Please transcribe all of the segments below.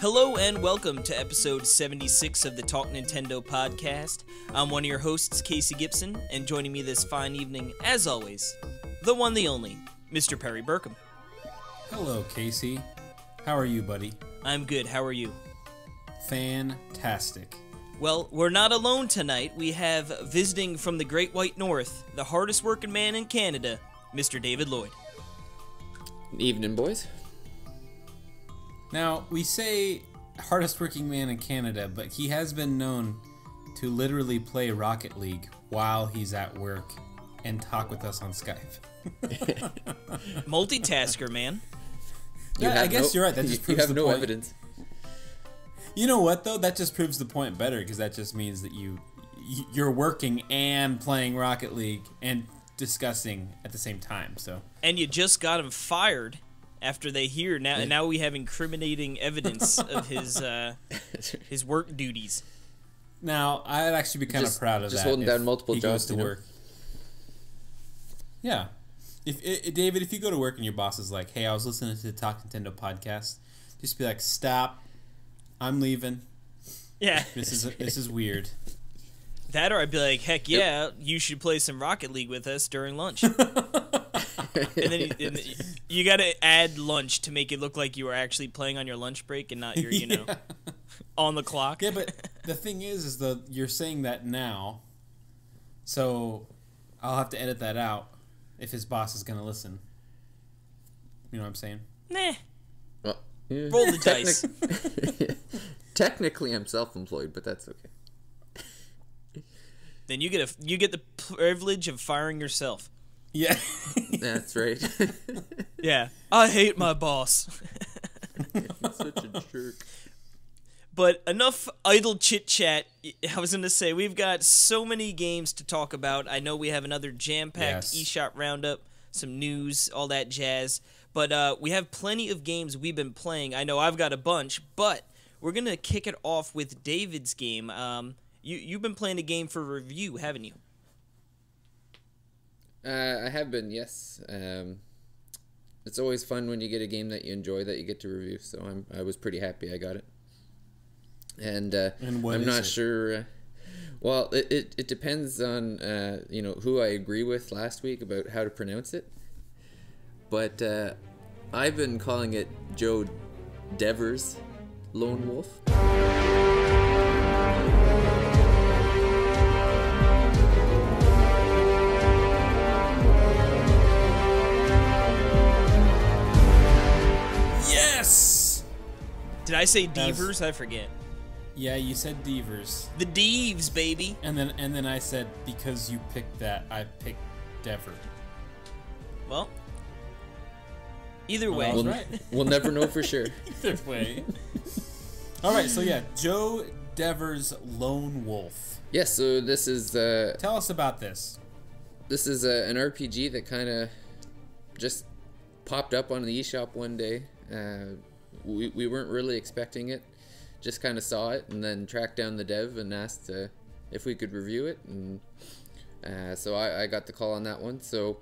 Hello and welcome to episode 76 of the Talk Nintendo podcast. I'm one of your hosts, Casey Gibson, and joining me this fine evening, as always, the one, the only, Mr. Perry Burkham. Hello, Casey. How are you, buddy? I'm good. How are you? Fantastic. Well, we're not alone tonight. We have visiting from the Great White North, the hardest working man in Canada, Mr. David Lloyd. Evening, boys. Now, we say hardest working man in Canada, but he has been known to literally play Rocket League while he's at work and talk with us on Skype. Multitasker, man. Yeah, I guess you're right. That just proves you have the no point. evidence. You know what, though? That just proves the point better, because that just means that you're working and playing Rocket League and discussing at the same time. So. And you just got him fired after they hear now. Now we have incriminating evidence of his work duties. Now, I'd actually be kind of proud of that. Just holding down multiple he jobs goes to work. Yeah. If David, if you go to work and your boss is like, "Hey, I was listening to the Talk Nintendo podcast," just be like, "Stop. I'm leaving. Yeah. This is weird." That, or I'd be like, "Heck yeah, you should play some Rocket League with us during lunch." And then you got to add lunch to make it look like you were actually playing on your lunch break and not your, on the clock. Yeah, but the thing is you're saying that now, so I'll have to edit that out if his boss is going to listen. You know what I'm saying? Nah. Well, yeah. Roll the dice. Technically, I'm self-employed, but that's okay. Then you get the privilege of firing yourself. Yeah. That's right. Yeah. I hate my boss. He's such a jerk. But enough idle chit-chat. I was going to say, we've got so many games to talk about. I know we have another jam-packed eShop Roundup, some news, all that jazz. But we have plenty of games we've been playing. I know I've got a bunch, but we're going to kick it off with David's game. You've been playing a game for review, haven't you? I have been, yes. It's always fun when you get a game that you enjoy that you get to review, so I was pretty happy I got it. And I'm not sure. Well, it depends on who I agree with last week about how to pronounce it. But I've been calling it Joe Devers Lone Wolf. Yes! Did I say Devers? I forget. Yeah, you said Devers. The Deves, baby. And then I said, because you picked that, I picked Dever. Well, either way. We'll never know for sure. Either way. All right, so yeah, Joe Devers Lone Wolf. Yes, so this is... Tell us about this. This is an RPG that kind of just popped up on the eShop one day. We weren't really expecting it. Just kind of saw it and then tracked down the dev and asked if we could review it. And so I got the call on that one. So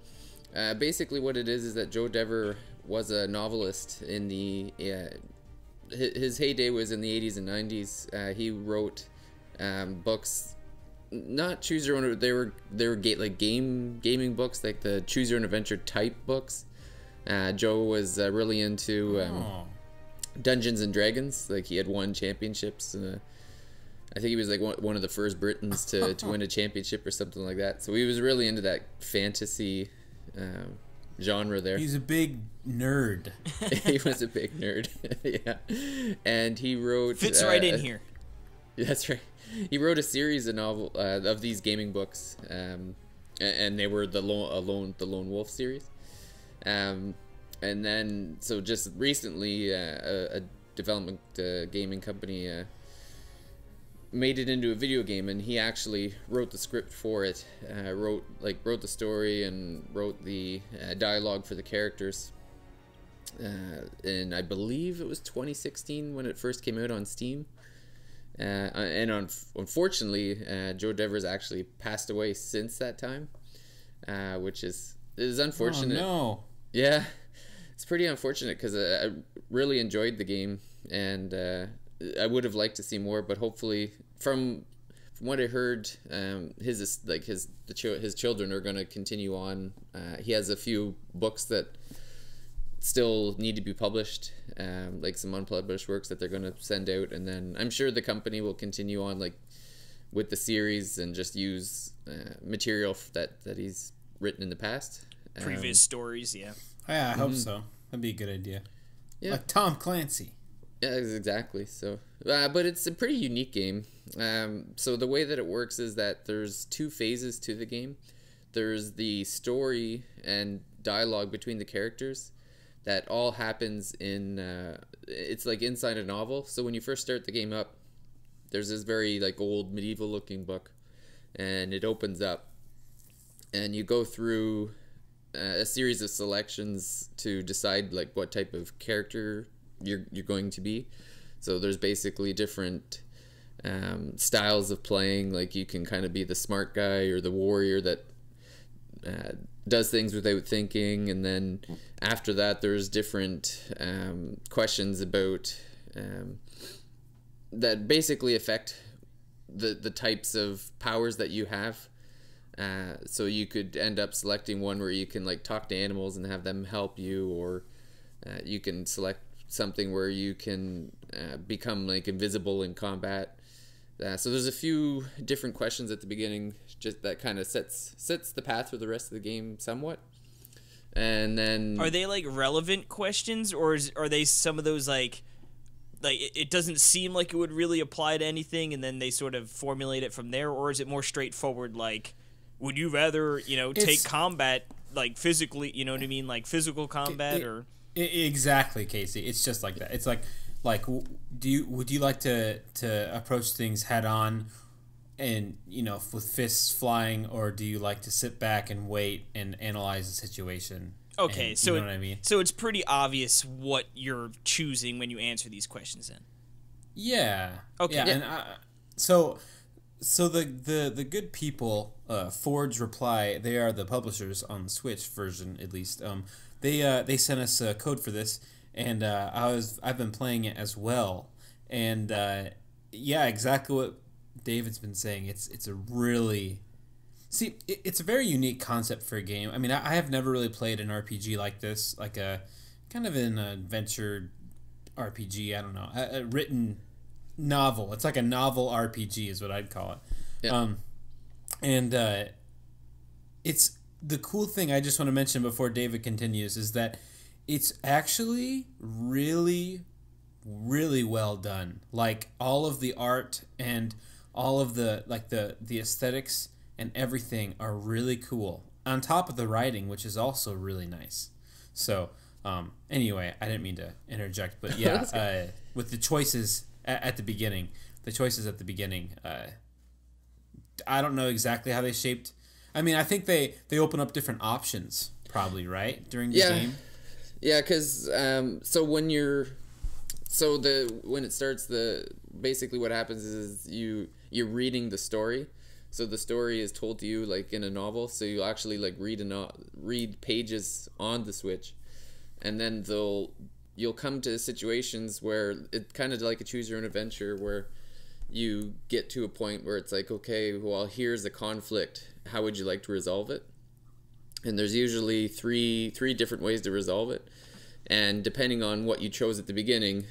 basically what it is that Joe Dever was a novelist in the... his heyday was in the 80s and 90s. He wrote books... Not choose your own. They were like gaming books, like the choose your own adventure type books. Joe was really into Dungeons and Dragons. Like he had won championships. I think he was like one of the first Britons to win a championship or something like that. So he was really into that fantasy genre there. He's a big nerd. He was a big nerd. Yeah, and he wrote fits right in here. That's right. He wrote a series of these gaming books, and they were the Lone Wolf series. And then, so just recently, a development gaming company made it into a video game, and he actually wrote the script for it. Wrote the story and wrote the dialogue for the characters. And I believe it was 2016 when it first came out on Steam. And unfortunately, Joe Devers actually passed away since that time. which is unfortunate. Oh, no. Yeah, it's pretty unfortunate because I really enjoyed the game, and I would have liked to see more. But hopefully, from what I heard, his children are going to continue on. He has a few books that still need to be published, like some unpublished works that they're going to send out, and then I'm sure the company will continue on like with the series and just use material that he's written in the past. Previous stories, yeah. Yeah, I hope so. That'd be a good idea. Yeah. Like Tom Clancy. Yeah, exactly. So, but it's a pretty unique game. So the way that it works is that there's 2 phases to the game. There's the story and dialogue between the characters that all happens in, it's like inside a novel. So when you first start the game up, there's this very like old medieval looking book, and it opens up, and you go through a series of selections to decide like what type of character you're going to be. So there's basically different styles of playing. Like you can kind of be the smart guy or the warrior that does things without thinking, and then after that there's different questions about that basically affect the types of powers that you have. So you could end up selecting one where you can like talk to animals and have them help you, or you can select something where you can become like invisible in combat. So there's a few different questions at the beginning, just that kind of sets the path for the rest of the game somewhat. And then are they like relevant questions, or are they some of those like it doesn't seem like it would really apply to anything, and then they sort of formulate it from there? Or is it more straightforward, like, would you rather, take combat like physically, you know what I mean, like physical combat? Exactly, Casey. It's just like that. It's like would you like to approach things head on and with fists flying, or do you like to sit back and wait and analyze the situation? Okay, and, so you know what I mean? So it's pretty obvious what you're choosing when you answer these questions then. Yeah. Okay. Yeah, and so the good people, Forge Reply, they are the publishers on the Switch version at least. They sent us a code for this, and I've been playing it as well, and yeah, exactly what David's been saying. It's a really it's a very unique concept for a game. I mean, I have never really played an RPG like this, like a kind of an adventure RPG. I don't know, a written novel. It's like a novel RPG is what I'd call it. Yeah. And it's the cool thing I just want to mention before David continues is that it's actually really, really well done. Like all of the art and all of the the aesthetics and everything are really cool. On top of the writing, which is also really nice. So anyway, I didn't mean to interject, but yeah, with the choices at the beginning, I don't know exactly how they shaped. I mean, I think they open up different options probably, right, during the game. Yeah, because so when it starts, basically what happens is you're reading the story. So the story is told to you like in a novel. So you actually like read pages on the Switch, and then you'll come to situations where it kind of like a choose your own adventure, where you get to a point where it's like, okay, well, here's a conflict. How would you like to resolve it? And there's usually three different ways to resolve it. And depending on what you chose at the beginning,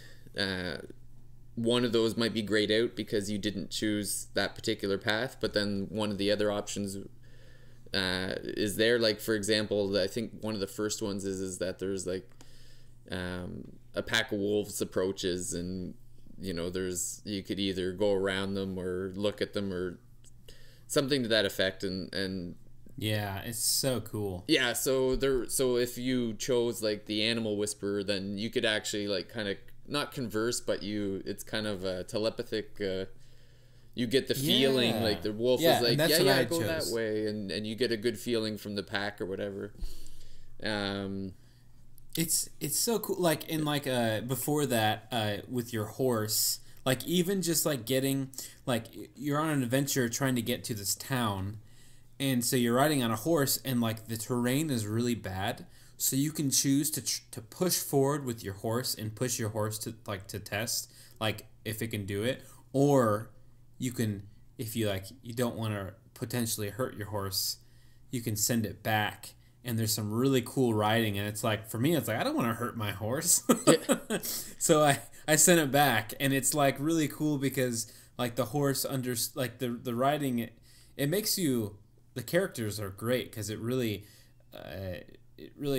one of those might be grayed out because you didn't choose that particular path, but then one of the other options is there. Like, for example, I think one of the first ones is that there's like a pack of wolves approaches, and you could either go around them or look at them or something to that effect, and yeah, it's so cool. Yeah, so if you chose like the animal whisperer, then you could actually like kind of not converse, but it's kind of a telepathic. You get the feeling like the wolf is like, go that way, and you get a good feeling from the pack or whatever. It's so cool. Like in before that, with your horse, like even just like getting like you're on an adventure trying to get to this town, And so you're riding on a horse, and like the terrain is really bad. So you can choose to push forward with your horse and push your horse to test like if it can do it, or you can, if you you don't want to potentially hurt your horse, you can send it back. And there's some really cool riding, and it's like, for me, it's like, I don't want to hurt my horse. So I sent it back, and it's like really cool because like the horse the riding, it makes you, the characters are great because it really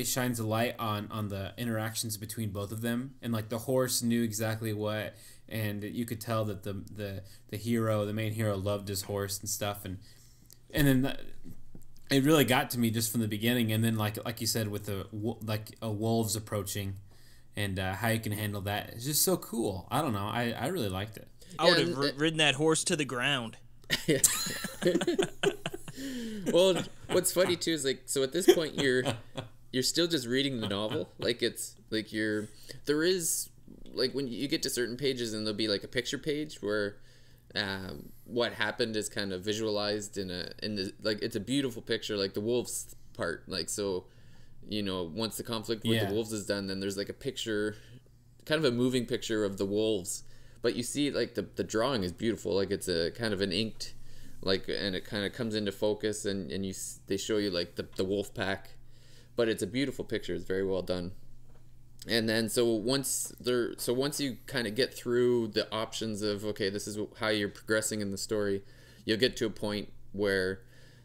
shines a light on the interactions between both of them, and like the horse knew exactly what, and you could tell that the main hero loved his horse and stuff, and then it really got to me just from the beginning, and then like you said with a wolves approaching, and how you can handle that. It's just so cool. I don't know. I really liked it. I would have ridden that horse to the ground. Well, what's funny too is like, so at this point you're still just reading the novel. Like it's like there is like when you get to certain pages and there'll be like a picture page where what happened is kind of visualized in the like, it's a beautiful picture, like the wolves part, like, so once the conflict with the wolves is done, then there's like a picture, kind of a moving picture of the wolves, but you see like the drawing is beautiful, like it's a kind of an inked, like, and it kind of comes into focus, and they show you like the wolf pack, but it's a beautiful picture. It's very well done. And then so once you kind of get through the options of, okay, this is how you're progressing in the story, you'll get to a point where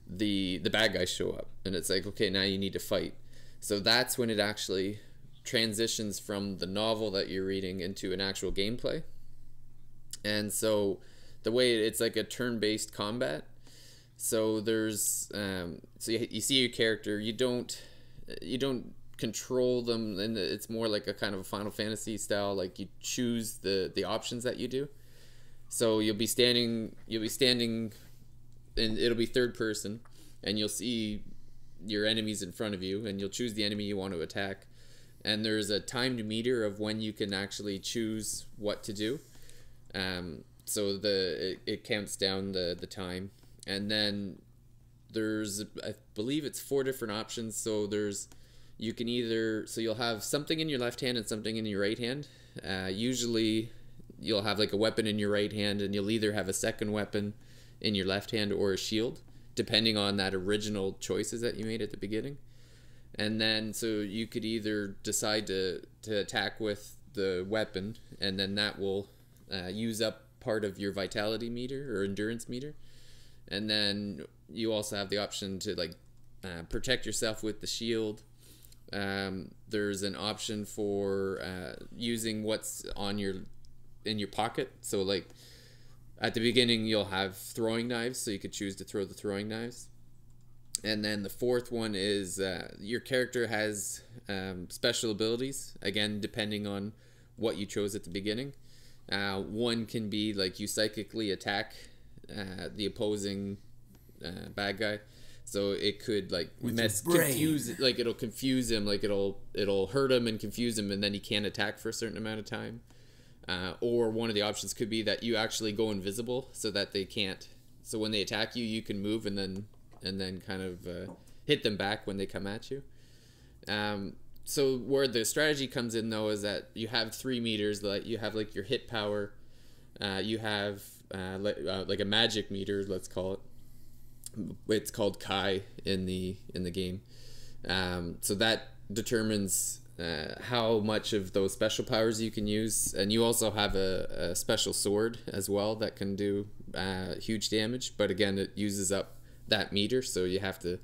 the bad guys show up, and it's like, okay, now you need to fight. So that's when it actually transitions from the novel that you're reading into an actual gameplay. And so the way it's like a turn-based combat. So there's so you see your character, you don't control them, and it's more like a kind of a Final Fantasy style, like you choose the options that you do. So you'll be standing and it'll be third person, and you'll see your enemies in front of you, and you'll choose the enemy you want to attack, and there's a timed meter of when you can actually choose what to do. So it counts down the time, and then there's, I believe it's 4 different options. So you'll have something in your left hand and something in your right hand. Usually you'll have like a weapon in your right hand, and you'll either have a second weapon in your left hand or a shield, depending on that original choices that you made at the beginning. And then so you could either decide to attack with the weapon, and then that will use up part of your vitality meter or endurance meter. And then you also have the option to like protect yourself with the shield. There's an option for using what's in your pocket. So like at the beginning you'll have throwing knives, so you could choose to throw the throwing knives. And then the fourth one is your character has special abilities, again depending on what you chose at the beginning. One can be like you psychically attack the opposing bad guy. So it could like confuse, like it'll confuse him, like it'll hurt him and confuse him, and then he can't attack for a certain amount of time. Or one of the options could be that you actually go invisible so that they can't. So when they attack you, you can move and then kind of hit them back when they come at you. So where the strategy comes in though is that you have 3 meters. Like you have like your hit power, you have like a magic meter, let's call it. It's called Kai in the game. So that determines how much of those special powers you can use, and you also have a special sword as well that can do huge damage. But again, it uses up that meter, so you have to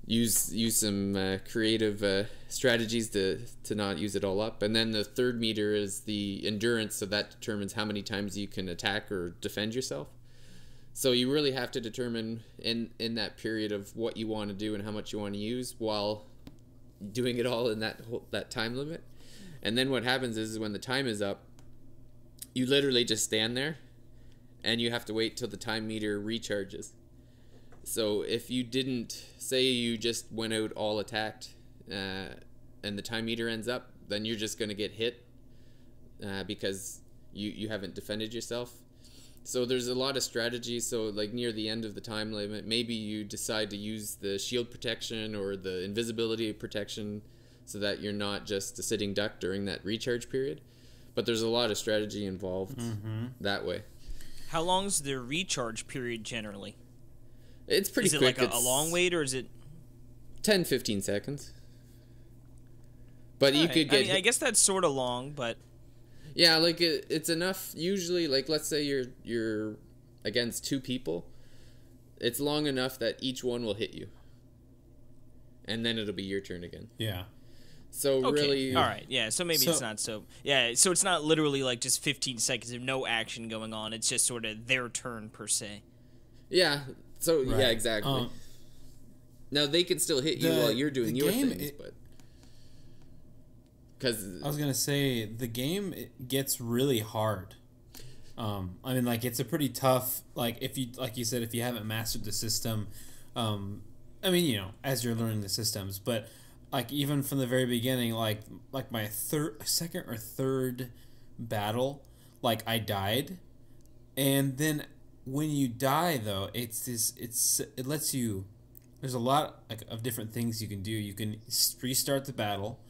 use some creative strategies to not use it all up. And then the third meter is the endurance, so that determines how many times you can attack or defend yourself. So you really have to determine in that period of what you want to do and how much you want to use while doing it all in that time limit. And then what happens is when the time is up, you literally just stand there and you have to wait till the time meter recharges. So if you didn't, say you just went out all attacked and the time meter ends up, then you're just going to get hit because you haven't defended yourself. So there's a lot of strategy. So like near the end of the time limit, maybe you decide to use the shield protection or the invisibility protection so that you're not just a sitting duck during that recharge period. But there's a lot of strategy involved that way. How long's the recharge period generally? It's pretty quick. Is it like a long wait, or is it 10-15 seconds? But you could get... I guess that's sort of long, but... Yeah, like it's enough. Usually, like let's say you're against 2 people, it's long enough that each one will hit you, and then it'll be your turn again. Yeah. So okay. really, all right, yeah. So maybe it's not so. Yeah, so it's not literally like just 15 seconds of no action going on. It's just sort of their turn per se. Yeah. So yeah, exactly. Now they can still hit you while you're doing your things, but. Because I was gonna say the game gets really hard. I mean, like it's a pretty tough. Like if you said, if you haven't mastered the system, I mean, you know, as you're learning the systems, but like even from the very beginning, like my second or third battle, like I died, and then when you die though, it lets you. There's a lot of different things you can do. You can restart the battle.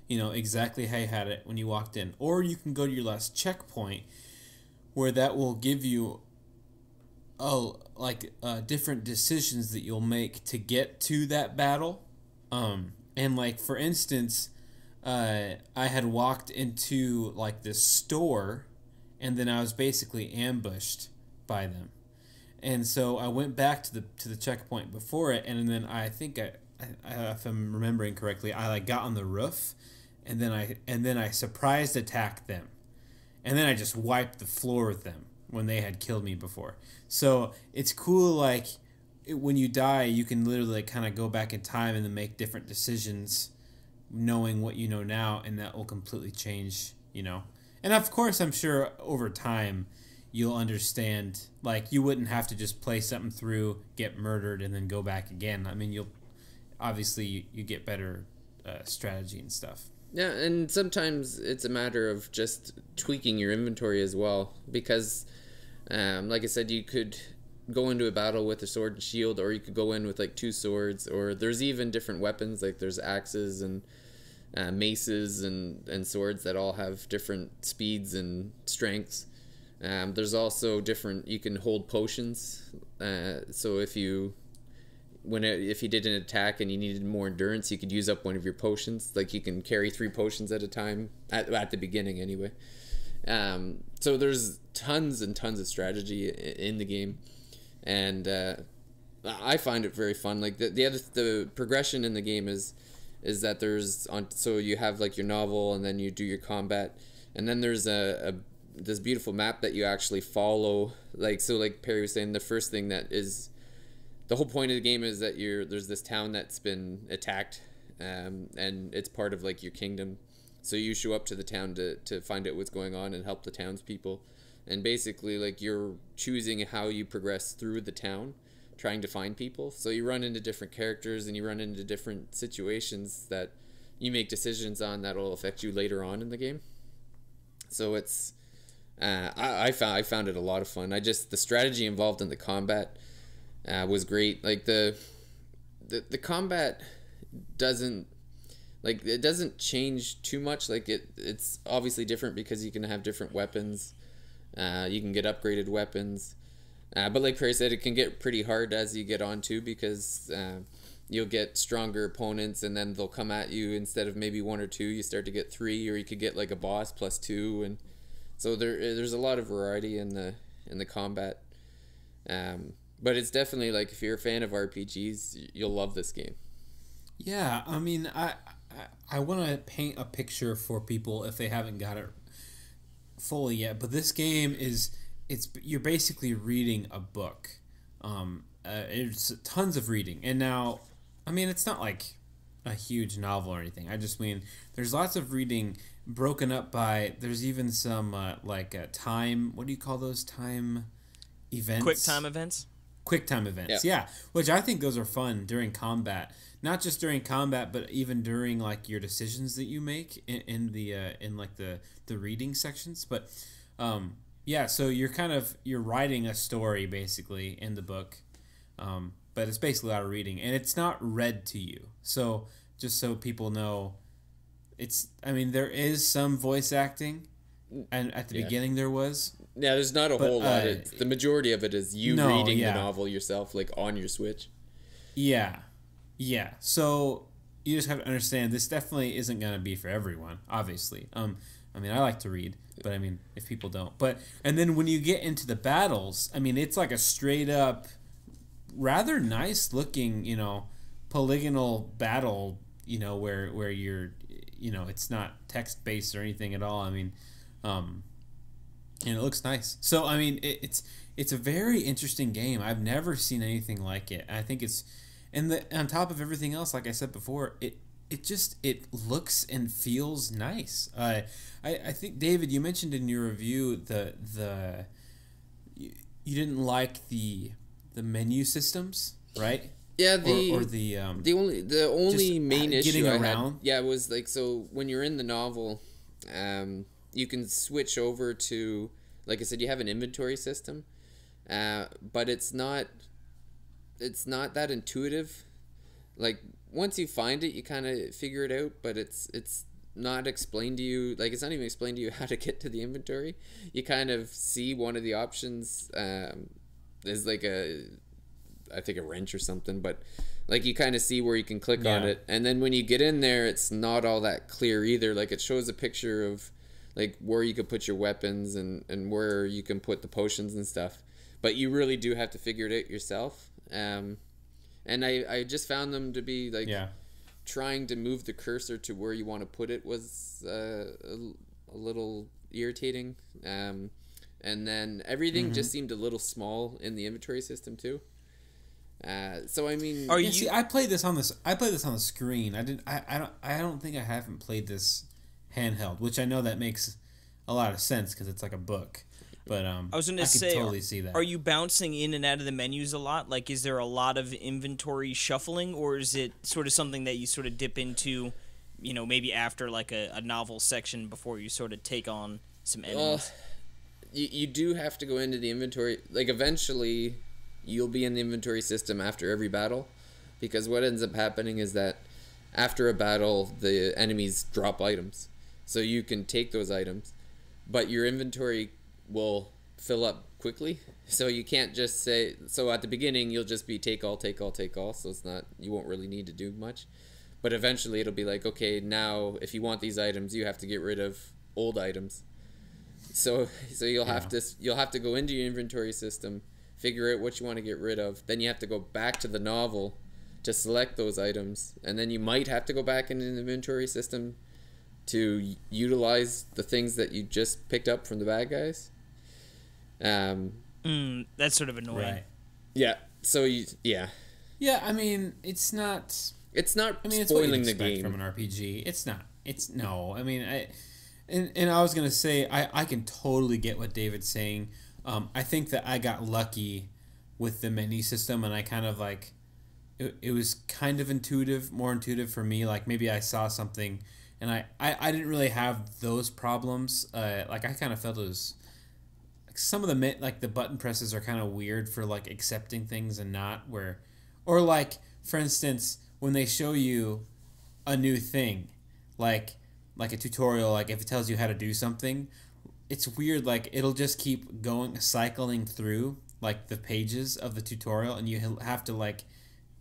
You know exactly how you had it when you walked in, or you can go to your last checkpoint, where that will give you, different decisions that you'll make to get to that battle. And like for instance, I had walked into like this store, and then I was basically ambushed by them, and so I went back to the checkpoint before it, and then I think I if I'm remembering correctly, I like got on the roof. And then I surprised attacked them, and then I just wiped the floor with them when they had killed me before. So it's cool. Like when you die, you can literally kind of go back in time and then make different decisions, knowing what you know now, and that will completely change. You know, and of course, I'm sure over time you'll understand. Like you wouldn't have to just play something through, get murdered, and then go back again. I mean, you get better strategy and stuff. Yeah, and sometimes it's a matter of just tweaking your inventory as well, because, like I said, you could go into a battle with a sword and shield, or you could go in with like 2 swords, or there's even different weapons, like there's axes and maces and swords that all have different speeds and strengths. There's also different, you can hold potions, so if you did an attack and you needed more endurance, you could use up one of your potions. Like you can carry 3 potions at a time at the beginning anyway. So there's tons and tons of strategy in the game, and I find it very fun. Like the progression in the game is that so you have like your novel, and then you do your combat, and then there's this beautiful map that you actually follow. Like Perry was saying, the first thing that is. The whole point of the game is that there's this town that's been attacked, and it's part of like your kingdom. So you show up to the town to find out what's going on and help the townspeople. And basically, like you're choosing how you progress through the town, trying to find people. So you run into different characters, and you run into different situations that you make decisions on that will affect you later on in the game. So it's I found it a lot of fun. The strategy involved in the combat. Was great. Like the combat doesn't change too much. Like it's obviously different because you can have different weapons. You can get upgraded weapons, but like Perry said, it can get pretty hard as you get on too, because you'll get stronger opponents, and then they'll come at you instead of maybe 1 or 2. You start to get 3, or you could get like a boss plus 2, and so there's a lot of variety in the combat. But it's definitely, like, if you're a fan of RPGs, you'll love this game. Yeah, I mean, I want to paint a picture for people if they haven't got it fully yet. But this game you're basically reading a book. It's tons of reading. And now, I mean, it's not like a huge novel or anything. I just mean there's lots of reading broken up by, there's even some, time, what do you call those? Time events? Quick time events? Quick time events, yeah. Which I think those are fun during combat. Not just during combat, but even during like your decisions that you make in the reading sections. But yeah, so you're writing a story basically in the book, but it's basically a lot of reading, and it's not read to you. So just so people know, there is some voice acting, and at the beginning there was. Yeah, there's not a whole lot. The majority of it is you reading the novel yourself, like on your Switch. Yeah. So you just have to understand this definitely isn't going to be for everyone, obviously. I like to read, but if people don't. And then when you get into the battles, it's like a straight up, rather nice looking, polygonal battle, where you're, it's not text based or anything at all. And it looks nice. So it's a very interesting game. I've never seen anything like it. I think it's, and on top of everything else, like I said before, it looks and feels nice. I think, David, you mentioned in your review you didn't like the menu systems, right? Yeah, the only main issue getting I around. Had, was like, so when you're in the novel, you can switch over to, like I said, you have an inventory system, but it's not that intuitive. Like, once you find it, you kind of figure it out, but it's not explained to you. Like, it's not even explained to you how to get to the inventory. You kind of see one of the options is like I think a wrench or something, but like you kind of see where you can click on it, and then when you get in there, it's not all that clear either. Like, it shows a picture of like where you could put your weapons and where you can put the potions and stuff, but you really do have to figure it out yourself. And I just found them to be like trying to move the cursor to where you want to put it was a little irritating. And then everything just seemed a little small in the inventory system too. So I played this on the screen. I don't think I haven't played this handheld, which I know that makes a lot of sense because it's like a book. But I was going to say, totally see that. Are you bouncing in and out of the menus a lot? Like, is there a lot of inventory shuffling, or is it sort of something that you sort of dip into, maybe after like a novel section before you sort of take on some enemies? You do have to go into the inventory. Like, eventually you'll be in the inventory system after every battle, because what ends up happening is that after a battle, the enemies drop items. So you can take those items, but your inventory will fill up quickly. So you can't just say, so at the beginning you'll just be take all. So it's not, you won't really need to do much. But eventually it'll be like, okay, now if you want these items, you have to get rid of old items. So you'll have to go into your inventory system, figure out what you want to get rid of. Then you have to go back to the novel to select those items, and then you might have to go back into the inventory system to utilize the things that you just picked up from the bad guys. That's sort of annoying. Right. Yeah. So Yeah, it's not. It's not it's spoiling what the game from an RPG. It's not. It's no. And I was gonna say I can totally get what David's saying. I think that I got lucky with the menu system, and I kind of like it was kind of more intuitive for me. Like, maybe I saw something, and I didn't really have those problems. Like, I kind of felt it was like some of the button presses are kind of weird for like accepting things and not or like, for instance, when they show you a new thing, like a tutorial, like if it tells you how to do something, it's weird. Like, it'll just keep cycling through like the pages of the tutorial, and you have to like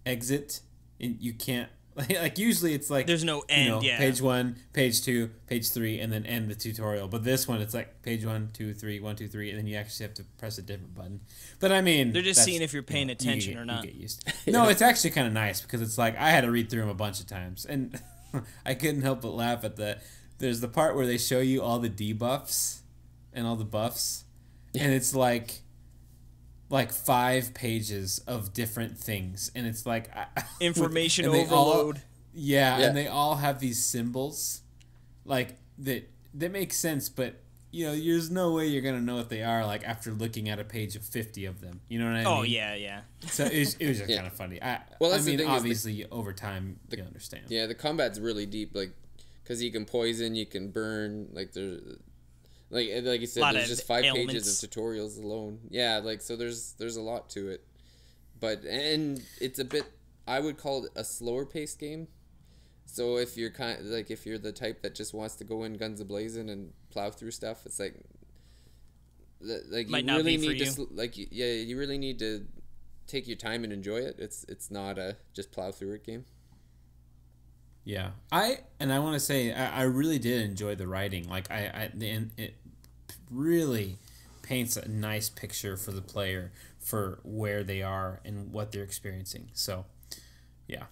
exit, and you can't like usually it's like there's no end. Page 1, page 2, page 3, and then end the tutorial. But this one, it's like page 1, 2, 3, 1, 2, 3, and then you actually have to press a different button. But they're just seeing if you're paying attention or not. You get used to. No, it's actually kind of nice, because it's like I had to read through them a bunch of times, and I couldn't help but laugh at there's the part where they show you all the debuffs and all the buffs, and it's like 5 pages of different things, and it's like information overload. And they all have these symbols like that make sense, but there's no way you're gonna know what they are like after looking at a page of 50 of them. You know what I mean? Oh yeah. So it was just kind of funny. Obviously over time you understand. Yeah, the combat's really deep, like, because you can poison, you can burn, like there's Like you said, there's just 5 pages of tutorials alone. Yeah, like, so there's a lot to it. But, and it's a bit, I would call it a slower paced game. So if you're if you're the type that just wants to go in guns a-blazing and plow through stuff, it's like Might you not really be for need to, you really need to take your time and enjoy it. It's not a just plow through it game. Yeah, I want to say I really did enjoy the writing. Like it really paints a nice picture for the player for where they are and what they're experiencing. So, yeah,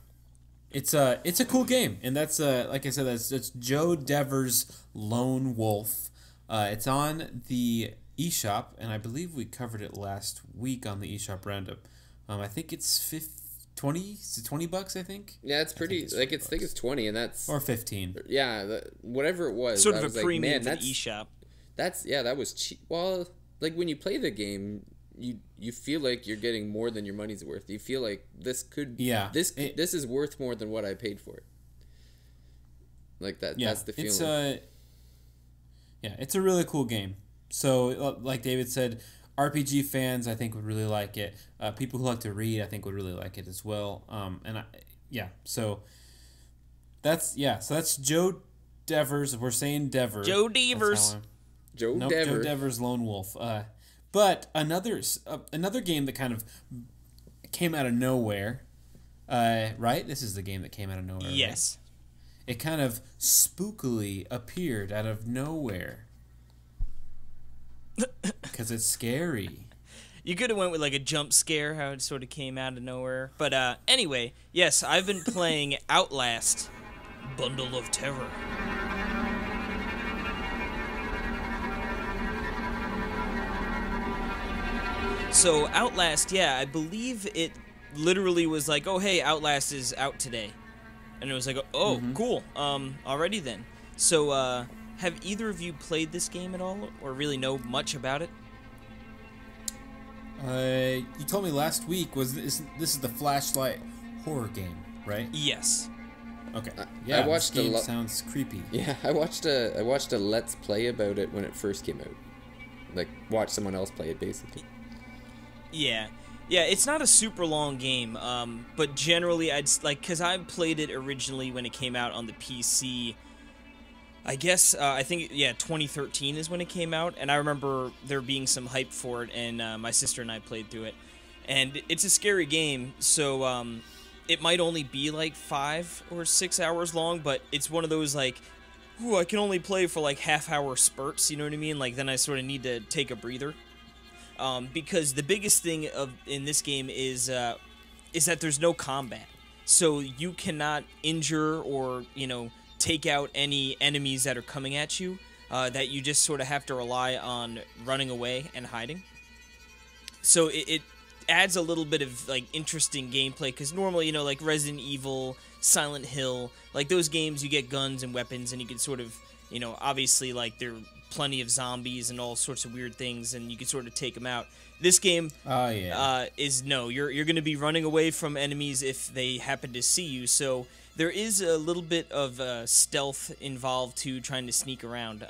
it's a cool game, and that's like I said, that's Joe Dever's Lone Wolf. It's on the eShop, and I believe we covered it last week on the eShop Roundup. I think it's $20, I think. Yeah, it's pretty. I think it's 20, and that's or 15. Yeah, whatever it was. Sort of a premium for the eShop. That was cheap. Well, like when you play the game, you feel like you're getting more than your money's worth. You feel like this is worth more than what I paid for it. Like that. Yeah, that's the feeling. It's a really cool game. So, like David said, RPG fans, I think, would really like it. People who like to read, I think, would really like it as well. So that's Joe Devers. We're saying Devers. Joe Devers. Joe Devers Lone Wolf. But another game that kind of came out of nowhere, right? This is the game that came out of nowhere. Yes. Right? It kind of spookily appeared out of nowhere. Because it's scary. You could have went with like a jump scare, how it sort of came out of nowhere. But anyway, yes, I've been playing Outlast, Bundle of Terror. So Outlast, yeah, I believe it literally was like, oh hey, Outlast is out today. And it was like, oh, cool, already then. So, have either of you played this game at all, or really know much about it? You told me last week this is the flashlight horror game, right? Yes. Okay. I watched this game sounds creepy. Yeah, I watched a Let's Play about it when it first came out. Like, watch someone else play it, basically. Yeah. Yeah, it's not a super long game, but generally because I played it originally when it came out on the PC. I guess, I think, 2013 is when it came out, and I remember there being some hype for it, and my sister and I played through it. And it's a scary game, so it might only be like 5 or 6 hours long, but it's one of those, like, ooh, I can only play for like half-hour spurts, you know what I mean? Like, then I sort of need to take a breather. Because the biggest thing in this game is that there's no combat. So you cannot injure or, take out any enemies that are coming at you, that you just sort of have to rely on running away and hiding. So it adds a little bit of, like, interesting gameplay, because normally, like Resident Evil, Silent Hill, like those games, you get guns and weapons, and you can sort of, obviously, like, there are plenty of zombies and all sorts of weird things, and you can sort of take them out. This game is no, you're going to be running away from enemies if they happen to see you, so there is a little bit of stealth involved to trying to sneak around.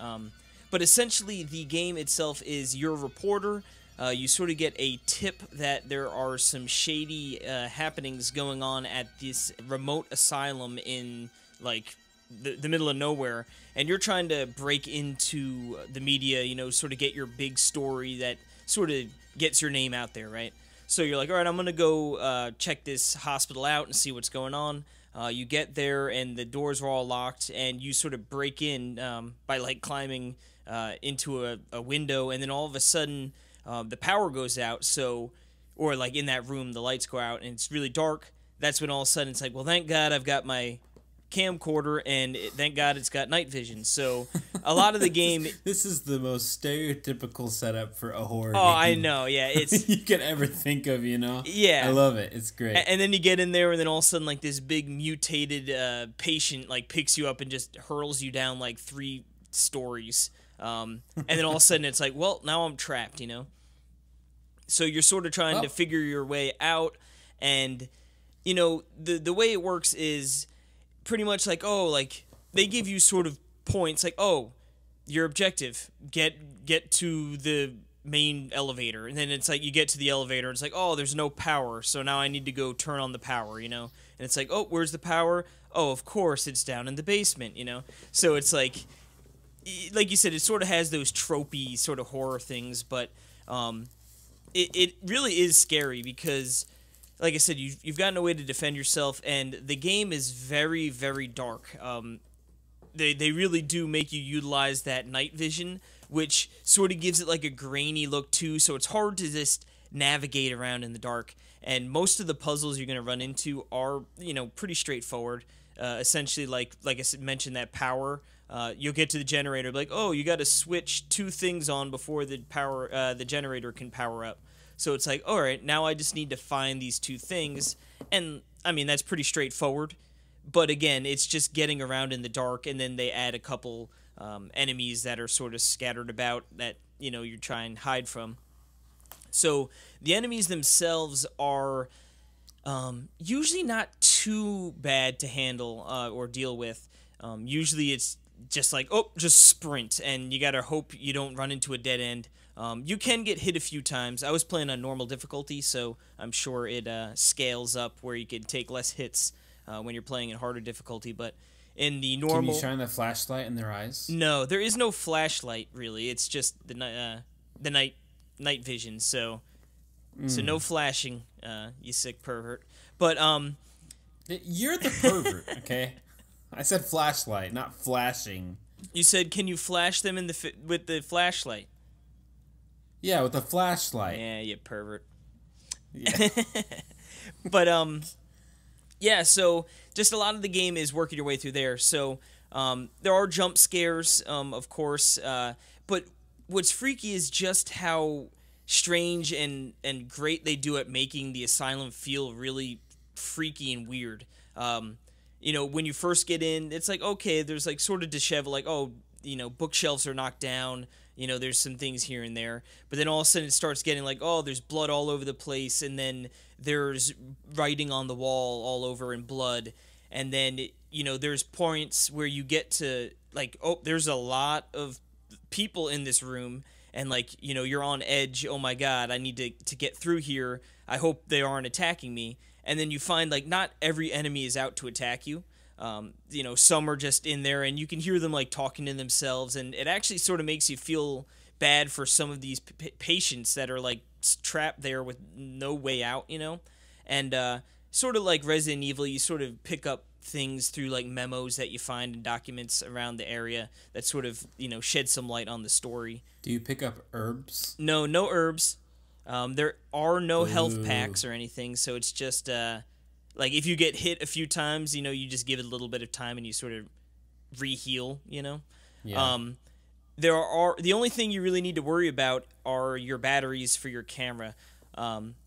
But essentially, the game itself is you're a reporter. You sort of get a tip that there are some shady happenings going on at this remote asylum in, like, the middle of nowhere. And you're trying to break into the media, sort of get your big story that sort of gets your name out there, right? So you're like, all right, I'm going to go check this hospital out and see what's going on. You get there, and the doors are all locked, and you sort of break in by, like, climbing into a window, and then all of a sudden the power goes out, or, like, in that room, the lights go out, and it's really dark. That's when all of a sudden it's like, well, thank God I've got my camcorder, and thank God it's got night vision. So a lot of the game... This is the most stereotypical setup for a horror game. I know, yeah. It's you can ever think of, Yeah. I love it. It's great. And then you get in there, and then all of a sudden, like, this big mutated patient, like, picks you up and just hurls you down, like, 3 stories. And then all of a sudden it's like, well, now I'm trapped, So you're sort of trying to figure your way out, and, the way it works is... pretty much like, they give you sort of points, like, your objective, get to the main elevator, and then it's like you get to the elevator, it's like, oh, there's no power, so now I need to go turn on the power, you know, and it's like, oh, where's the power? Oh, of course, it's down in the basement, you know, so it's like you said, it sort of has those tropey sort of horror things, but it really is scary because, like I said, you've got no way to defend yourself, and the game is very, very dark. They really do make you utilize that night vision, which sort of gives it like a grainy look too, so it's hard to just navigate around in the dark. And most of the puzzles you're going to run into are, you know, pretty straightforward. Essentially, like I said, mentioned that power. You'll get to the generator, like, oh, you got to switch two things on before the generator can power up. So it's like, all right, now I just need to find these two things, and I mean that's pretty straightforward. But again, it's just getting around in the dark, and then they add a couple enemies that are sort of scattered about that, you know, you're trying to hide from. So the enemies themselves are usually not too bad to handle or deal with. Usually it's just like, oh, just sprint, and you gotta hope you don't run into a dead end. You can get hit a few times. I was playing on normal difficulty, so I'm sure it scales up where you can take less hits when you're playing in harder difficulty, but in the normal... Can you shine the flashlight in their eyes? No, there is no flashlight, really. It's just the night vision, so no flashing, you sick pervert. But, You're the pervert, okay? I said flashlight, not flashing. You said, can you flash them with the flashlight? Yeah, with the flashlight. Yeah, you pervert. Yeah. But, yeah, so just a lot of the game is working your way through there. So there are jump scares, of course, but what's freaky is just how strange and great they do at making the asylum feel really freaky and weird. You know, when you first get in, it's like, okay, there's like sort of disheveled, like, oh, you know, bookshelves are knocked down, you know, there's some things here and there, but then all of a sudden it starts getting like, oh, there's blood all over the place, and then there's writing on the wall all over in blood, and then, you know, there's points where you get to, like, oh, there's a lot of people in this room, and, like, you know, you're on edge, oh my god, I need to get through here, I hope they aren't attacking me, and then you find, like, not every enemy is out to attack you. You know, some are just in there, and you can hear them, like, talking to themselves, and it actually sort of makes you feel bad for some of these patients that are, like, trapped there with no way out, you know? And sort of like Resident Evil, you sort of pick up things through, like, memos that you find in documents around the area that sort of, you know, shed some light on the story. Do you pick up herbs? No herbs. There are no health packs or anything, so it's just, like, if you get hit a few times, you know, you just give it a little bit of time and you sort of re-heal, you know? Yeah. The only thing you really need to worry about are your batteries for your camera.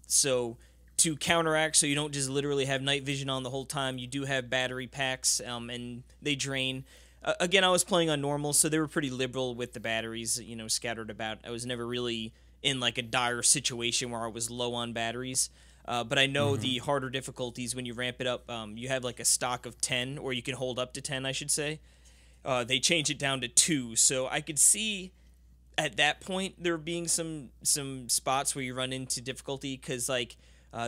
So to counteract, so you don't just literally have night vision on the whole time, you do have battery packs, and they drain. Again, I was playing on normal, so they were pretty liberal with the batteries, you know, scattered about. I was never really in, like, a dire situation where I was low on batteries. But I know the harder difficulties, when you ramp it up, you have, like, a stock of 10, or you can hold up to 10, I should say. They change it down to 2, so I could see at that point there being some spots where you run into difficulty, because, like,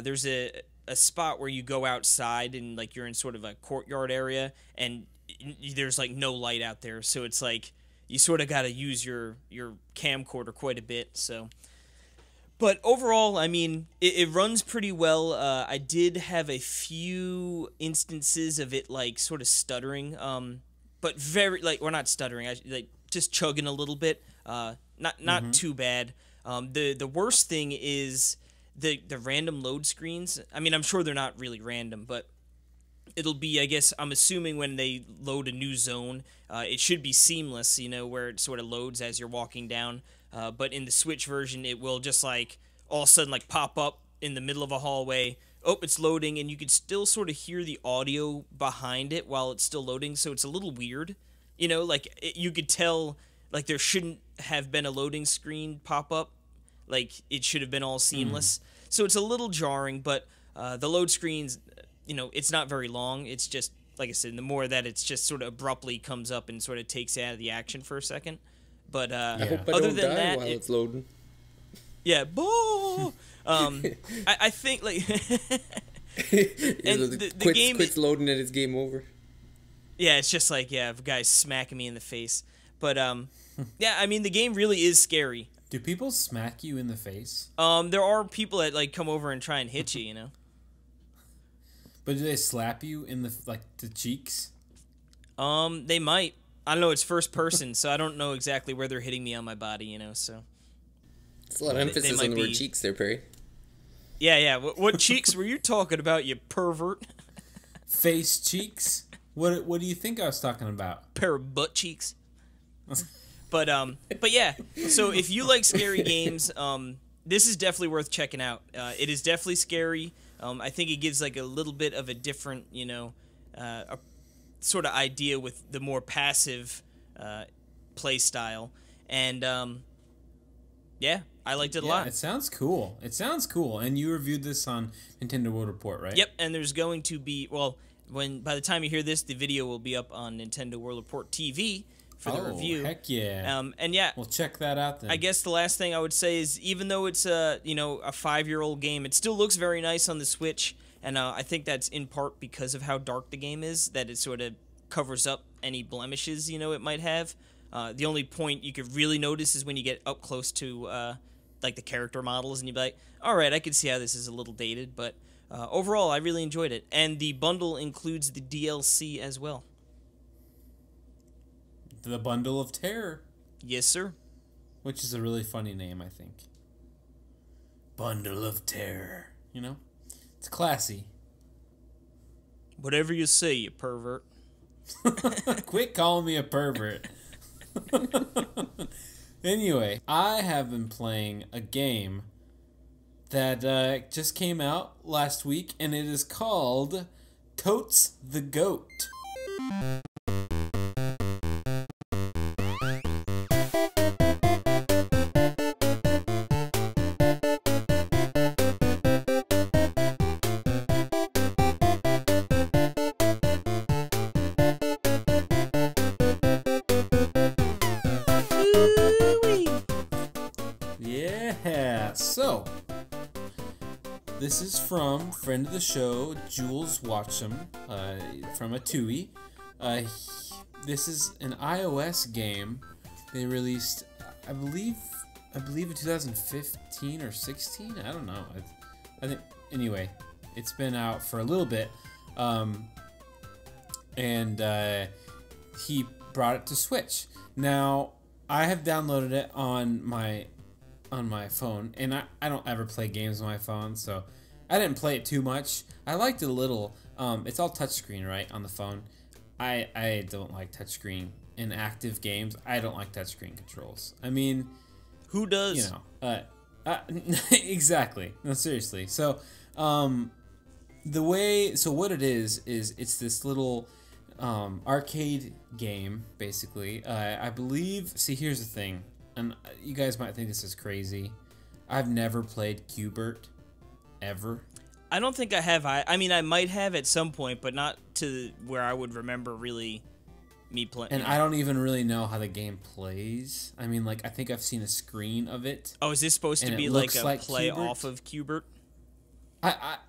there's a spot where you go outside and, like, you're in sort of a courtyard area, and there's, like, no light out there, so it's like you sort of got to use your camcorder quite a bit, so... But overall, I mean, it runs pretty well. I did have a few instances of it, like, sort of stuttering, but very, like, or not stuttering, like, just chugging a little bit, not too bad. The worst thing is the random load screens. I mean, I'm sure they're not really random, but it'll be, I guess, I'm assuming when they load a new zone, it should be seamless, you know, where it sort of loads as you're walking down. But in the Switch version, it will just, like, all of a sudden, like, pop up in the middle of a hallway. Oh, it's loading, and you can still sort of hear the audio behind it while it's still loading, so it's a little weird. You know, like, you could tell, like, there shouldn't have been a loading screen pop up. Like, it should have been all seamless. So it's a little jarring, but the load screens, you know, it's not very long. It's just, like I said, the more that it's just sort of abruptly comes up and sort of takes you out of the action for a second. But I hope I other don't than die that, while it's loading. Yeah, boo. I think like and the game quits loading and it's game over. Yeah, it's just like a guy's smacking me in the face. But yeah, I mean the game really is scary. Do people smack you in the face? There are people that like come over and try and hit you, you know. But do they slap you in the cheeks? They might. I don't know. It's first person, so I don't know exactly where they're hitting me on my body, you know. So it's a lot of emphasis on the word cheeks there, Perry. Yeah. What cheeks were you talking about, you pervert? Face cheeks? What do you think I was talking about? Pair of butt cheeks. But yeah. So if you like scary games, this is definitely worth checking out. It is definitely scary. I think it gives like a little bit of a different, you know, a sort of idea with the more passive play style. And yeah, I liked it a lot. It sounds cool. And you reviewed this on Nintendo World Report, right? Yep, and there's going to be, well, by the time you hear this, the video will be up on Nintendo World Report TV for the review. Oh, heck yeah. And yeah. We'll check that out then. I guess the last thing I would say is even though it's a 5-year-old game, it still looks very nice on the Switch, and I think that's in part because of how dark the game is, that it sort of covers up any blemishes, you know, it might have. The only point you could really notice is when you get up close to like the character models, and you'd be like, all right, I can see how this is a little dated, but overall, I really enjoyed it. And the bundle includes the DLC as well. The Bundle of Terror. Yes, sir. Which is a really funny name, I think. Bundle of Terror. You know? It's classy. Whatever you say, you pervert. Quit calling me a pervert. Anyway, I have been playing a game that just came out last week, and it is called Totes the Goat. So, this is from friend of the show, Jules Watcham, from a Tui. This is an iOS game they released, I believe in 2015 or 16. I don't know. I think anyway, it's been out for a little bit, and he brought it to Switch. Now, I have downloaded it on my phone, and I don't ever play games on my phone, so I didn't play it too much. I liked it a little. It's all touchscreen, right, on the phone. I don't like touchscreen in active games. I don't like touchscreen controls. I mean, who does? You know, exactly. No, seriously. So, what it is it's this little arcade game, basically. I believe. See, here's the thing. And you guys might think this is crazy. I've never played Q*bert, ever. I don't think I have. I mean, I might have at some point, but not to where I would remember really me playing. And I don't even really know how the game plays. I mean, like, I think I've seen a screen of it. Oh, is this supposed to be like a play Q*bert. off of Q*bert? I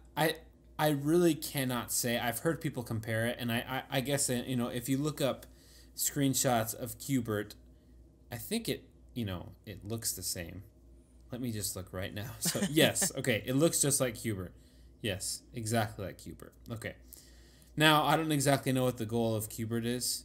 really cannot say. I've heard people compare it, and I guess, you know, if you look up screenshots of Q*bert, I think it looks the same. Let me just look right now. So, yes, okay, it looks just like Q*bert. Yes, exactly like Q*bert. Okay. Now, I don't exactly know what the goal of Q*bert is,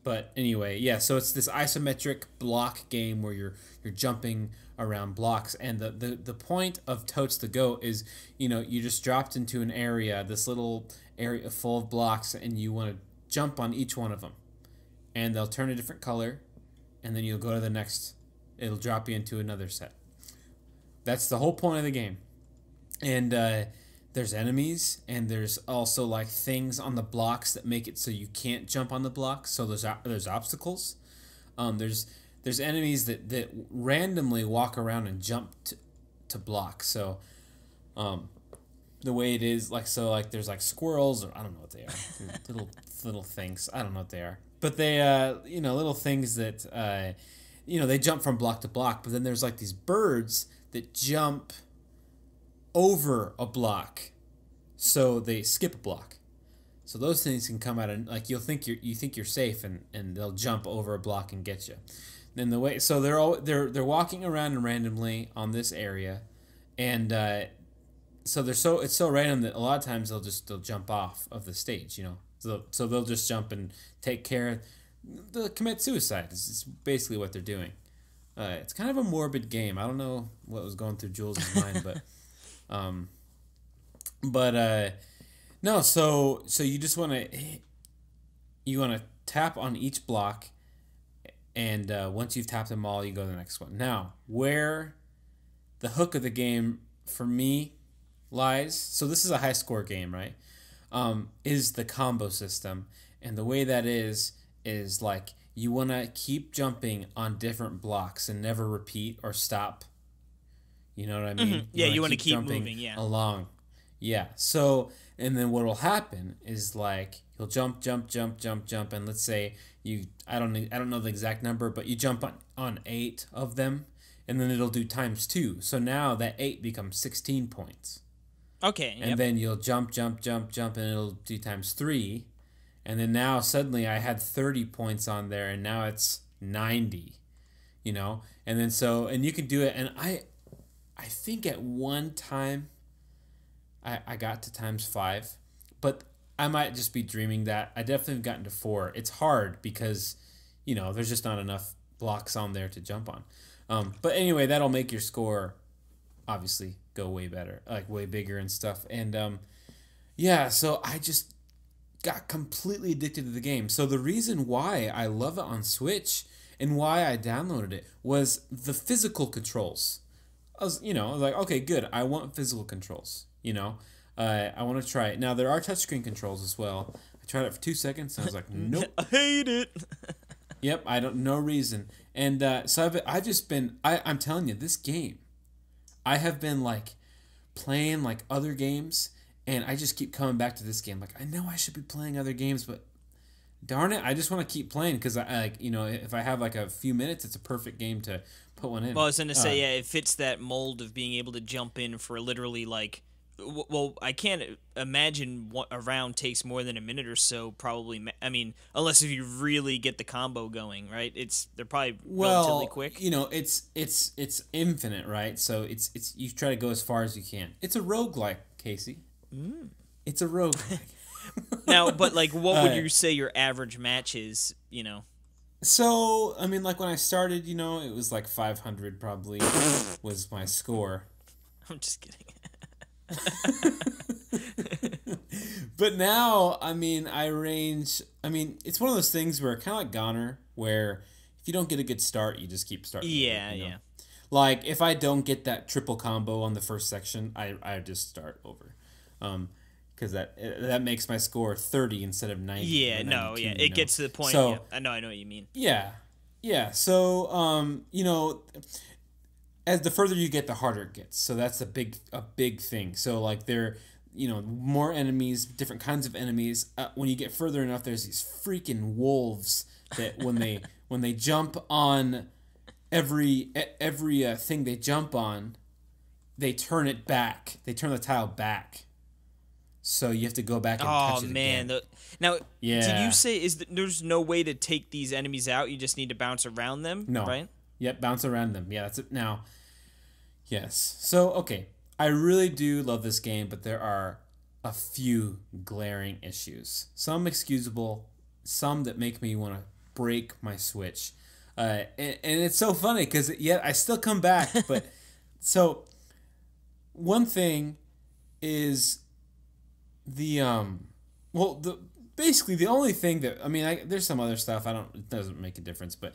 but anyway, yeah, so it's this isometric block game where you're jumping around blocks, and the point of Totes the Goat is, you know, you just dropped into an area, this little area full of blocks, and you want to jump on each one of them, and they'll turn a different color, and then you'll go to the next. It'll drop you into another set. That's the whole point of the game. And there's enemies, and there's also like things on the blocks that make it so you can't jump on the blocks. So there's obstacles. There's enemies that randomly walk around and jump to blocks. So the way it is, like, so like there's like squirrels, or I don't know what they are, little things. I don't know what they are. but they little things that they jump from block to block, but then there's like these birds that jump over a block, so they skip a block. So those things can come out and like you think you're safe, and they'll jump over a block and get you. Then they're walking around randomly on this area, and so it's so random that a lot of times they'll jump off of the stage, So they'll just jump and take care. They'll commit suicide. It's basically what they're doing. It's kind of a morbid game. I don't know what was going through Jules' mind, but no. So you just want to tap on each block, and once you've tapped them all, you go to the next one. Now, where the hook of the game for me lies. So this is a high score game, right? Is the combo system, and the way that is like you want to keep jumping on different blocks and never repeat or stop. You know what I mean? Mm-hmm. Yeah, you want to keep moving. Yeah, along. Yeah. So, and then what will happen is like you'll jump, and let's say I don't know the exact number, but you jump on 8 of them, and then it'll do times 2. So now that 8 becomes 16 points. Okay. And then you'll jump, and it'll do times 3. And then now suddenly I had 30 points on there, and now it's 90, And then and you can do it. And I think at one time I got to times 5, but I might just be dreaming that. I definitely have gotten to 4. It's hard because, there's just not enough blocks on there to jump on. But anyway, that'll make your score obviously go way better, like way bigger and stuff. And so I just got completely addicted to the game. So the reason why I love it on Switch and why I downloaded it was the physical controls. I was like, okay, good. I want physical controls. I want to try it. Now there are touchscreen controls as well. I tried it for 2 seconds. And I was like, nope, I hate it. Yep, no reason. And so I'm telling you, this game, I have been like playing like other games, and I just keep coming back to this game. Like, I know I should be playing other games, but darn it, I just want to keep playing because if I have like a few minutes, it's a perfect game to put one in. Well, I was gonna say, yeah, it fits that mold of being able to jump in for literally like. Well, I can't imagine what a round takes more than a minute or so. Probably, I mean, unless if you really get the combo going, right? They're probably relatively quick. It's infinite, right? So it's you try to go as far as you can. It's a roguelike, Casey. It's a roguelike. Now, but like, what would you say your average match is? So I mean, like when I started, it was like 500 probably was my score. I'm just kidding. But now, I mean, it's one of those things where kind of like Goner, where if you don't get a good start, you just keep starting. Yeah, yeah. Like if I don't get that triple combo on the first section, I just start over, because that makes my score 30 instead of 90. Yeah, no, yeah, it gets to the point. So, yeah, I know what you mean. Yeah. So, as the further you get, the harder it gets. So that's a big thing. So like more enemies, different kinds of enemies. When you get further enough, there's these freaking wolves that when they jump on every thing they jump on, they turn it back. They turn the tile back. So you have to go back and touch it again. Now, did you say there's no way to take these enemies out? You just need to bounce around them, no. Right? Yep, bounce around them. Yeah, that's it. Now, yes. So, okay. I really do love this game, but there are a few glaring issues. Some excusable, some that make me want to break my Switch. And it's so funny because yet I still come back. But so one thing is basically the only thing that there's some other stuff it doesn't make a difference, but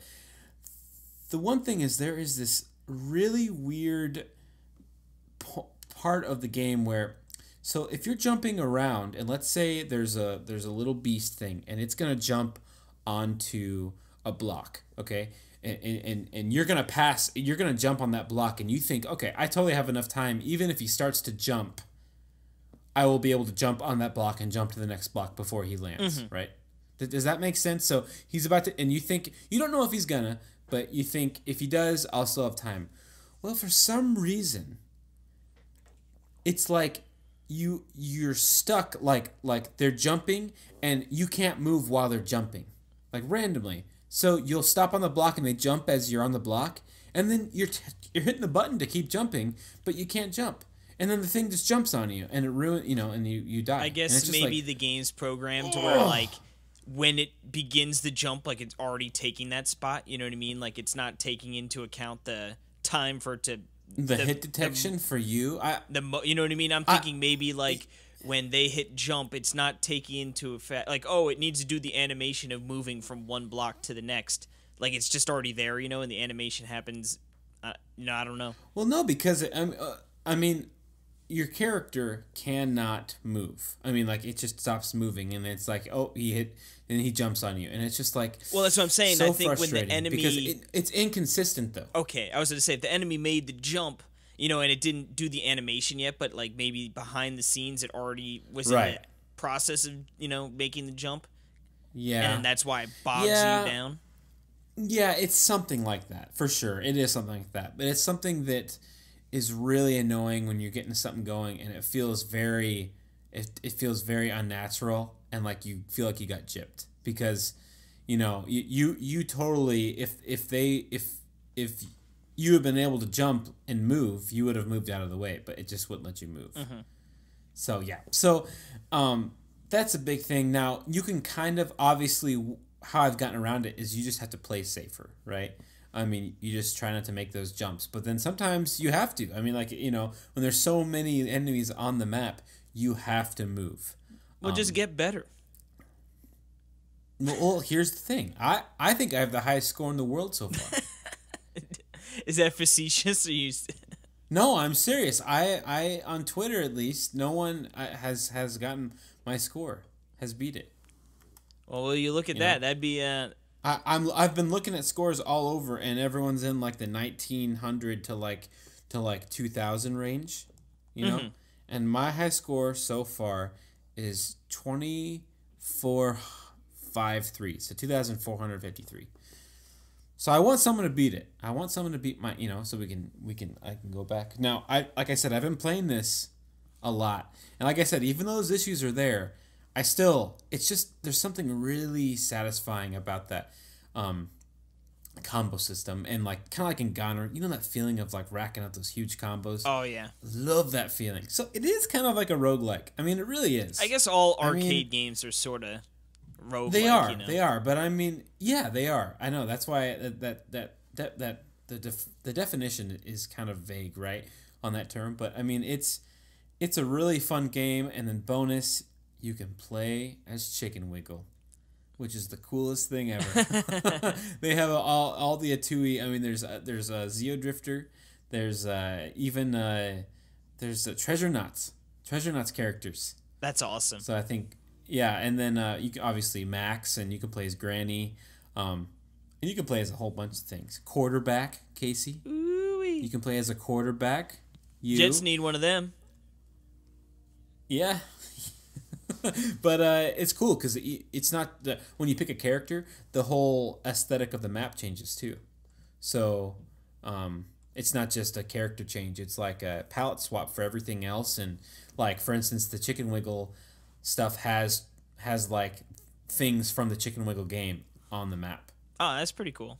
the one thing is there is this really weird part of the game where, so if you're jumping around and let's say there's a little beast thing and it's gonna jump onto a block, okay, and you're gonna jump on that block and you think, okay, I totally have enough time. Even if he starts to jump, I will be able to jump on that block and jump to the next block before he lands, right? Does that make sense? So he's about to, and you think, you don't know if he's gonna, but you think if he does, I'll still have time. Well, for some reason, it's like you're stuck, like they're jumping and you can't move while they're jumping, like randomly. So you'll stop on the block and they jump as you're on the block, and then you're hitting the button to keep jumping, but you can't jump. And then the thing just jumps on you, and it and you die. I guess maybe the game's programmed to where, like, when it begins the jump, like, it's already taking that spot, you know what I mean? Like, it's not taking into account the time for it to... The hit detection for you? You know what I mean? I'm thinking maybe, like, when they hit jump, it's not taking into effect... Like, oh, it needs to do the animation of moving from one block to the next. Like, it's just already there, you know, and the animation happens... I don't know. Well, no, because, I mean... Your character cannot move. I mean, like, it just stops moving, and it's like, oh, he hit, and he jumps on you, and it's just like, well, that's what I'm saying. So I think when the enemy, because it's inconsistent though. Okay, I was going to say if the enemy made the jump, you know, and it didn't do the animation yet, but like maybe behind the scenes it already was in the process of making the jump. Yeah, and that's why it bogs you down. Yeah, it's something like that for sure. It is something like that, but it's something that is really annoying when you're getting something going and it feels very unnatural, and like you feel like you got gypped because you totally, if you had been able to jump and move, you would have moved out of the way, but it just wouldn't let you move. So that's a big thing. Now you can kind of, obviously how I've gotten around it is you just have to play safer, right? I mean, you just try not to make those jumps. But then sometimes you have to. I mean, like, when there's so many enemies on the map, you have to move. Well, just get better. Well, here's the thing. I think I have the highest score in the world so far. Is that facetious? Or you... No, I'm serious. I on Twitter, at least, no one has gotten my score, has beat it. Well, you look at that. That'd be... I've been looking at scores all over, and everyone's in like the 1900 to like 2000 range, and my high score so far is 2453, so 2453. So I want someone to beat it. I want someone to beat my, so I can go back. Now, like I said, I've been playing this a lot, and like I said, even though those issues are there, it's just, there's something really satisfying about that combo system, and like kind of like in Goner, that feeling of like racking up those huge combos. Oh yeah, love that feeling. So it is kind of like a roguelike. I mean, it really is. I guess all arcade games are sort of roguelike. They are. But I mean, yeah, they are. I know, that's why the definition is kind of vague, right, on that term. But I mean, it's a really fun game, and then bonus, you can play as Chicken Wiggle, which is the coolest thing ever. They have all the Atui. I mean, there's a Zeo Drifter. There's Treasure Nuts characters. That's awesome. So I think, yeah, and then you can obviously Max, and you can play as Granny, and you can play as a whole bunch of things. Quarterback, Casey. Ooh-wee. You can play as a quarterback. Jets need one of them. Yeah. But it's cool because it's not when you pick a character, the whole aesthetic of the map changes too. So it's not just a character change; it's like a palette swap for everything else. And like, for instance, the Chicken Wiggle stuff has like things from the Chicken Wiggle game on the map. Oh, that's pretty cool.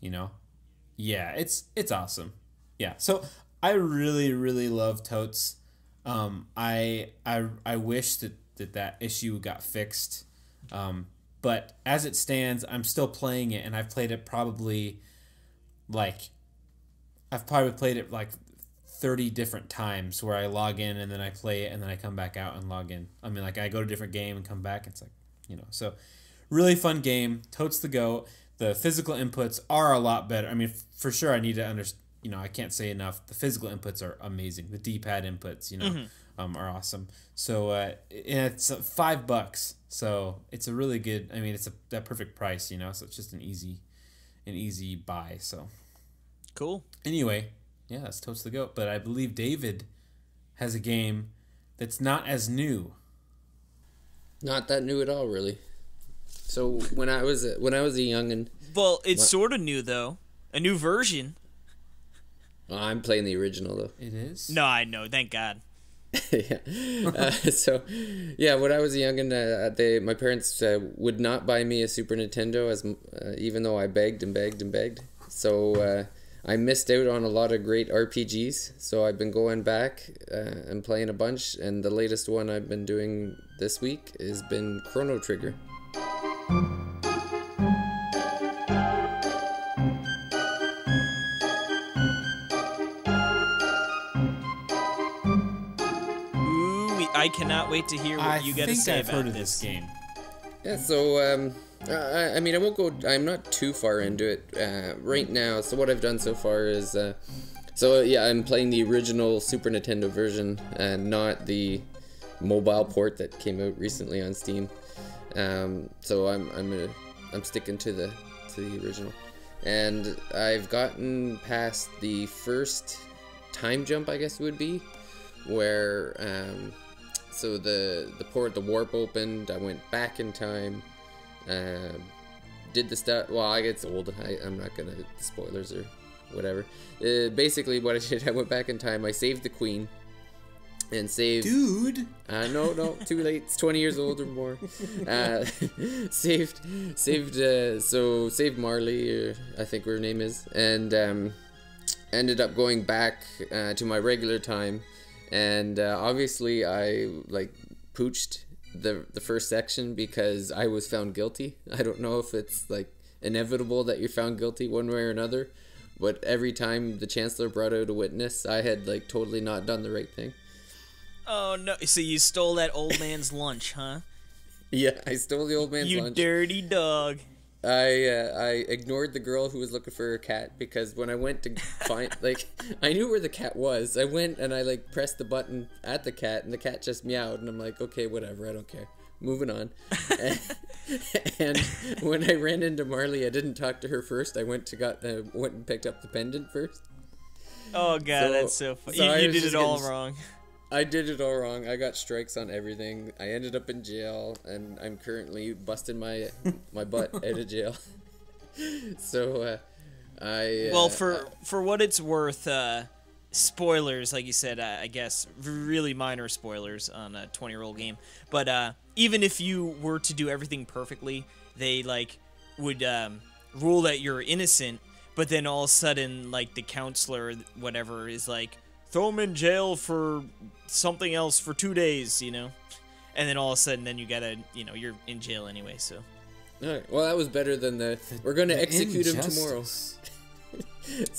Yeah, it's awesome. Yeah, so I really, really love Totes. I wish that issue got fixed, but as it stands, I'm still playing it, and I've played it probably like 30 different times, where I log in and then I play it and then I come back out and log in. I mean, like, I go to a different game and come back. It's like, so really fun game. Totes the Goat. The physical inputs are a lot better. I mean, for sure, I need to understand. I can't say enough. The physical inputs are amazing. The D-pad inputs, are awesome. So and it's $5, so it's a really good. I mean, it's that perfect price, so it's just an easy buy. So cool. Anyway, yeah, that's Totes the Goat. But I believe David has a game that's not as new. Not that new at all, really. So when I was a youngin', well, it's sort of new though, a new version. Well, I'm playing the original though. It is? No, I know. Thank God. Yeah. So, yeah, when I was a youngin', my parents would not buy me a Super Nintendo, even though I begged and begged and begged. So I missed out on a lot of great RPGs. So I've been going back and playing a bunch, and the latest one I've been doing this week has been Chrono Trigger. I cannot wait to hear what you got to say about I've heard of this game. Yeah, so I mean, I won't go. I'm not too far into it right now. So what I've done so far is, I'm playing the original Super Nintendo version and not the mobile port that came out recently on Steam. So I'm sticking to the original, and I've gotten past the first time jump, I guess it would be, where so the warp opened. I went back in time, did the stuff. Well, it's old. I'm not gonna spoilers or whatever. Basically, what I did, I went back in time. I saved the queen, and saved. Dude. No, too late. It's 20 years old or more. Saved Marley, I think her name is, and ended up going back to my regular time. And obviously I pooched the first section because I was found guilty. I don't know if it's inevitable that you're found guilty one way or another, but every time the Chancellor brought out a witness, I had totally not done the right thing. Oh no, so you stole that old man's lunch, huh? Yeah, I stole the old man's lunch. You dirty dog. I ignored the girl who was looking for her cat because when I went to find, I knew where the cat was. I went and I pressed the button at the cat and the cat just meowed and I'm like, okay, whatever, I don't care. Moving on. And when I ran into Marley, I didn't talk to her first. I went and picked up the pendant first. Oh god, that's so funny. You did it all wrong. I did it all wrong. I got strikes on everything. I ended up in jail, and I'm currently busting my butt out of jail. So, well, for what it's worth, spoilers, like you said, I guess really minor spoilers on a 20-year-old game. But even if you were to do everything perfectly, they would rule that you're innocent. But then all of a sudden, the counselor, whatever, is throw him in jail for something else for 2 days, and then all of a sudden, then you gotta, you're in jail anyway. So, all right. Well, that was better than we're gonna execute him tomorrow.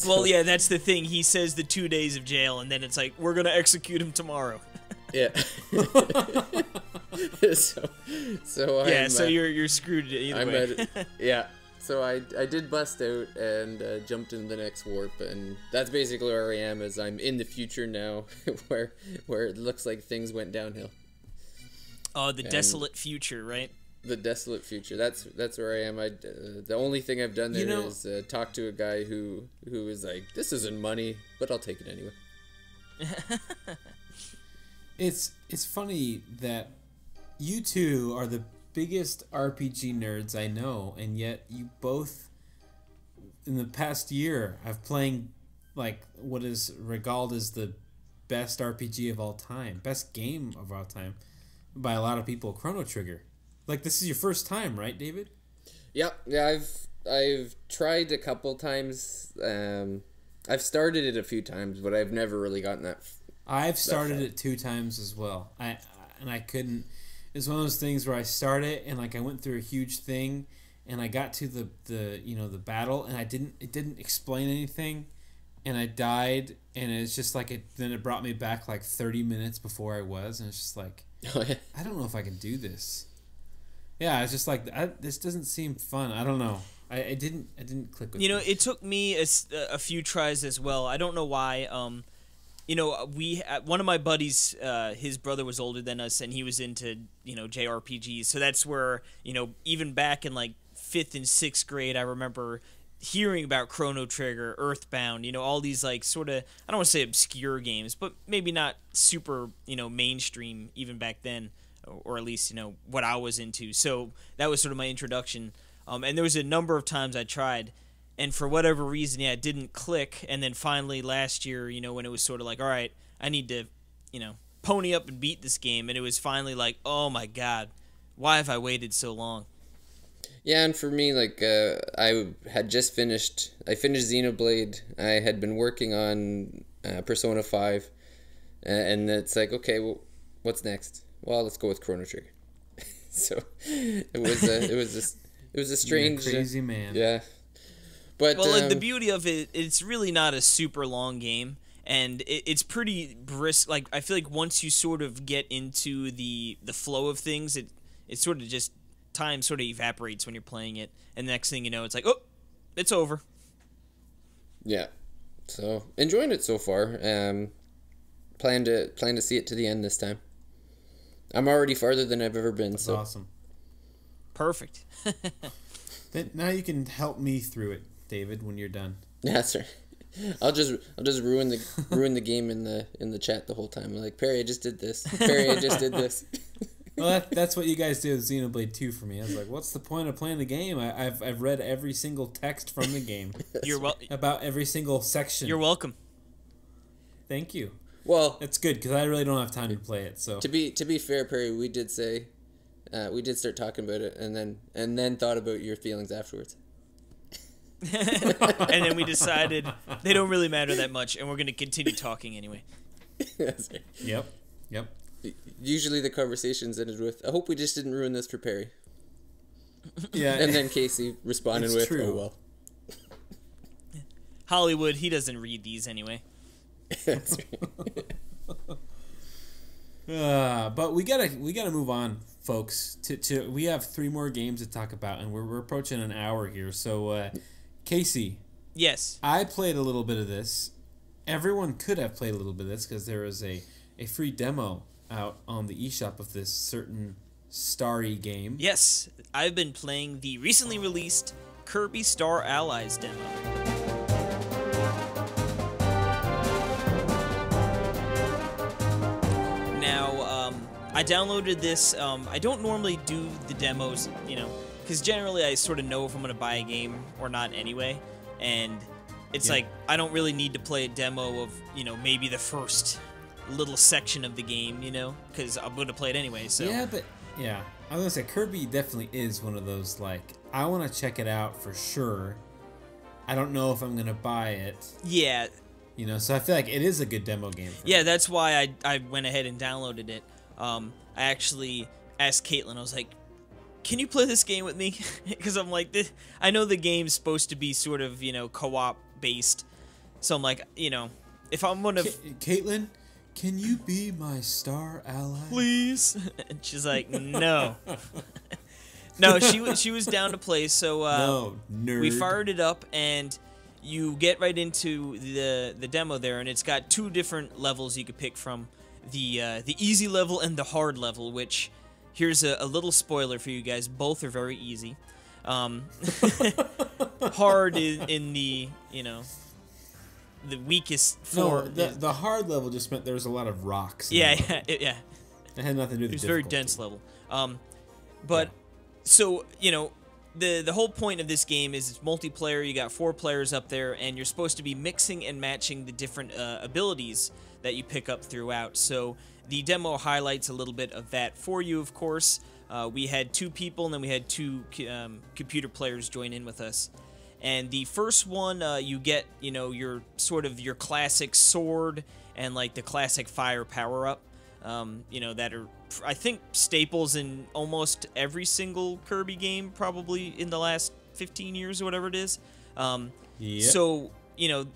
Well, yeah, that's the thing. He says the 2 days of jail, and then it's we're gonna execute him tomorrow. Yeah. so yeah. So you're screwed either way. Yeah. So I did bust out and jumped into the next warp, and that's basically where I am. As I'm in the future now, where it looks like things went downhill. Oh, the desolate future, right? The desolate future. That's where I am. The only thing I've done there is talk to a guy who is like, this isn't money, but I'll take it anyway. It's funny that you two are the biggest RPG nerds I know, and yet you both, in the past year, have playing what is regaled as the best RPG of all time, best game of all time, by a lot of people, Chrono Trigger. This is your first time, right, David? Yep. Yeah, I've tried a couple times. I've started it a few times, but I've never really gotten that. I've started it 2 times as well. I couldn't. It's one of those things where I started and I went through a huge thing, and I got to the battle, and it didn't explain anything, and I died, and it's just then it brought me back 30 minutes before I was, and it's just I don't know if I can do this. Yeah, it's just this doesn't seem fun. I don't know. I didn't click with it. It took me a few tries as well. I don't know why. One of my buddies, his brother was older than us, and he was into, JRPGs. So that's where, even back in 5th and 6th grade, I remember hearing about Chrono Trigger, Earthbound, all these sort of, I don't want to say obscure games, but maybe not super, mainstream even back then, or at least, what I was into. So that was sort of my introduction. And there was a number of times I tried, and for whatever reason, it didn't click. And then finally last year, when it was sort of like, all right, I need to, pony up and beat this game. And it was finally like, oh my God, why have I waited so long? Yeah, and for me, I had just finished Xenoblade. I had been working on Persona 5, and it's like, okay, well, what's next? Well, let's go with Chrono Trigger. So it was a strange, You're a crazy man. Yeah, but the beauty of it, it's really not a super long game, and it's pretty brisk. Like, I feel like once you sort of get into the flow of things, it sort of just, time sort of evaporates when you're playing it, and the next thing you know, it's like, oh, it's over. Yeah, so enjoying it so far. Plan to see it to the end this time. I'm already farther than I've ever been. That's so awesome. Perfect. Then now you can help me through it, David, when you're done. Yeah, that's right. I'll just ruin the game in the chat the whole time. I'm like, Perry, I just did this. Perry, I just did this. Well, that's what you guys did with Xenoblade 2 for me. I was like, what's the point of playing the game? I've read every single text from the game. About every single section. You're welcome. Thank you. Well, it's good because I really don't have time to play it. So to be fair, Perry, we did say, we did start talking about it, and then thought about your feelings afterwards. And then we decided they don't really matter that much, and we're going to continue talking anyway. That's right. Yep. Usually the conversations ended with, I hope we just didn't ruin this for Perry. Yeah. And then Casey responded with, true. Oh well. Hollywood, he doesn't read these anyway. That's right. But we gotta move on, folks. We have 3 more games to talk about, and we're approaching an hour here. So, Casey. Yes. I played a little bit of this. Everyone could have played a little bit of this because there was a free demo out on the eShop of this certain starry game. Yes, I've been playing the recently released Kirby Star Allies Demo. Now, I downloaded this. I don't normally do the demos, because generally I sort of know if I'm going to buy a game or not anyway, and it's like, I don't really need to play a demo of, maybe the first little section of the game, because I'm going to play it anyway. So I was gonna say Kirby definitely is one of those, like, I want to check it out for sure. I don't know if I'm gonna buy it. Yeah. So I feel like it is a good demo game. Yeah, that's why I went ahead and downloaded it. I actually asked Caitlin, I was like, can you play this game with me? Because I'm like, I know the game's supposed to be sort of, co-op based. So I'm like, if I'm gonna... Caitlin, can you be my star ally? Please? And she's like, no. No, she was down to play, so no, nerd. We fired it up, and you get right into the demo there, and it's got 2 different levels you could pick from. The easy level and the hard level, which, here's a little spoiler for you guys, both are very easy. Hard in the, the weakest form. No, the hard level just meant there was a lot of rocks. Yeah. It had nothing to do with it was a very dense level. So, the whole point of this game is it's multiplayer. You got 4 players up there, and you're supposed to be mixing and matching the different abilities that you pick up throughout. So the demo highlights a little bit of that for you, of course. We had 2 people, and then we had 2 computer players join in with us. And the first one, you get, your sort of your classic sword and like the classic fire power-up, that are, I think, staples in almost every single Kirby game, probably in the last 15 years or whatever it is. Yep. So,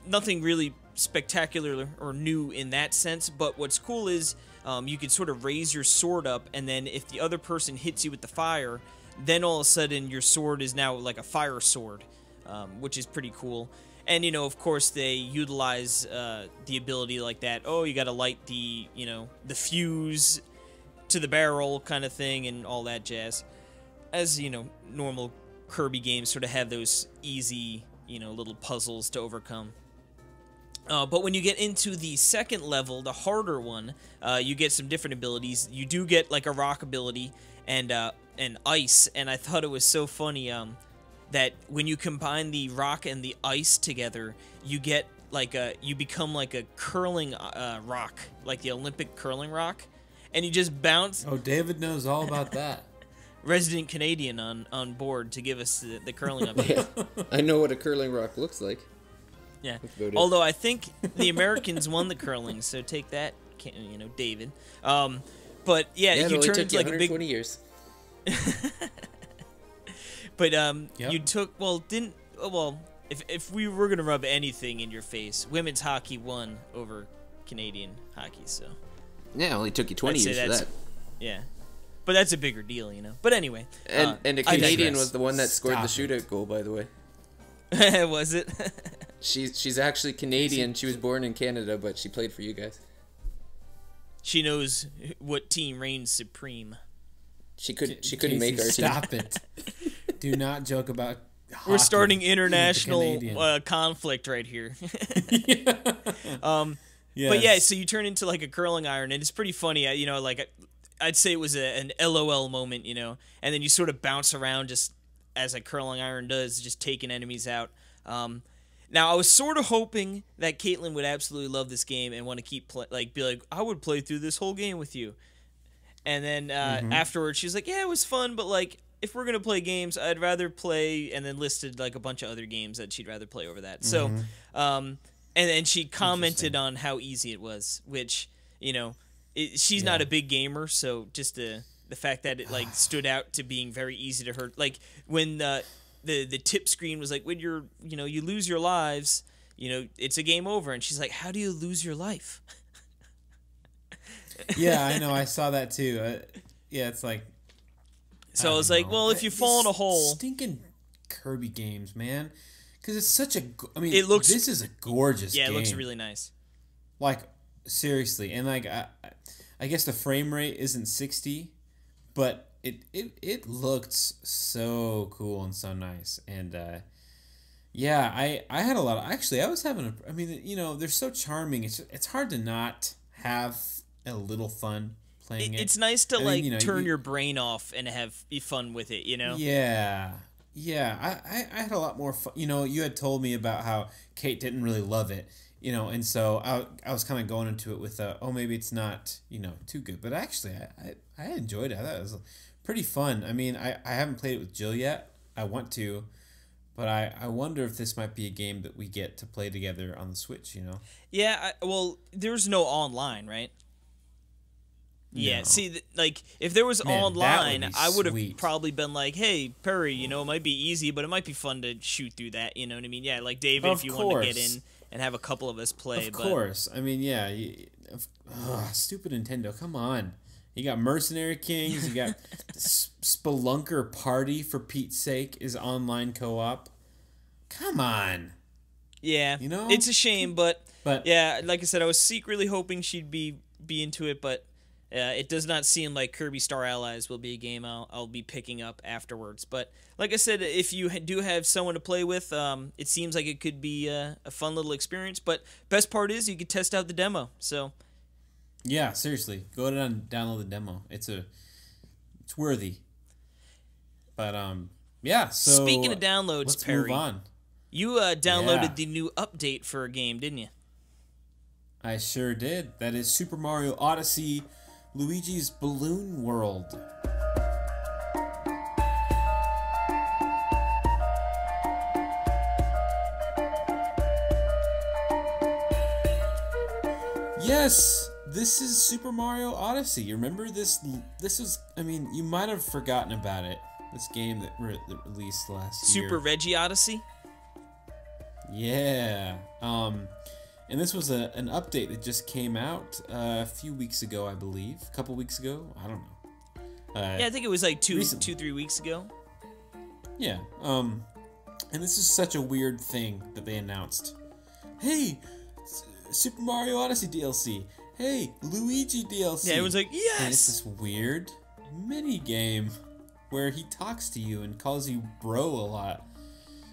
nothing really spectacular or new in that sense, but what's cool is you can sort of raise your sword up, and then if the other person hits you with the fire, then all of a sudden your sword is now like a fire sword. Which is pretty cool. And, of course, they utilize the ability like that. Oh, you got to light the, the fuse to the barrel kind of thing and all that jazz. As, normal Kirby games sort of have those easy, little puzzles to overcome. But when you get into the second level, the harder one, you get some different abilities. You do get like a rock ability and ice, and I thought it was so funny that when you combine the rock and the ice together, you get like you become like a curling rock, like the Olympic curling rock, and you just bounce. Oh, David knows all about that. Resident Canadian on board to give us the curling update. Yeah, I know what a curling rock looks like. Yeah. Although I think the Americans won the curling, so take that, David. But yeah, it you only turned took into like a big 120 years. But Yep. you took if we were gonna rub anything in your face, women's hockey won over Canadian hockey. So Yeah, it only took you 20 years for that. Yeah, but that's a bigger deal, But anyway, And a Canadian was the one that scored the Stop shootout goal, by the way. was it? She's actually Canadian. She was born in Canada, but she played for you guys. She knows what team reigns supreme. She couldn't Casey, make our team. Stop it. Do not joke about hockey. We're starting The international Canadian. conflict right here. Yes. But yeah, so you turn into like a curling iron, and it's pretty funny. I'd say it was an LOL moment, and then you sort of bounce around just as a curling iron does, just taking enemies out. Now, I was sort of hoping that Caitlin would absolutely love this game and want to keep be like, I would play through this whole game with you. And then afterwards, she's like, yeah, it was fun, but like, if we're gonna play games, I'd rather play, and then listed like a bunch of other games that she'd rather play over that. So, and then she commented on how easy it was, which she's not a big gamer, so just the fact that it like stood out to being very easy to her, like when the tip screen was like, when you lose your lives, it's a game over, and she's like, how do you lose your life? Yeah, I know. I saw that too. Yeah, it's like. So I was like, well, if you fall in a hole, stinking Kirby games, man, because it's such a. This is a gorgeous. Yeah, game. It looks really nice. Like seriously, and like I guess the frame rate isn't 60, but it looked so cool and so nice, and yeah, I had a lot of, actually I was having they're so charming. It's hard to not have a little fun playing it. It's nice to turn your brain off and have fun with it, Yeah. I had a lot more fun. You had told me about how Kate didn't really love it, and so I was kind of going into it with maybe it's not too good, but actually I enjoyed it. I thought it was pretty fun. I mean, I haven't played it with Jill yet. I want to, but I wonder if this might be a game that we get to play together on the Switch. Yeah. Well, there's no online, right? Yeah, No. see, if there was online, I would have sweet. probably been like, hey, Perry, it might be easy, but it might be fun to shoot through that, you know what I mean? Yeah, like David, if you want to get in and have a couple of us play. Of course. I mean, yeah. Stupid Nintendo, come on. You got Mercenary Kings, you got Spelunker Party, for Pete's sake, is online co-op. Come on. Yeah, it's a shame, but yeah, like I said, I was secretly hoping she'd be into it, but... it does not seem like Kirby Star Allies will be a game I'll be picking up afterwards. But like I said, if you do have someone to play with, it seems like it could be a fun little experience. But best part is you could test out the demo. So yeah, seriously, go ahead and download the demo. It's worthy. But yeah. So speaking of downloads, let's Perry, move on. You downloaded the new update for a game, didn't you? I sure did. That is Super Mario Odyssey. Luigi's Balloon World. Yes, this is Super Mario Odyssey. You remember this? This is, you might have forgotten about it. This game that released last year. Super Reggie Odyssey? Yeah. And this was an update that just came out a few weeks ago, I believe. A couple weeks ago? I don't know. Yeah, I think it was like 2-3 weeks ago. Yeah. And this is such a weird thing that they announced. Hey, Super Mario Odyssey DLC. Hey, Luigi DLC. Yeah, it was like, yes! And it's this weird mini game where he talks to you and calls you bro a lot.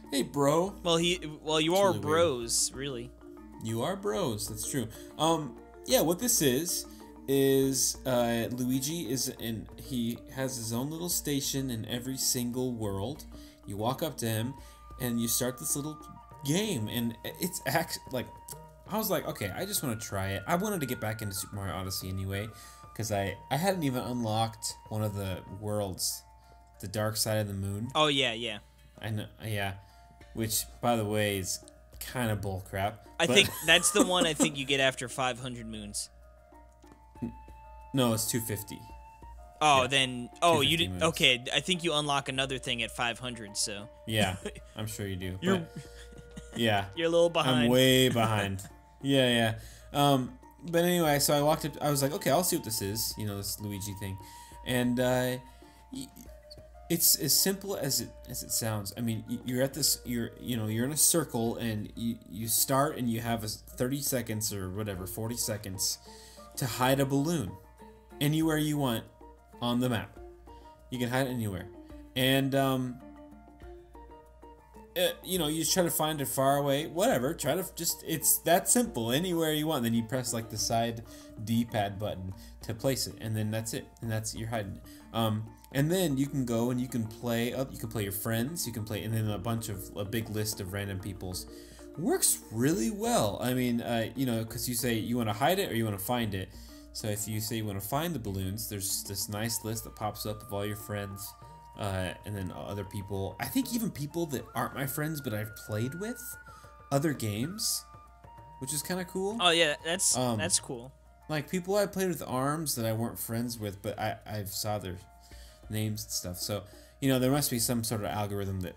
Hey, bro. Well, you are bros, really. You are bros. That's true. Yeah, what this is Luigi he has his own little station in every single world. You walk up to him, and you start this little game, and it's actually like, I was like, okay, I just want to try it. I wanted to get back into Super Mario Odyssey anyway, because I hadn't even unlocked one of the worlds, the Dark Side of the Moon. Oh yeah. I know, yeah. Which, by the way, is kind of bullcrap. I think that's the one I think you get after 500 moons. No, it's 250. Oh, yeah. Then... Oh, you did... Okay, I think you unlock another thing at 500, so... Yeah, I'm sure you do. Yeah. You're a little behind. I'm way behind. Yeah. But anyway, so I walked up... I was like, okay, I'll see what this is. You know, this Luigi thing. And it's as simple as it sounds. I mean, you're at this... You're in a circle, and you start, and you have 30 seconds or whatever, 40 seconds to hide a balloon anywhere you want on the map. You can hide it anywhere. And, you just try to find it far away, whatever. Try to it's that simple, anywhere you want. Then you press like the side D-pad button to place it, and then that's it. And you're hiding it. And then you can go and you can play your friends, you can play, and then a big list of random people's. Works really well. I mean, because you say you want to hide it or you want to find it. So if you say you want to find the balloons, there's this nice list that pops up of all your friends, and then other people. I think even people that aren't my friends but I've played with other games, which is kind of cool. Oh yeah, that's cool. Like people I played with ARMS that I weren't friends with, but I saw their names and stuff. So there must be some sort of algorithm that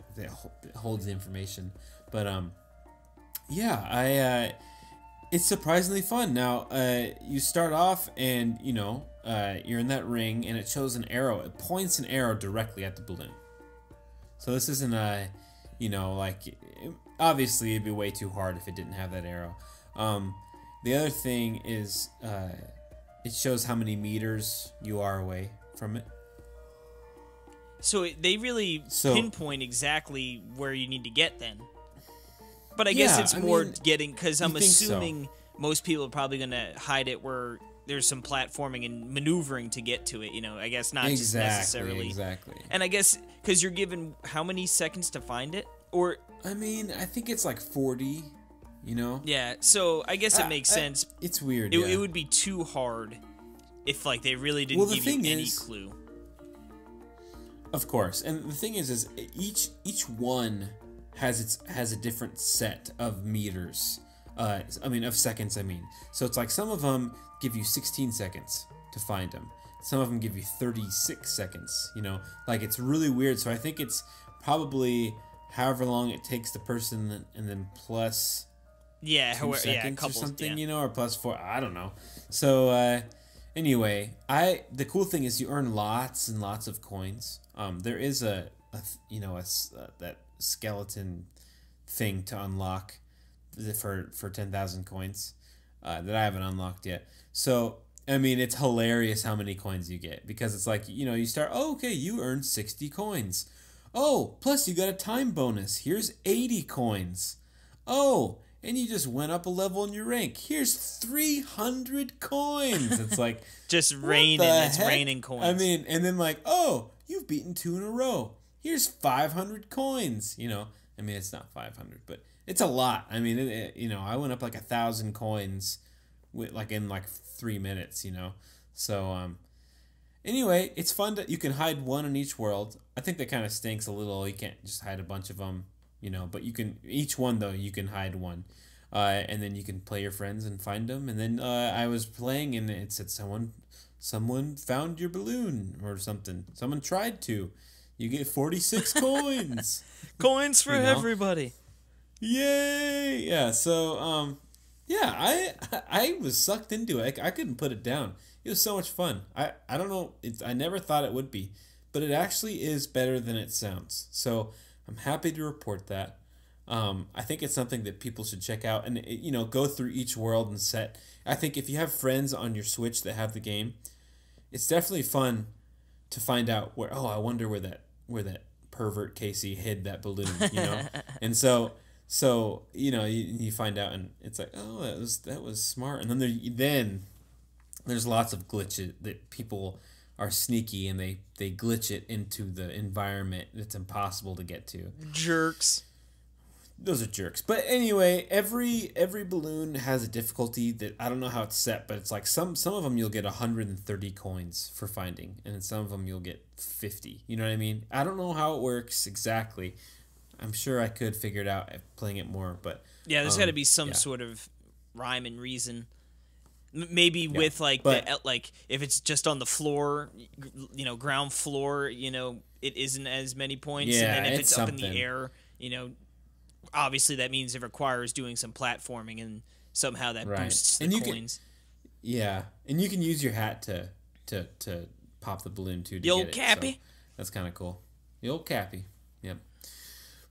holds the information. But yeah, it's surprisingly fun. Now, you start off and, you're in that ring and it shows an arrow. It points an arrow directly at the balloon. So this isn't obviously it'd be way too hard if it didn't have that arrow. The other thing is, it shows how many meters you are away from it. So they really pinpoint exactly where you need to get then. But I guess it's more getting, because I'm assuming most people are probably going to hide it where there's some platforming and maneuvering to get to it, I guess not just necessarily. Exactly. And I guess, because you're given how many seconds to find it? Or I mean, I think it's like 40, Yeah, so I guess it makes sense. It's weird, It would be too hard if, they really didn't give you any clue. Of course. And the thing is each one has a different set of meters. Of seconds, So it's like some of them give you 16 seconds to find them. Some of them give you 36 seconds, It's really weird. So I think it's probably however long it takes the person and then plus 2 seconds a couple, or something, or plus 4. I don't know. So anyway, the cool thing is you earn lots and lots of coins. There is that skeleton thing to unlock for 10,000 coins that I haven't unlocked yet. So it's hilarious how many coins you get, because it's like you start, okay, you earned 60 coins. Oh, plus you got a time bonus. Here's 80 coins. Oh, and you just went up a level in your rank. Here's 300 coins. It's like just raining. It's raining coins. And then oh, you've beaten 2 in a row. Here's 500 coins. It's not 500, but it's a lot. I went up 1,000 coins in 3 minutes. So anyway, it's fun you can hide one in each world. I think that kind of stinks a little. You can't just hide a bunch of them. But you can, each one though, you can hide one. And then you can play your friends and find them. And then I was playing and it said someone found your balloon or something. Someone tried to. You get 46 coins. Coins for everybody. Yay! Yeah, so, I was sucked into it. I couldn't put it down. It was so much fun. I don't know. I never thought it would be. But it actually is better than it sounds. So I'm happy to report that. I think it's something that people should check out and go through each world and set. I think if you have friends on your Switch that have the game, it's definitely fun to find out I wonder where that pervert Casey hid that balloon, And so So you find out, and it's like, oh, that was smart. And then there's lots of glitches that people are sneaky, and they glitch it into the environment that's impossible to get to. Jerks. Those are jerks. But anyway, every balloon has a difficulty that I don't know how it's set, but it's like some of them you'll get 130 coins for finding, and then some of them you'll get 50. You know what I mean? I don't know how it works exactly. I'm sure I could figure it out playing it more, but yeah, there's got to be some sort of rhyme and reason. Maybe with like if it's just on the floor, ground floor, it isn't as many points, and then if it's up in the air, obviously that means it requires doing some platforming, and somehow that boosts the coins. And you can use your hat to pop the balloon too. The old Cappy. So that's kind of cool. The old Cappy. Yep.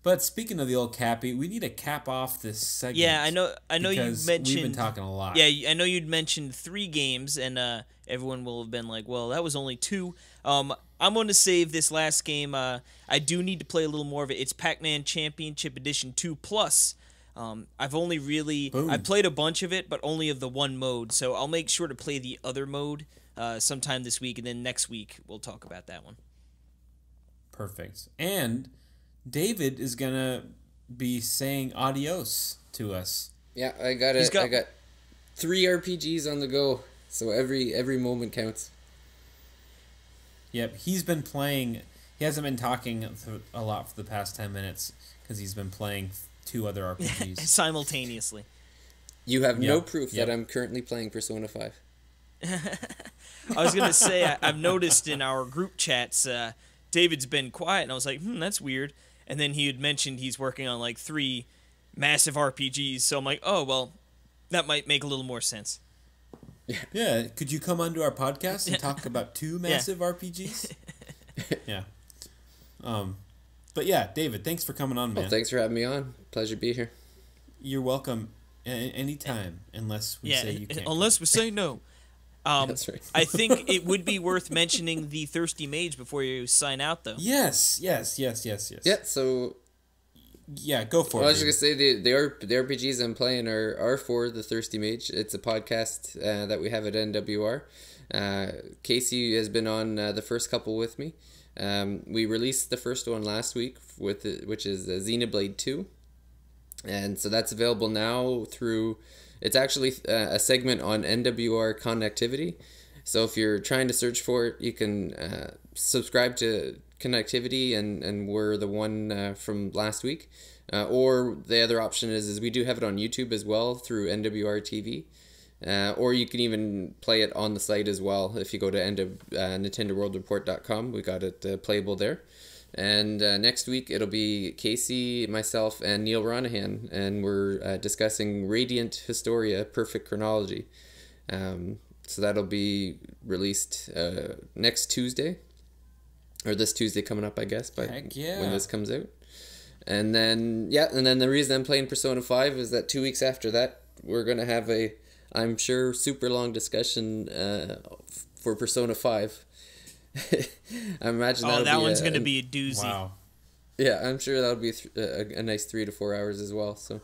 But speaking of the old Cappy, we need to cap off this segment. Yeah, I know. You mentioned we've been talking a lot. Yeah, I know you'd mentioned 3 games, and everyone will have been like, "Well, that was only 2." I'm going to save this last game. I do need to play a little more of it. It's Pac-Man Championship Edition 2 Plus. I've only I played a bunch of it, but only of the one mode. So I'll make sure to play the other mode sometime this week, and then next week we'll talk about that one. Perfect. And David is going to be saying adios to us. Yeah, I got it. I got 3 RPGs on the go, so every moment counts. Yep, he's been playing. He hasn't been talking a lot for the past 10 minutes because he's been playing 2 other RPGs simultaneously. You have no proof that I'm currently playing Persona 5. I was gonna say I've noticed in our group chats, David's been quiet, and I was like, that's weird. And then he had mentioned he's working on like 3 massive RPGs, so I'm like, oh well, that might make a little more sense. Yeah, could you come onto our podcast and talk about 2 massive RPGs? Yeah. But yeah, David, thanks for coming on, man. Well, thanks for having me on. Pleasure to be here. You're welcome anytime, unless we say you can't. Unless we say no. That's right. I think it would be worth mentioning the Thirsty Mage before you sign out, though. Yes. Yeah, so... Yeah, go for it. I was just going to say, the RPGs I'm playing are for the Thirsty Mage. It's a podcast that we have at NWR. Casey has been on the first couple with me. We released the first one last week, which is Xenoblade 2. And so that's available now through... It's actually a segment on NWR Connectivity. So if you're trying to search for it, you can subscribe to Connectivity, and we're the one from last week. Or the other option is we do have it on YouTube as well through NWR TV. Or you can even play it on the site as well. If you go to NintendoWorldReport.com, we got it playable there. And next week it'll be Casey, myself, and Neil Ronahan, and we're discussing Radiant Historia Perfect Chronology. So that'll be released next Tuesday, or this Tuesday coming up, I guess, when this comes out. And then the reason I'm playing Persona 5 is that 2 weeks after that we're gonna have a, I'm sure, super long discussion for Persona 5. I imagine that one's going to be a doozy. Wow. Yeah, I'm sure that'll be a nice 3 to 4 hours as well. So,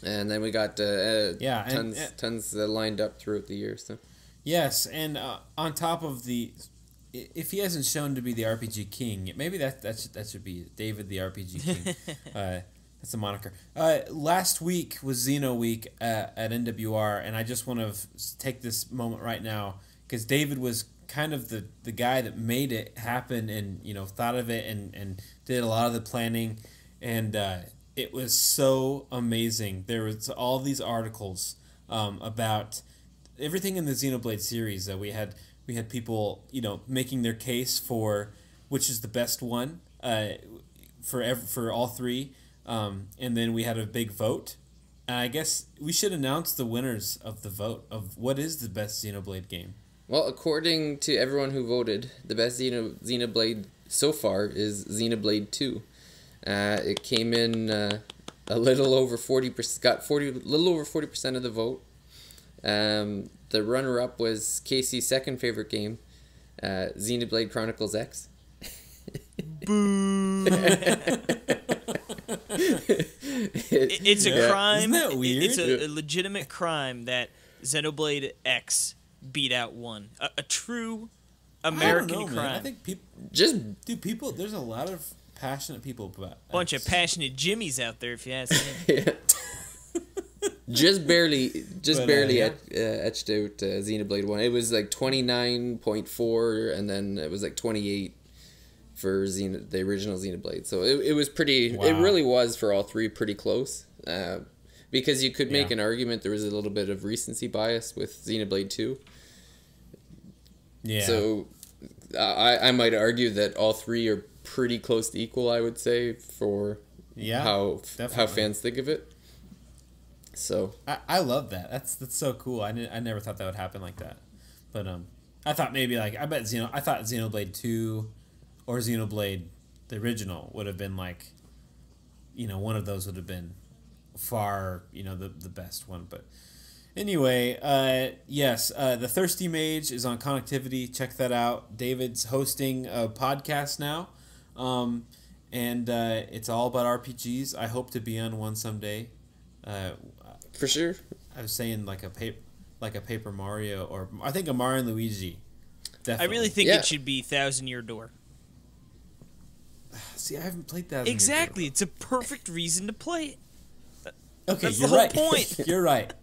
and then we got tons lined up throughout the year. So, yes, and on top of if he hasn't shown to be the RPG king, maybe that should be David the RPG king. That's a moniker. Last week was Xeno Week at NWR, and I just want to take this moment right now because David was kind of the guy that made it happen, and thought of it and did a lot of the planning, and it was so amazing. There was all these articles about everything in the Xenoblade series. We had people making their case for which is the best one for all 3, and then we had a big vote. And I guess we should announce the winners of the vote of what is the best Xenoblade game. Well, according to everyone who voted, the best Xenoblade so far is Xenoblade 2. It came in a little over 40%, little over 40% of the vote. The runner-up was Casey's second favorite game, Xenoblade Chronicles X. Boo! It's a crime. Isn't that weird? It's a legitimate crime that Xenoblade X beat out 1. A true American crime. Man. I think people. There's a lot of passionate people about X. Bunch of passionate Jimmies out there, if you ask me. just barely etched out Xenoblade 1. It was like 29.4, and then it was like 28 for the original Xenoblade. So it was pretty. Wow. It really was for all three pretty close. Because you could make an argument there was a little bit of recency bias with Xenoblade 2. Yeah. So I might argue that all three are pretty close to equal, I would say, for how fans think of it. So I love that. That's so cool. I never thought that would happen like that. But I thought maybe I thought Xenoblade 2 or Xenoblade the original would have been like, one of those would have been far, the best one. But anyway, yes, the Thirsty Mage is on Connectivity. Check that out. David's hosting a podcast now, and it's all about RPGs. I hope to be on one someday. For sure. I was saying like a Paper Mario, or I think a Mario and Luigi. Definitely. I really think it should be Thousand Year Door. See, I haven't played that. Exactly, it's a perfect reason to play it. Okay, that's you're the whole right. point. You're right.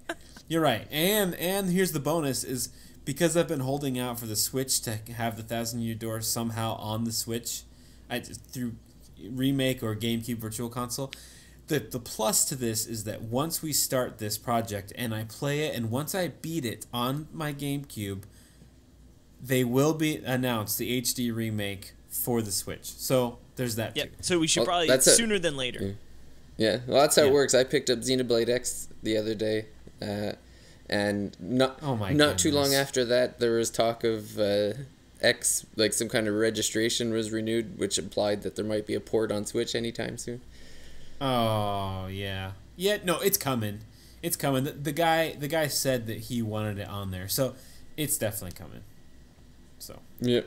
You're right. And here's the bonus: is because I've been holding out for the Switch to have the Thousand Year Door somehow on the Switch, through remake or GameCube Virtual Console. The plus to this is that once we start this project and I play it, and once I beat it on my GameCube, they will be announced the HD remake for the Switch. So there's that too. So we should probably sooner than later. Yeah. Well, that's how it works. I picked up Xenoblade X the other day, and not too long after that, there was talk of X, like some kind of registration was renewed, which implied that there might be a port on Switch anytime soon. Oh yeah. No, it's coming. It's coming. The guy said that he wanted it on there, so it's definitely coming. So yeah.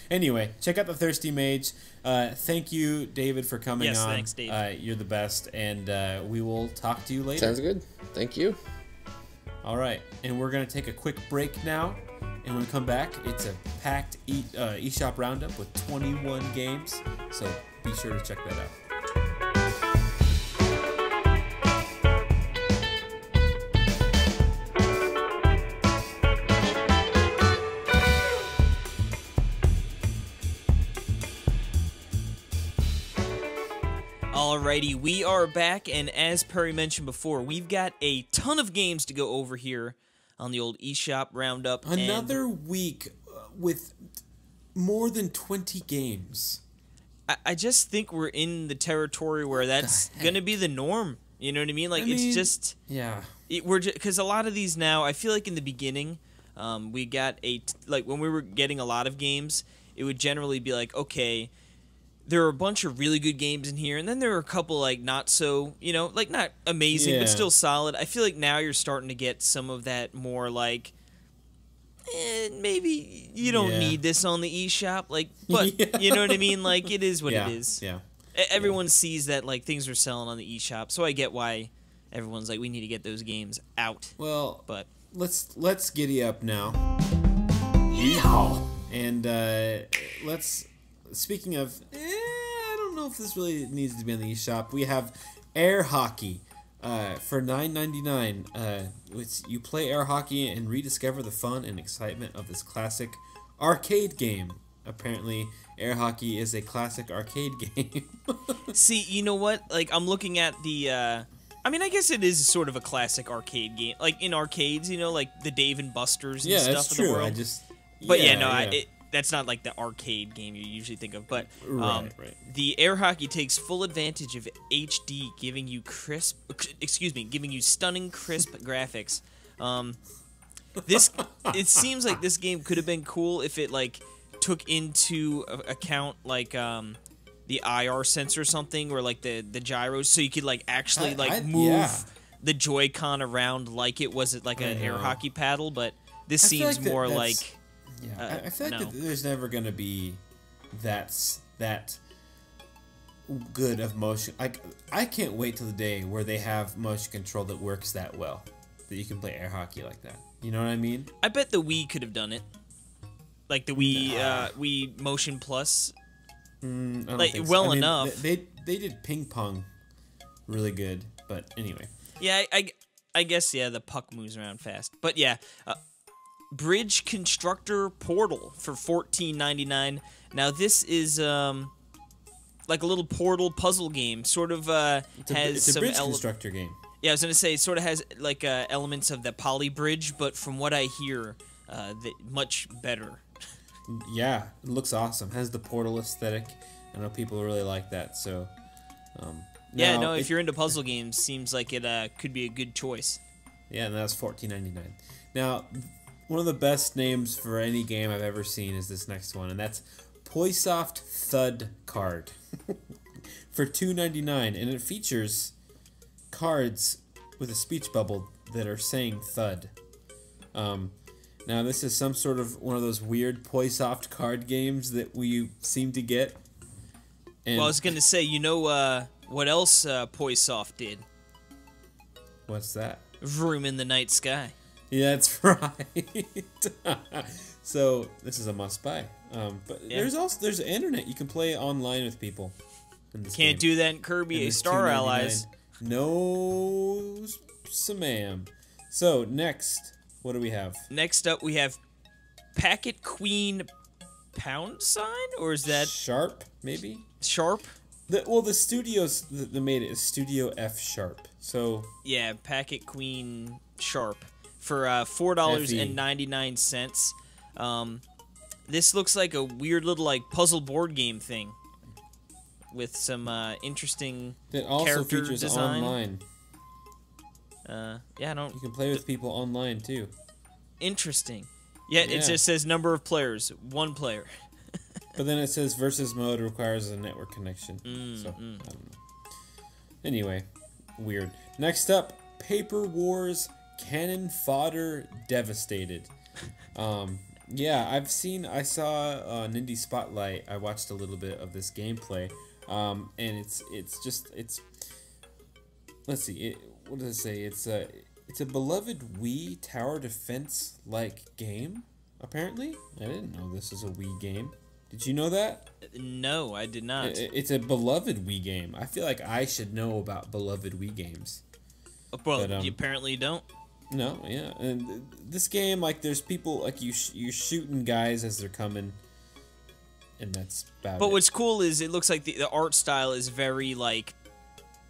Anyway, check out the Thirsty Mage. Thank you, David, for coming on. Yes, thanks, Dave. You're the best, and we will talk to you later. Sounds good. Thank you. All right, and we're gonna take a quick break now, and when we come back, it's a packed eShop Roundup with 21 games. So be sure to check that out. Alrighty, we are back, and as Perry mentioned before, we've got a ton of games to go over here on the old eShop Roundup. Another week with more than 20 games. I just think we're in the territory where that's going to be the norm. You know what I mean? It's just... Yeah. Because a lot of these now, I feel like in the beginning, we got when we were getting a lot of games, it would generally be like, okay, there are a bunch of really good games in here, and then there are a couple not so, not amazing, but still solid. I feel like now you're starting to get some of that more maybe you don't need this on the eShop, but you know what I mean? It is what it is. Yeah. Everyone sees that things are selling on the eShop, so I get why everyone's like, we need to get those games out. Well, but let's giddy up now. Yeehaw! And let's. Speaking of, I don't know if this really needs to be on the eShop. We have air hockey for $9.99. You play air hockey and rediscover the fun and excitement of this classic arcade game. Apparently, air hockey is a classic arcade game. See, you know what? I'm looking at the... I guess it is sort of a classic arcade game. In arcades, the Dave and Buster's and stuff in the world. That's not the arcade game you usually think of, but right. The air hockey takes full advantage of HD, giving you stunning crisp graphics. It seems like this game could have been cool if it took into account the IR sensor or something, or the gyros, so you could actually move the Joy-Con around like it was an air hockey paddle. But this seems more like. Yeah, I feel like that there's never going to be that good of motion. I can't wait till the day where they have motion control that works that well, that you can play air hockey like that. You know what I mean? I bet the Wii could have done it. Like the Wii Motion Plus. I don't like think well so. enough. They did ping pong really good, but anyway. Yeah, I guess the puck moves around fast. But yeah, Bridge Constructor Portal for $14.99. Now this is like a little portal puzzle game. Sort of has it's a some bridge constructor game. Yeah, I was gonna say it sort of has like elements of the poly bridge, but from what I hear, much better. Yeah, it looks awesome. Has the portal aesthetic. I know people really like that. So, if you're into puzzle games, seems like it could be a good choice. Yeah, and that's $14.99. Now, one of the best names for any game I've ever seen is this next one, and that's Poisoft Thud Card for $2.99, and it features cards with a speech bubble that are saying thud. Now this is some sort of one of those weird Poisoft card games that we seem to get. And well, I was gonna say, what else Poisoft did? What's that? Vroom in the Night Sky. Yeah, that's right. So this is a must buy. But there's the internet. You can play online with people. In this Can't game. do that in Kirby Star $2.99. Allies. No, ma'am. So next, what do we have? Next up, we have Packet Queen pound sign, or is that Sharp? Maybe Sharp? The studios that made it is Studio F Sharp. So yeah, Packet Queen Sharp for $4.99. This looks like a weird little like puzzle board game thing with some interesting that also character features design. online. I don't. You can play with people online too. Interesting. Yeah, it just says number of players, 1 player. But then it says versus mode requires a network connection. I don't know. Anyway, weird. Next up, Paper Wars Cannon Fodder Devastated. Yeah, I saw on Indie Spotlight. I watched a little bit of this gameplay, and it's let's see. What does it say? It's a beloved Wii tower defense like game. Apparently, I didn't know this is a Wii game. Did you know that? No, I did not. It's a beloved Wii game. I feel like I should know about beloved Wii games. Well, you apparently don't. No, yeah, and this game, like, there's people like you're shooting guys as they're coming, and that's bad. But what's cool is it looks like the art style is very like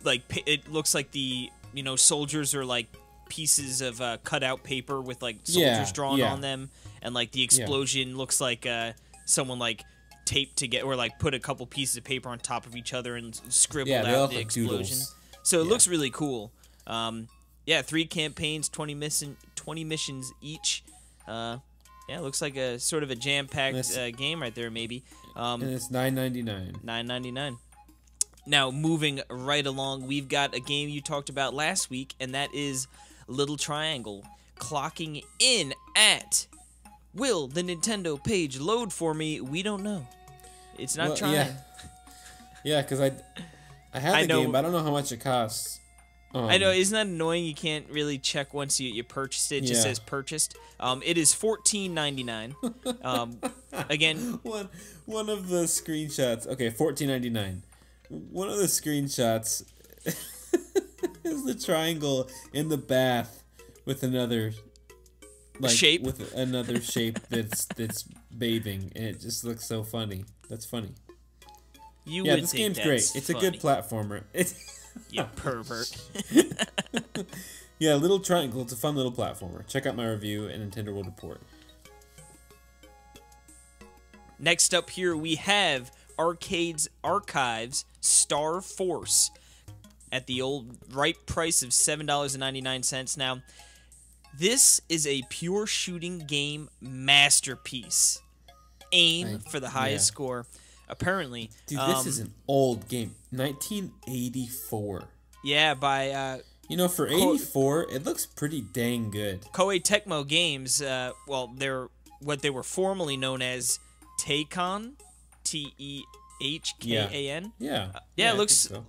it looks like the soldiers are like pieces of cut out paper with like soldiers drawn on them, and like the explosion looks like someone like taped together or like put a couple pieces of paper on top of each other and scribbled out the explosion. Doodles. So it looks really cool. 3 campaigns, 20 missions each. It looks like a sort of a jam-packed game right there, maybe. And it's $9.99. $9.99. Now, moving right along, we've got a game you talked about last week, and that is Little Triangle. Clocking in at... Will the Nintendo page load for me? We don't know. It's not trying. Yeah, because I have the game, but I don't know how much it costs. I know, isn't that annoying? You can't really check once you purchased it. It just says purchased. It is $14.99. Again, one of the screenshots. Okay, $14.99. One of the screenshots is the triangle in the bath with another shape. With another shape that's bathing, and it just looks so funny. That's funny. This game's great. It's funny. A good platformer. You pervert. Yeah, Little Triangle. It's a fun little platformer. Check out my review and Nintendo World Report. Next up here, we have Arcade's Archives Star Force at the old right price of $7.99. Now, this is a pure shooting game masterpiece. Aim for the highest score. Apparently. Dude, this is an old game. 1984. Yeah, by... for 84, it looks pretty dang good. Koei Tecmo Games, they're what they were formerly known as Teikon, HKAN. Yeah. Yeah, it looks. So.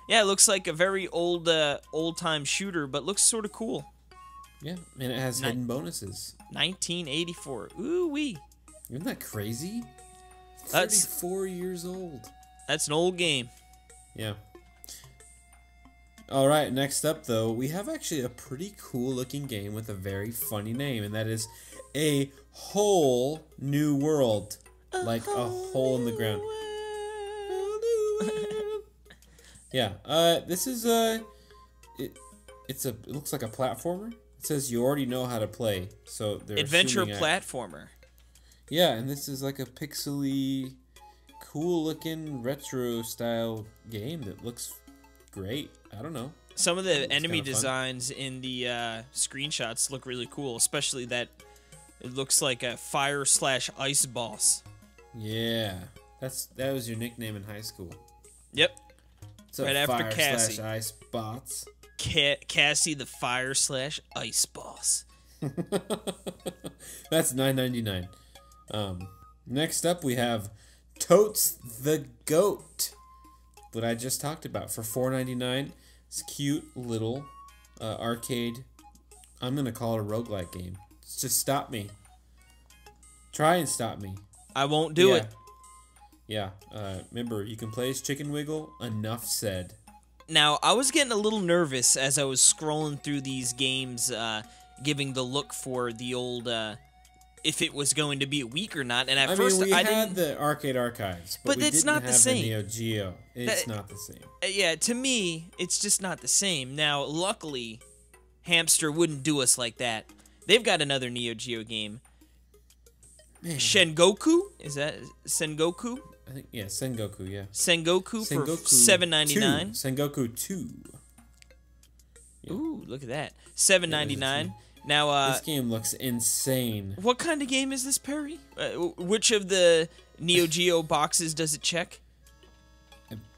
Yeah, it looks like a very old-time shooter, but looks sort of cool. Yeah, and it has hidden bonuses. 1984. Ooh wee. Isn't that crazy? That's 34 years old. That's an old game. Yeah. All right, next up, though, we have actually a pretty cool-looking game with a very funny name, and that is A Whole New World. Like a hole in the ground. Yeah, this is it looks like a platformer. It says you already know how to play, so they're adventure platformer. Yeah, and this is like a pixely, cool-looking retro-style game that looks great. I don't know. Some of the enemy designs in the screenshots look really cool, especially that it looks like a fire/ice boss. Yeah, that was your nickname in high school. Yep. So right after Cassie. Fire/ice bots. Cassie the fire/ice boss. That's $9.99. Next up we have Totes the Goat, what I just talked about, for $4.99. It's cute little arcade. I'm gonna call it a roguelike game. Just stop me. Try and stop me. I won't do it. Yeah. Remember, you can play as Chicken Wiggle. Enough said. Now, I was getting a little nervous as I was scrolling through these games, giving the look for the old, if it was going to be a week or not. And at first, we I had didn't. the arcade archives, but we it's didn't not have the same. Neo Geo. It's not the same. Yeah, to me, it's just not the same. Now, luckily, Hamster wouldn't do us like that. They've got another Neo Geo game. Man. Shengoku? Is that Sengoku? I think Sengoku, yeah. Sengoku for $7.99. Sengoku 2. Yeah. Ooh, look at that. $7.99. Now, this game looks insane. What kind of game is this, Perry? Which of the Neo Geo boxes does it check?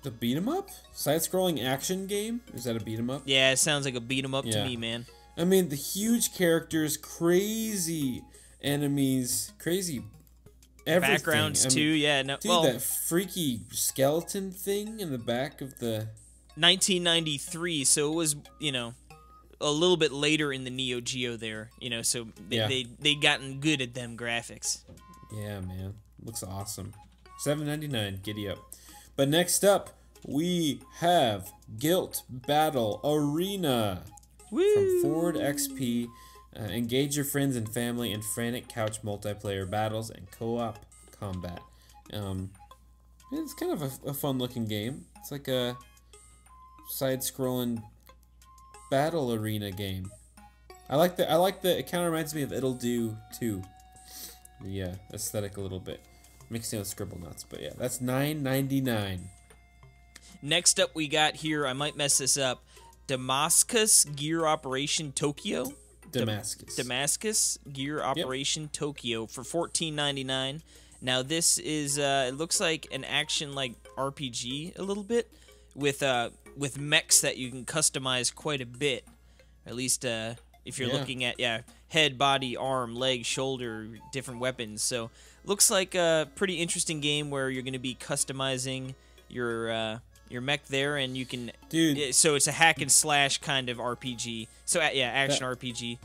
The beat 'em up? Side-scrolling action game? Is that a beat 'em up? Yeah, it sounds like a beat 'em up to me, man. I mean, the huge characters, crazy enemies, crazy everything. Backgrounds too, yeah. No, dude, that freaky skeleton thing in the back of the 1993, so it was, a little bit later in the Neo Geo there, so they gotten good at them graphics. Yeah, man. Looks awesome. $7.99, giddy up. But next up, we have Guilt Battle Arena. Woo! From Ford XP. Engage your friends and family in frantic couch multiplayer battles and co-op combat. It's kind of a fun-looking game. It's like a side-scrolling battle arena game. I like the. It kind of reminds me of It'll Do too. The aesthetic a little bit, mixed in with Scribblenauts. But yeah, that's $9.99. Next up, we got here. I might mess this up. Damascus Gear Operation Tokyo. Damascus Gear Operation Tokyo for $14.99. Now this is it looks like an action like RPG a little bit with mechs that you can customize quite a bit. At least if you're looking at head, body, arm, leg, shoulder, different weapons. So looks like a pretty interesting game where you're going to be customizing your mech there, and you can. Dude. So it's a hack and slash kind of RPG. So action RPG.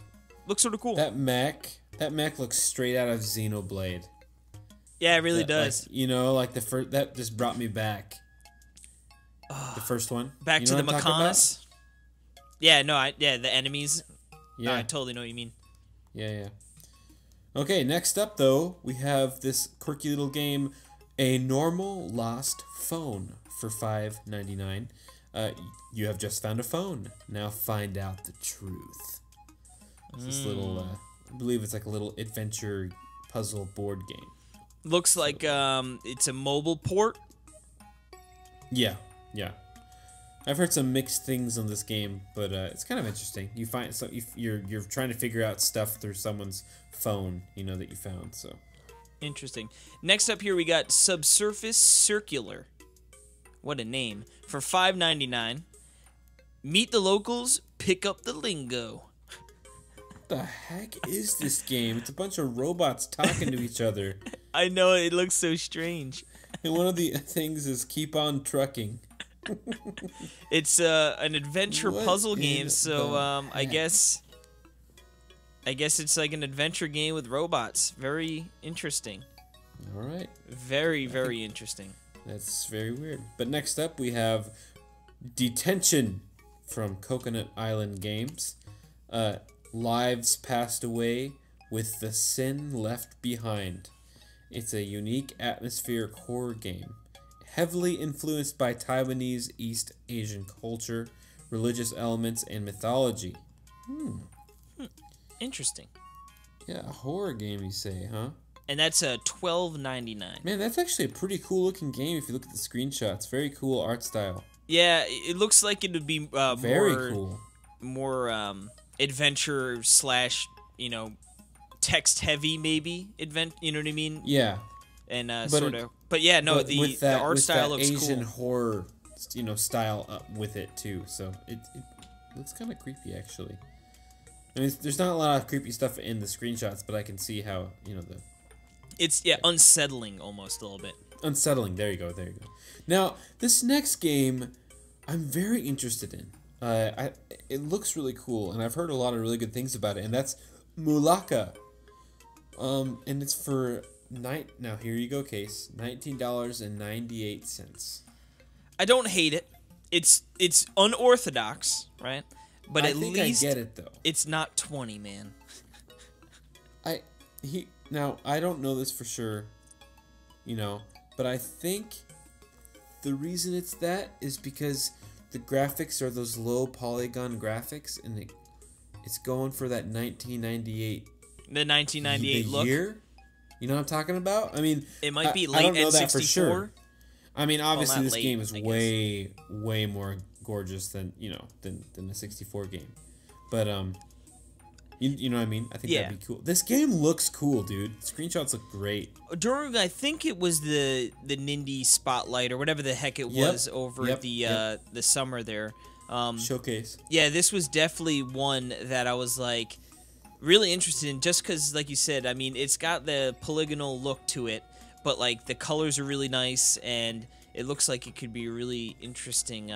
Looks sort of cool. That mech looks straight out of Xenoblade. Yeah, it really does. Like the first, that just brought me back. The first one. Back to the Mechonis. Yeah, the enemies. Yeah, I totally know what you mean. Yeah. Okay, next up though, we have this quirky little game, A Normal Lost Phone, for $5.99. You have just found a phone. Now find out the truth. It's this little, I believe it's like a little adventure puzzle board game. Looks like it's a mobile port. Yeah. I've heard some mixed things on this game, but it's kind of interesting. You find you're trying to figure out stuff through someone's phone, that you found. So interesting. Next up here we got Subsurface Circular. What a name. For $5.99. Meet the locals, pick up the lingo. What the heck is this game? It's a bunch of robots talking to each other. I know, it looks so strange. And one of the things is keep on trucking. It's an adventure puzzle game, so I guess it's like an adventure game with robots. Very interesting. All right. Very, very interesting. That's very weird. But next up we have Detention from Coconut Island Games. Lives passed away with the sin left behind. It's a unique atmospheric horror game, heavily influenced by Taiwanese East Asian culture, religious elements, and mythology. Interesting. Yeah, a horror game, you say, huh? And that's $12.99. Man, that's actually a pretty cool looking game if you look at the screenshots. Very cool art style. Yeah, it looks like it would be very cool. More adventure slash, text heavy maybe you know what I mean? Yeah. And but yeah, no, the art style looks Asian cool. horror, style with it too. So it looks kind of creepy actually. I mean, there's not a lot of creepy stuff in the screenshots, but I can see how it's unsettling almost a little bit. Unsettling. There you go. Now this next game, I'm very interested in. It looks really cool, and I've heard a lot of really good things about it, and that's Mulaka. And it's for now here you go, Case. $19.98. I don't hate it. It's unorthodox, right? But at least I get it though. It's not 20, man. Now I don't know this for sure, but I think the reason it's that is because the graphics are those low polygon graphics, and it's going for that 1998. The 1998 look. Year? You know what I'm talking about? I mean, it might be late N64. For sure. I mean, obviously this game is way more gorgeous than the 64 game, but you know what I mean? I think that'd be cool. This game looks cool, dude. Screenshots look great. During, I think it was the Nindy Spotlight or whatever the heck it was over the summer there. Showcase. Yeah, this was definitely one that I was like really interested in, just because, like you said, I mean, it's got the polygonal look to it, but like the colors are really nice, and it looks like it could be a really interesting.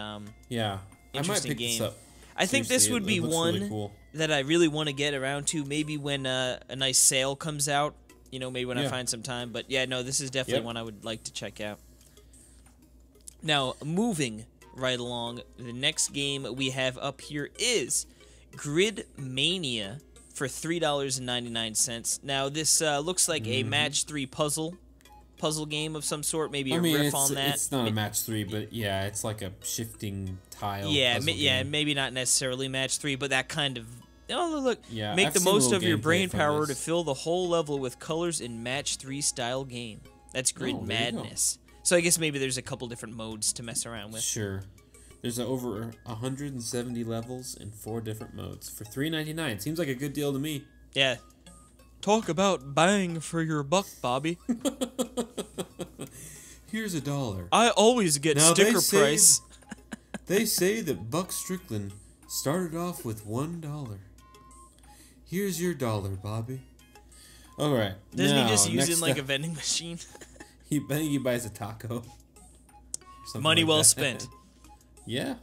Interesting game. This up. I think this would be one really cool. That I really want to get around to. Maybe when a nice sale comes out. Maybe when I find some time. But yeah, no, this is definitely one I would like to check out. Now, moving right along, the next game we have up here is Grid Mania for $3.99. Now, this looks like a match 3 puzzle game of some sort, maybe a riff on that. It's not a match 3, but yeah, it's like a shifting tile. Maybe not necessarily match 3, but that kind of. Oh, look! Yeah, make the most of your brain power to fill the whole level with colors in match 3 style game. That's Grid Madness. So I guess maybe there's a couple different modes to mess around with. Sure. There's over 170 levels in 4 different modes for $3.99. Seems like a good deal to me. Yeah. Talk about bang for your buck, Bobby. Here's $1. I always get sticker price. They say that Buck Strickland started off with $1. Here's your $1, Bobby. All right. Doesn't he just use it like a vending machine? I think he buys a taco. Money well spent. Yeah.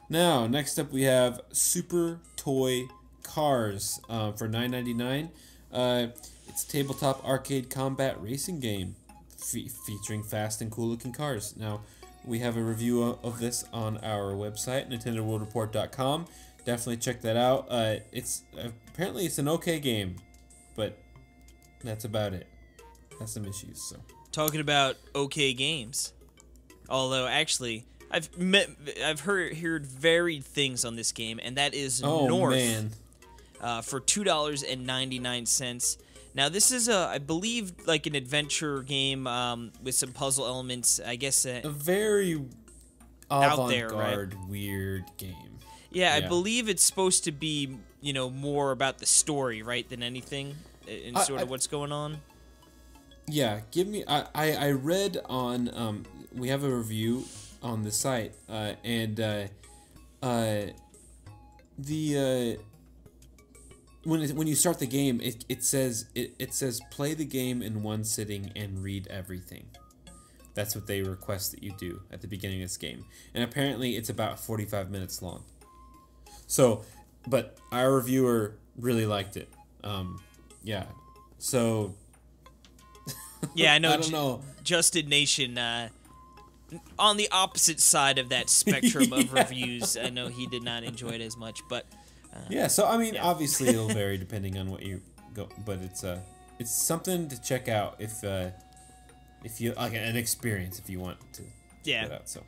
Now, next up we have Super Toy Cars for $9.99. It's a tabletop arcade combat racing game featuring fast and cool looking cars. Now, we have a review of this on our website, NintendoWorldReport.com. Definitely check that out. Apparently it's an okay game, but that's about it. Has some issues. So talking about okay games, although actually I've heard varied things on this game, and that is North for $2.99. Now this is I believe like an adventure game with some puzzle elements. I guess a very avant-garde, weird game. Yeah, I believe it's supposed to be more about the story, right, than anything, and sort of what's going on. Yeah, give me. I read on we have a review on the site, and when you start the game, it says play the game in one sitting and read everything. That's what they request that you do at the beginning of this game. And apparently it's about 45 minutes long. So, but our reviewer really liked it. Yeah. So... Yeah, I know. I don't know. Justin Nation, on the opposite side of that spectrum of reviews, I know he did not enjoy it as much, but... yeah, so, I mean, obviously it'll vary depending on what you go... But it's something to check out if you like an experience if you want to check it out. So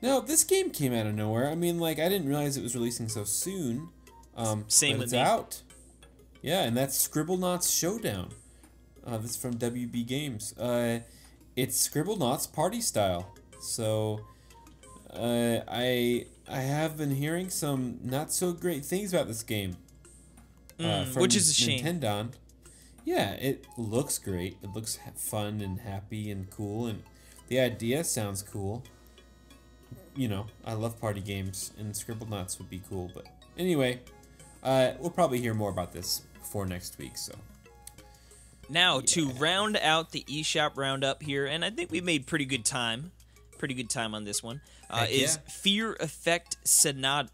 now this game came out of nowhere. I mean, like I didn't realize it was releasing so soon. Same but with it's me. out. Yeah, and that's Scribblenauts Showdown. This is from WB Games. It's Scribblenauts Party Style. So I have been hearing some not so great things about this game. Which is a shame. Nintendo. Yeah, it looks great. It looks fun and happy and cool, and the idea sounds cool. You know, I love party games, and Scribblenauts would be cool. But anyway, we'll probably hear more about this before next week. So now to round out the eShop roundup here, and I think we made pretty good time on this one. Is Fear Effect Sedna.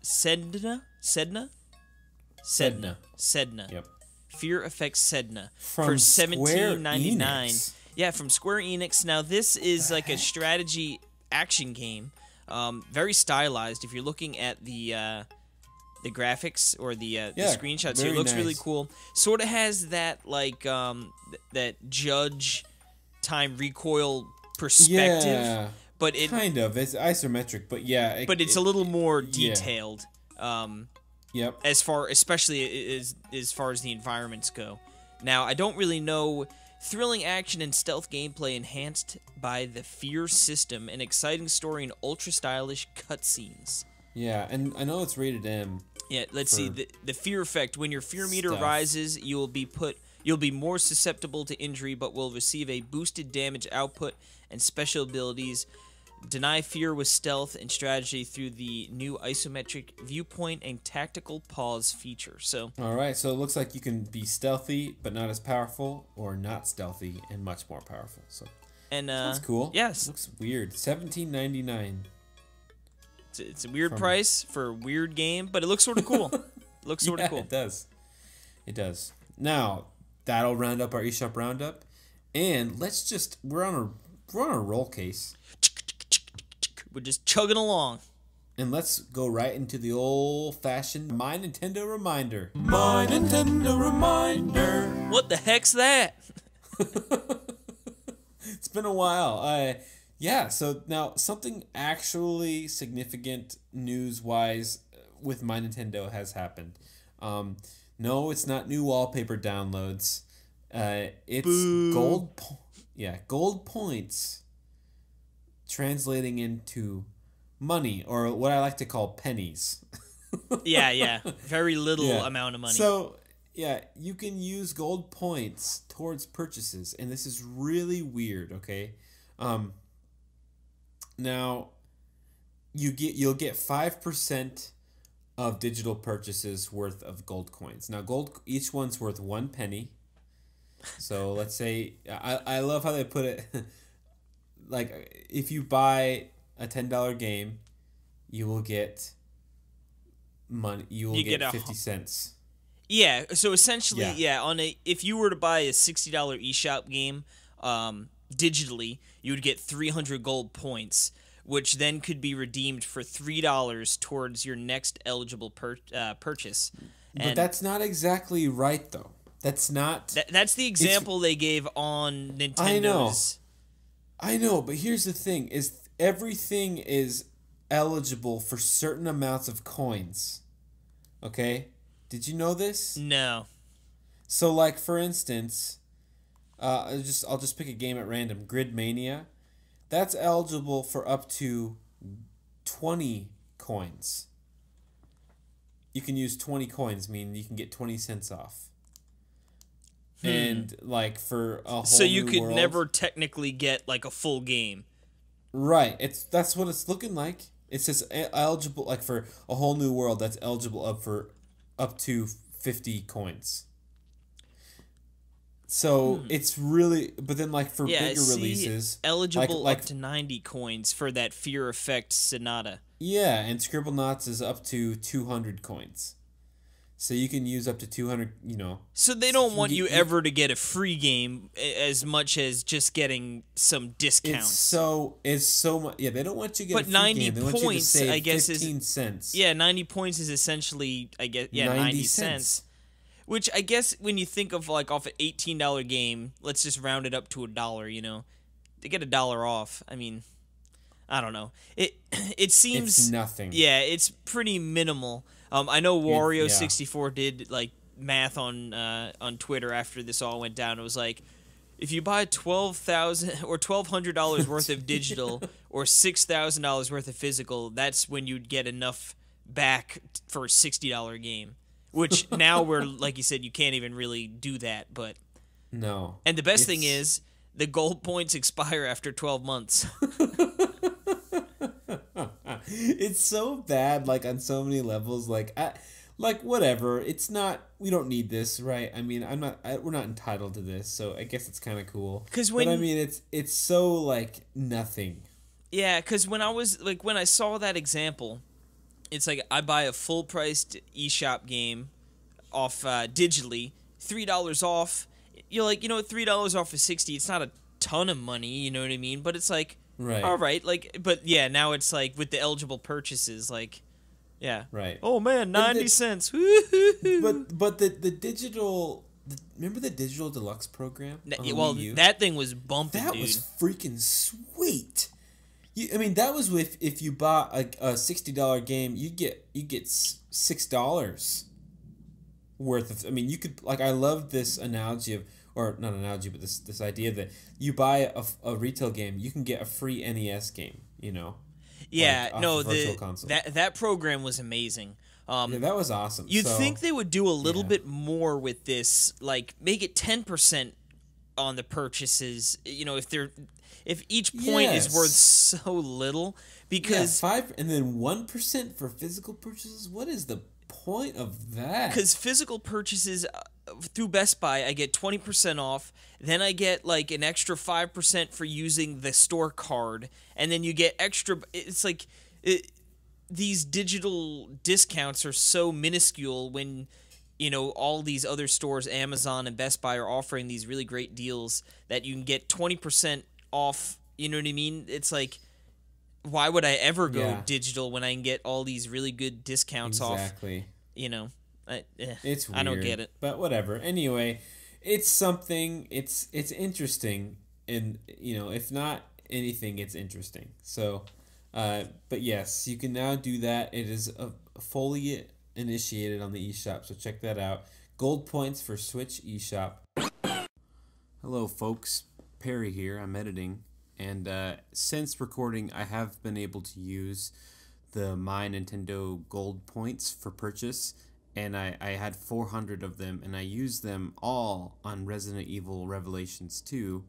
Yep. Fear Effect Sedna From for $17.99. Enix. Yeah, from Square Enix. Now this is like a strategy action game, very stylized. If you're looking at the graphics or the screenshots here, it looks really cool. Sort of has that like that Judge Time Recoil perspective, but it kind of it's isometric, but yeah, it's a little more detailed. Yep. Especially as far as the environments go. Now, I don't really know. Thrilling action and stealth gameplay enhanced by the Fear system, an exciting story and ultra stylish cutscenes. Yeah, and I know it's rated M. Yeah, let's see the Fear effect. When your fear meter rises, you'll be more susceptible to injury, but will receive a boosted damage output and special abilities. Deny fear with stealth and strategy through the new isometric viewpoint and tactical pause feature. So, all right, so it looks like you can be stealthy but not as powerful, or not stealthy and much more powerful. So, and that's cool. Yes, looks weird. $17.99. It's a weird price for a weird game, but it looks sort of cool. It looks sort of cool. It does. It does. Now that'll round up our eShop roundup, and we're on a roll case. We're just chugging along. And let's go right into the old-fashioned MyNintendo Reminder. MyNintendo Reminder. What the heck's that? It's been a while. Yeah, so now something actually significant news-wise with MyNintendo has happened. No, it's not new wallpaper downloads. It's gold points translating into money, or what I like to call pennies. yeah. Very little amount of money. So, yeah, you can use gold points towards purchases, and this is really weird, okay? Now, you'll get 5% of digital purchases worth of gold coins. Now, each one's worth 1 penny. So, let's say, I love how they put it. Like, if you buy a $10 game, you will get money. You will get 50 cents. Yeah. So essentially, if you were to buy a $60 eShop game, digitally, you would get 300 gold points, which then could be redeemed for $3 towards your next eligible purchase. But that's not exactly right, though. That's not. That's the example they gave on Nintendo's. I know, but here's the thing: is everything is eligible for certain amounts of coins. Okay, did you know this? No. So, like for instance, I'll just pick a game at random. Grid Mania, that's eligible for up to 20 coins. You can use 20 coins, meaning you can get 20 cents off. And like for a whole so you new could world, never technically get like a full game. Right. That's what it's looking like. It says eligible like for a whole new world that's eligible up to 50 coins. So it's really, but then like for bigger releases, eligible up to 90 coins for that Fear Effect Sonata. Yeah, and Scribblenauts is up to 200 coins. So you can use up to 200, you know. So they don't want you ever to get a free game as much as just getting some discounts. It's so much. Yeah, they don't want you to get a free 90 game. They want you to points, save I guess, 15 cents. Yeah, 90 points is essentially, I guess, 90 cents. Which I guess when you think of like off an $18 game, let's just round it up to $1, you know. They get $1 off. I mean, I don't know. It seems it's nothing. Yeah, it's pretty minimal. I know Wario64 did like math on Twitter after this all went down. It was like, if you buy $12,000 or $1,200 worth of digital or $6,000 worth of physical, that's when you'd get enough back for a $60 game. Which now we're, like you said, you can't even really do that. But no. And the best thing is, the gold points expire after 12 months. It's so bad, like on so many levels. Like whatever. It's not. We don't need this, right? I mean, we're not entitled to this, so I guess it's kind of cool. But I mean, it's so like nothing. Yeah, because when I saw that example. It's like I buy a full-priced eShop game off digitally, $3 off. You're like, $3 off of 60. It's not a ton of money, you know what I mean? But it's like, right. All right, like, but yeah, now it's like with the eligible purchases, like, yeah, right. Oh man, 90 cents. But the digital. Remember the digital deluxe program? Well, that thing was bumping. That was freaking sweet. I mean, that was if you bought a $60 game, you get $6 worth of. I mean, you could I love this analogy of, or not analogy, but this idea that you buy a retail game, you can get a free NES game. You know. Yeah. That program was amazing. Yeah, that was awesome. You'd think they would do a little bit more with this, like make it 10% on the purchases. You know, if each point is worth so little, because 5 and then 1% for physical purchases. What is the point of that? Because physical purchases through Best Buy, I get 20% off. Then I get like an extra 5% for using the store card, and then you get extra. It's like these digital discounts are so minuscule when. All these other stores, Amazon and Best Buy, are offering these really great deals that you can get 20% off. You know what I mean? It's like, why would I ever go digital when I can get all these really good discounts off? Exactly. It's weird. I don't get it. But whatever. Anyway, it's something. It's interesting, and if not anything, it's interesting. So, but yes, you can now do that. It is fully initiated on the eShop, so check that out. Gold points for Switch eShop. Hello folks, Perry here. I'm editing, and since recording I have been able to use the MyNintendo Gold points for purchase, and I had 400 of them, and I used them all on Resident Evil Revelations 2,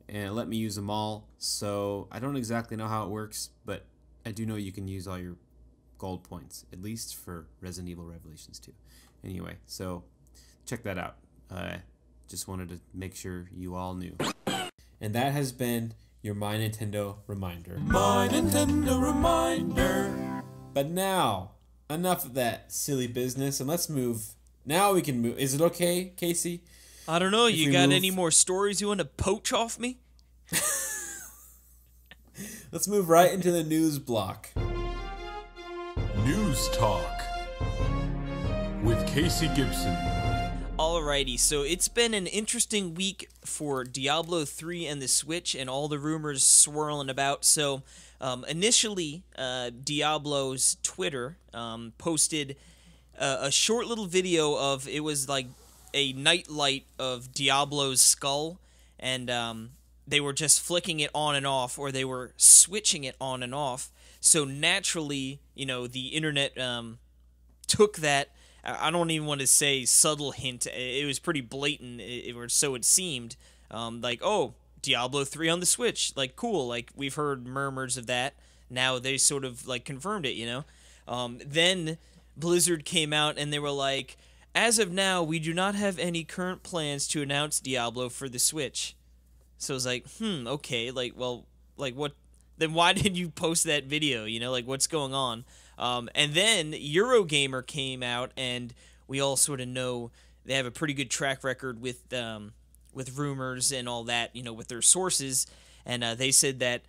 and it let me use them all. So I don't exactly know how it works, but I do know you can use all your gold points, at least for Resident Evil Revelations 2. Anyway, so check that out. Just wanted to make sure you all knew. And that has been your MyNintendo Reminder. MyNintendo Reminder. But now, enough of that silly business, and let's move. Now we can move. Is it okay, Casey? I don't know. You got any more stories you want to poach off me? Let's move right into the news block. News Talk with Casey Gibson. Alrighty, so it's been an interesting week for Diablo 3 and the Switch and all the rumors swirling about. So initially, Diablo's Twitter posted a short little video of, it was like a nightlight of Diablo's skull, and they were just flicking it on and off, or they were switching it on and off. So naturally, the internet took that, I don't even want to say subtle hint, it was pretty blatant, or so it seemed, like, oh, Diablo 3 on the Switch, like, cool, like, we've heard murmurs of that, now they sort of, like, confirmed it, Then Blizzard came out and they were like, as of now, we do not have any current plans to announce Diablo for the Switch. So it's like, okay, like, well, like, what? Then why did you post that video? You know, like, what's going on? And then Eurogamer came out, and we all sort of know they have a pretty good track record with rumors and all that, you know, with their sources. And they said that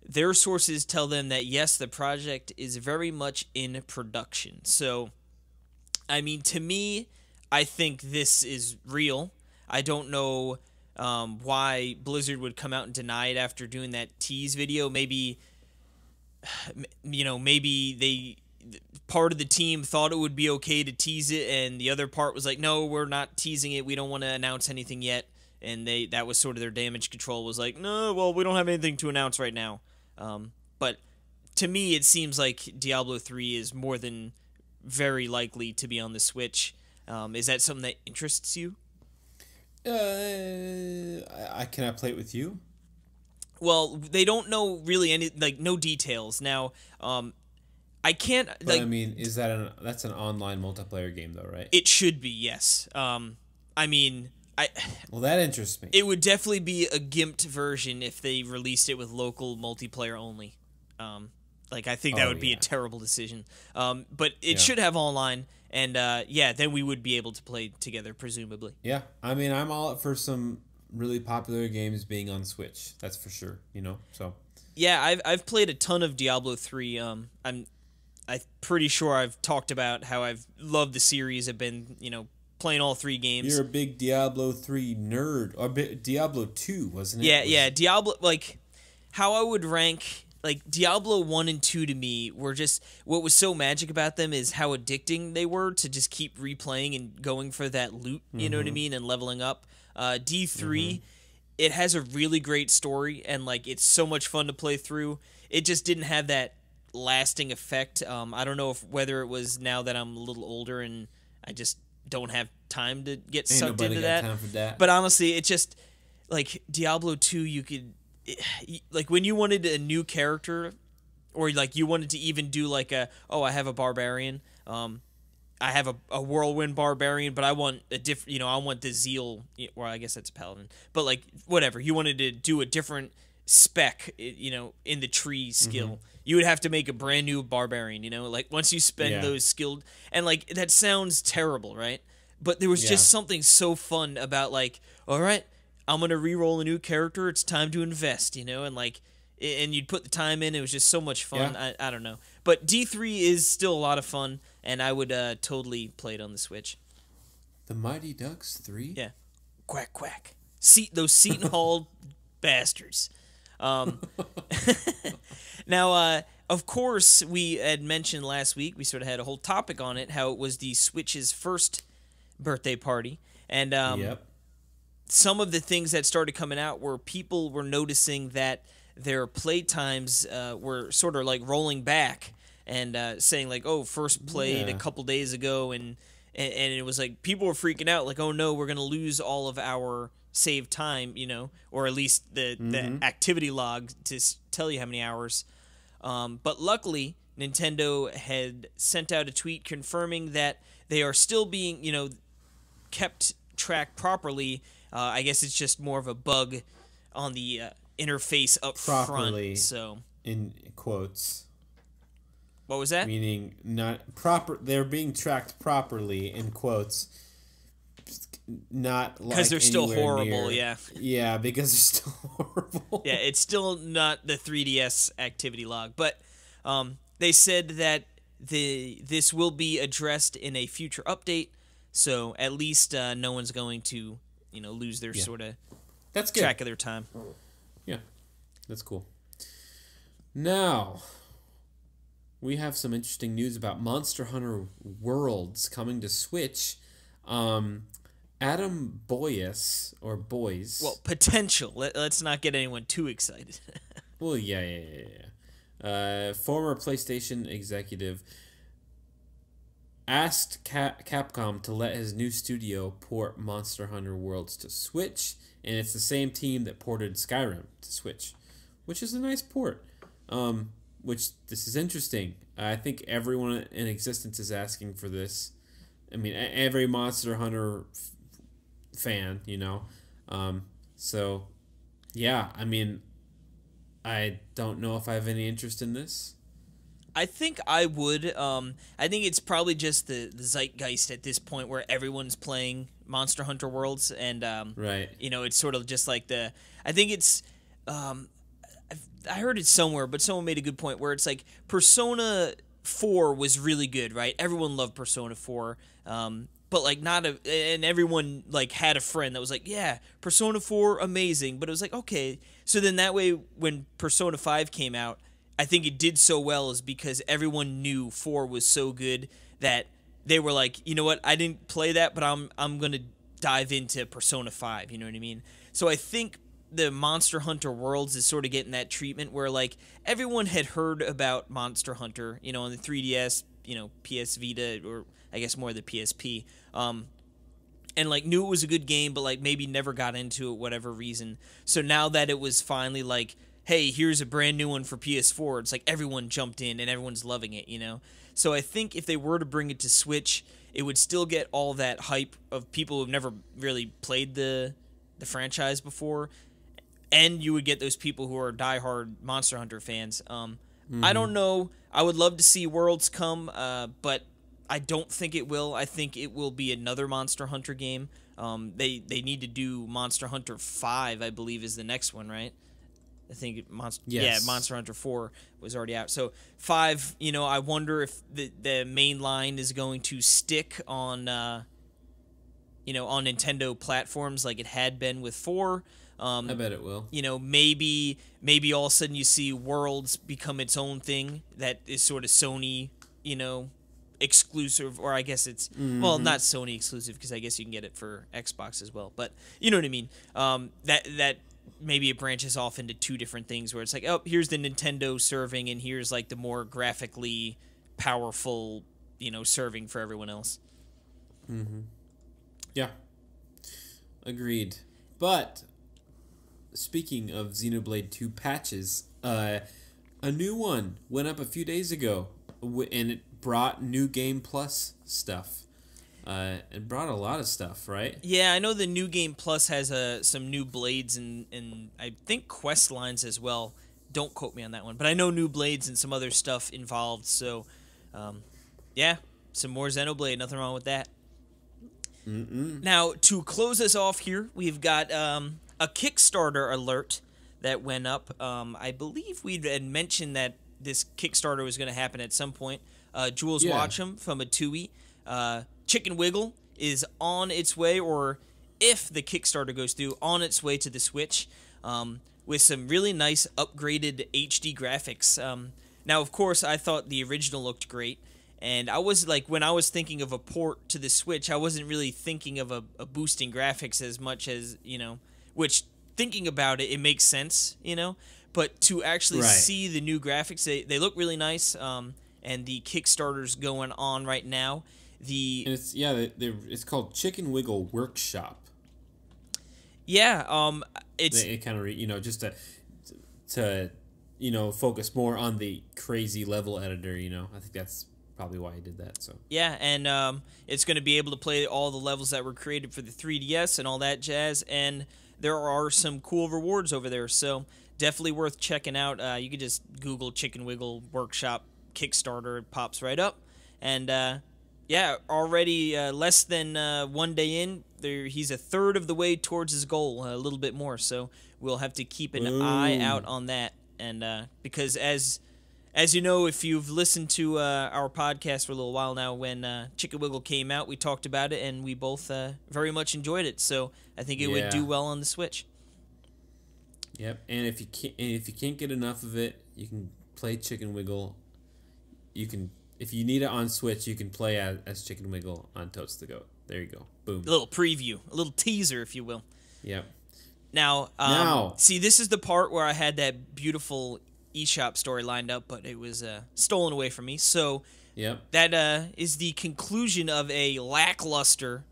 their sources tell them that, yes, the project is very much in production. So, I mean, to me, I think this is real. I don't know why Blizzard would come out and deny it after doing that tease video. Maybe, you know, maybe part of the team thought it would be okay to tease it, and the other part was like, no, we're not teasing it. We don't want to announce anything yet. And that was sort of their damage control, was like, no, well, we don't have anything to announce right now. But to me, it seems like Diablo 3 is more than very likely to be on the Switch. Is that something that interests you? Can I play it with you? Well, they don't know really any, like, no details. Now, I can't, but, like... I mean, that's an online multiplayer game, though, right? It should be, yes. I mean... Well, that interests me. It would definitely be a gimped version if they released it with local multiplayer only. Like, I think that would be a terrible decision. But it should have online, and then we would be able to play together, presumably. Yeah, I mean, I'm all up for some really popular games being on Switch. That's for sure. You know, so. Yeah, I've played a ton of Diablo 3. I'm pretty sure I've talked about how I've loved the series. I've been, you know, playing all 3 games. You're a big Diablo 3 nerd. Or Diablo 2, wasn't it? Yeah. Diablo, like, how I would rank, like, Diablo 1 and 2 to me were just, what was so magic about them is how addicting they were to just keep replaying and going for that loot, you know what I mean, and leveling up. D3, it has a really great story, and, like, it's so much fun to play through. It just didn't have that lasting effect. I don't know whether it was now that I'm a little older and I just don't have time to get sucked into that. Time for that. But honestly, it just, like, Diablo 2, you could, like, when you wanted a new character, or, like, you wanted to even do, like, I have a barbarian, I have a whirlwind barbarian, but I want a different, you know, I want the zeal, or I guess that's a paladin, but, like, whatever, you wanted to do a different spec, you know, in the tree skill, you would have to make a brand new barbarian, you know, like, once you spend those skilled, and, like, that sounds terrible, right? But there was just something so fun about, like, all right, I'm going to re-roll a new character, it's time to invest, you know, and, like, and you'd put the time in, it was just so much fun. I don't know. But D3 is still a lot of fun, and I would totally play it on the Switch. The Mighty Ducks 3? Yeah. Quack, quack. Those Seton Hall bastards. Now, of course, we had mentioned last week, we sort of had a whole topic on it, how it was the Switch's first birthday party. And some of the things that started coming out were people were noticing that their play times were sort of like rolling back and saying like, oh, first played a couple days ago, and it was like people were freaking out like, oh no, we're going to lose all of our saved time, you know, or at least the activity log to tell you how many hours. But luckily, Nintendo had sent out a tweet confirming that they are still being, you know, kept track properly. I guess it's just more of a bug on the interface up properly, front. So in quotes. What was that? Meaning not proper. They're being tracked properly in quotes. Not like because they're still horrible. Near. Yeah, because they're still horrible. Yeah, it's still not the 3DS activity log, but they said that this will be addressed in a future update. So at least no one's going to, you know, lose their sort of track of their time. Yeah, that's cool. Now, we have some interesting news about Monster Hunter Worlds coming to Switch. Adam Boyes, or Boys... Well, potential. Let's not get anyone too excited. Well, yeah. Former PlayStation executive asked Capcom to let his new studio port Monster Hunter Worlds to Switch, and it's the same team that ported Skyrim to Switch, which is a nice port. This is interesting. I think everyone in existence is asking for this, I mean, every Monster Hunter fan, you know. So, yeah, I mean, I don't know if I have any interest in this. I think I would. I think it's probably just the zeitgeist at this point where everyone's playing Monster Hunter Worlds, and right. You know, it's sort of just like the. I think it's. I heard it somewhere, but someone made a good point where it's like Persona 4 was really good, right? Everyone loved Persona 4, but like and everyone like had a friend that was like, yeah, Persona 4 amazing, but it was like, okay, so then that way when Persona 5 came out, I think it did so well is because everyone knew 4 was so good that they were like, you know what, I didn't play that, but I'm gonna dive into Persona 5, you know what I mean? So I think the Monster Hunter Worlds is sort of getting that treatment where like everyone had heard about Monster Hunter, you know, on the 3DS, you know, PS Vita, or I guess more the PSP, and like knew it was a good game, but like maybe never got into it, whatever reason. So now that it was finally like, hey, here's a brand new one for PS4, it's like everyone jumped in and everyone's loving it, you know? So I think if they were to bring it to Switch, it would still get all that hype of people who've never really played the franchise before, and you would get those people who are diehard Monster Hunter fans. I don't know. I would love to see Worlds come, but I don't think it will. I think it will be another Monster Hunter game. They need to do Monster Hunter 5, I believe, is the next one, right? I think Monster Hunter 4 was already out. So 5, you know, I wonder if the main line is going to stick on, you know, on Nintendo platforms like it had been with 4. I bet it will. You know, maybe all of a sudden you see Worlds become its own thing that is sort of Sony, you know, exclusive, or I guess it's well, not Sony exclusive because I guess you can get it for Xbox as well. But you know what I mean. That maybe it branches off into two different things where it's like, oh, here's the Nintendo serving, and here's like the more graphically powerful, you know, serving for everyone else. Yeah. Agreed. But speaking of Xenoblade 2 patches, a new one went up a few days ago, and it brought New Game Plus stuff. It brought a lot of stuff, right? Yeah, I know the New Game Plus has some new blades and I think quest lines as well. Don't quote me on that one, but I know new blades and some other stuff involved. So, yeah, some more Xenoblade. Nothing wrong with that. Now, to close us off here, we've got a Kickstarter alert that went up. I believe we had mentioned that this Kickstarter was going to happen at some point. Jules Watcham from Atui. Chicken Wiggle is on its way, or if the Kickstarter goes through, on its way to the Switch, with some really nice upgraded HD graphics. Now, of course, I thought the original looked great, and I was like, when I was thinking of a port to the Switch, I wasn't really thinking of a boosting graphics as much as, you know, which, thinking about it, it makes sense, you know, but to actually see the new graphics, they look really nice, and the Kickstarter's going on right now. It's called Chicken Wiggle Workshop. Yeah, it kind of you know, just to you know, focus more on the crazy level editor. You know, I think that's probably why he did that. So yeah, and it's going to be able to play all the levels that were created for the 3DS and all that jazz. And there are some cool rewards over there, so definitely worth checking out. You could just Google Chicken Wiggle Workshop Kickstarter; it pops right up, and. Yeah, already less than 1 day in, he's a third of the way towards his goal, a little bit more. So we'll have to keep an eye out on that, and because as you know, if you've listened to our podcast for a little while now, when Chicken Wiggle came out, we talked about it, and we both very much enjoyed it. So I think it would do well on the Switch. Yep, and if you can't get enough of it, you can play Chicken Wiggle. You can. If you need it on Switch, you can play as Chicken Wiggle on Totes the Goat. There you go. Boom. A little preview, a little teaser, if you will. Yep. Now, see, this is the part where I had that beautiful eShop story lined up, but it was stolen away from me. So that is the conclusion of a lackluster,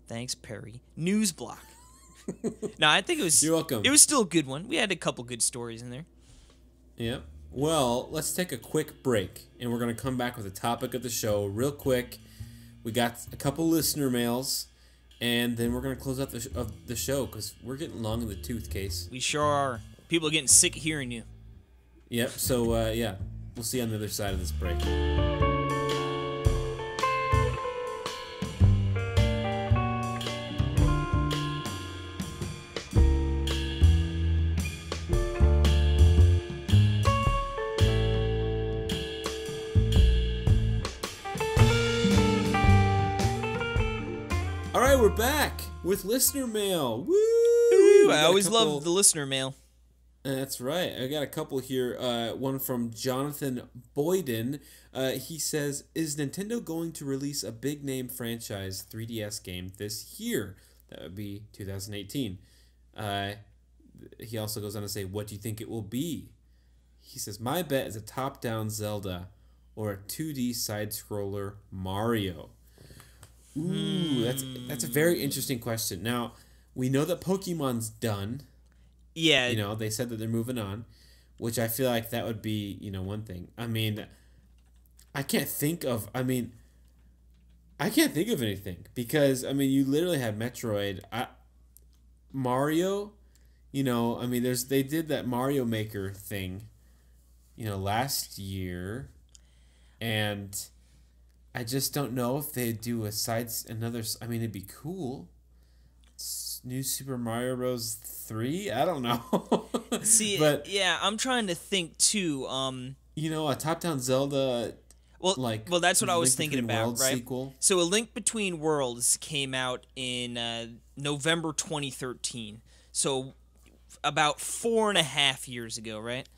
thanks, Perry, news block. Now, I think it was... You're welcome. It was still a good one. We had a couple good stories in there. Yep. Well, let's take a quick break, and we're going to come back with the topic of the show real quick. we got a couple listener mails, and then we're gonna close out the show because we're getting long in the tooth, Case. We sure are. People are getting sick of hearing you. Yep. So yeah, we'll see you on the other side of this break. All right, we're back with listener mail. Woo! I always love the listener mail. That's right. I got a couple here. One from Jonathan Boyden. He says, is Nintendo going to release a big-name franchise 3DS game this year? That would be 2018. He also goes on to say, what do you think it will be? He says, my bet is a top-down Zelda or a 2D side-scroller Mario. Ooh, that's a very interesting question. Now, we know that Pokemon's done. Yeah. You know, they said that they're moving on, which I feel like that would be, one thing. I mean, I can't think of anything because, you literally have Metroid. Mario, they did that Mario Maker thing, last year, and I just don't know if they do it'd be cool. New Super Mario Bros. 3? I don't know. See, but yeah, I'm trying to think too. A top-down Zelda. Well, that's what I was thinking about, Worlds right? Sequel. So, A Link Between Worlds came out in November 2013. So, about 4.5 years ago, right?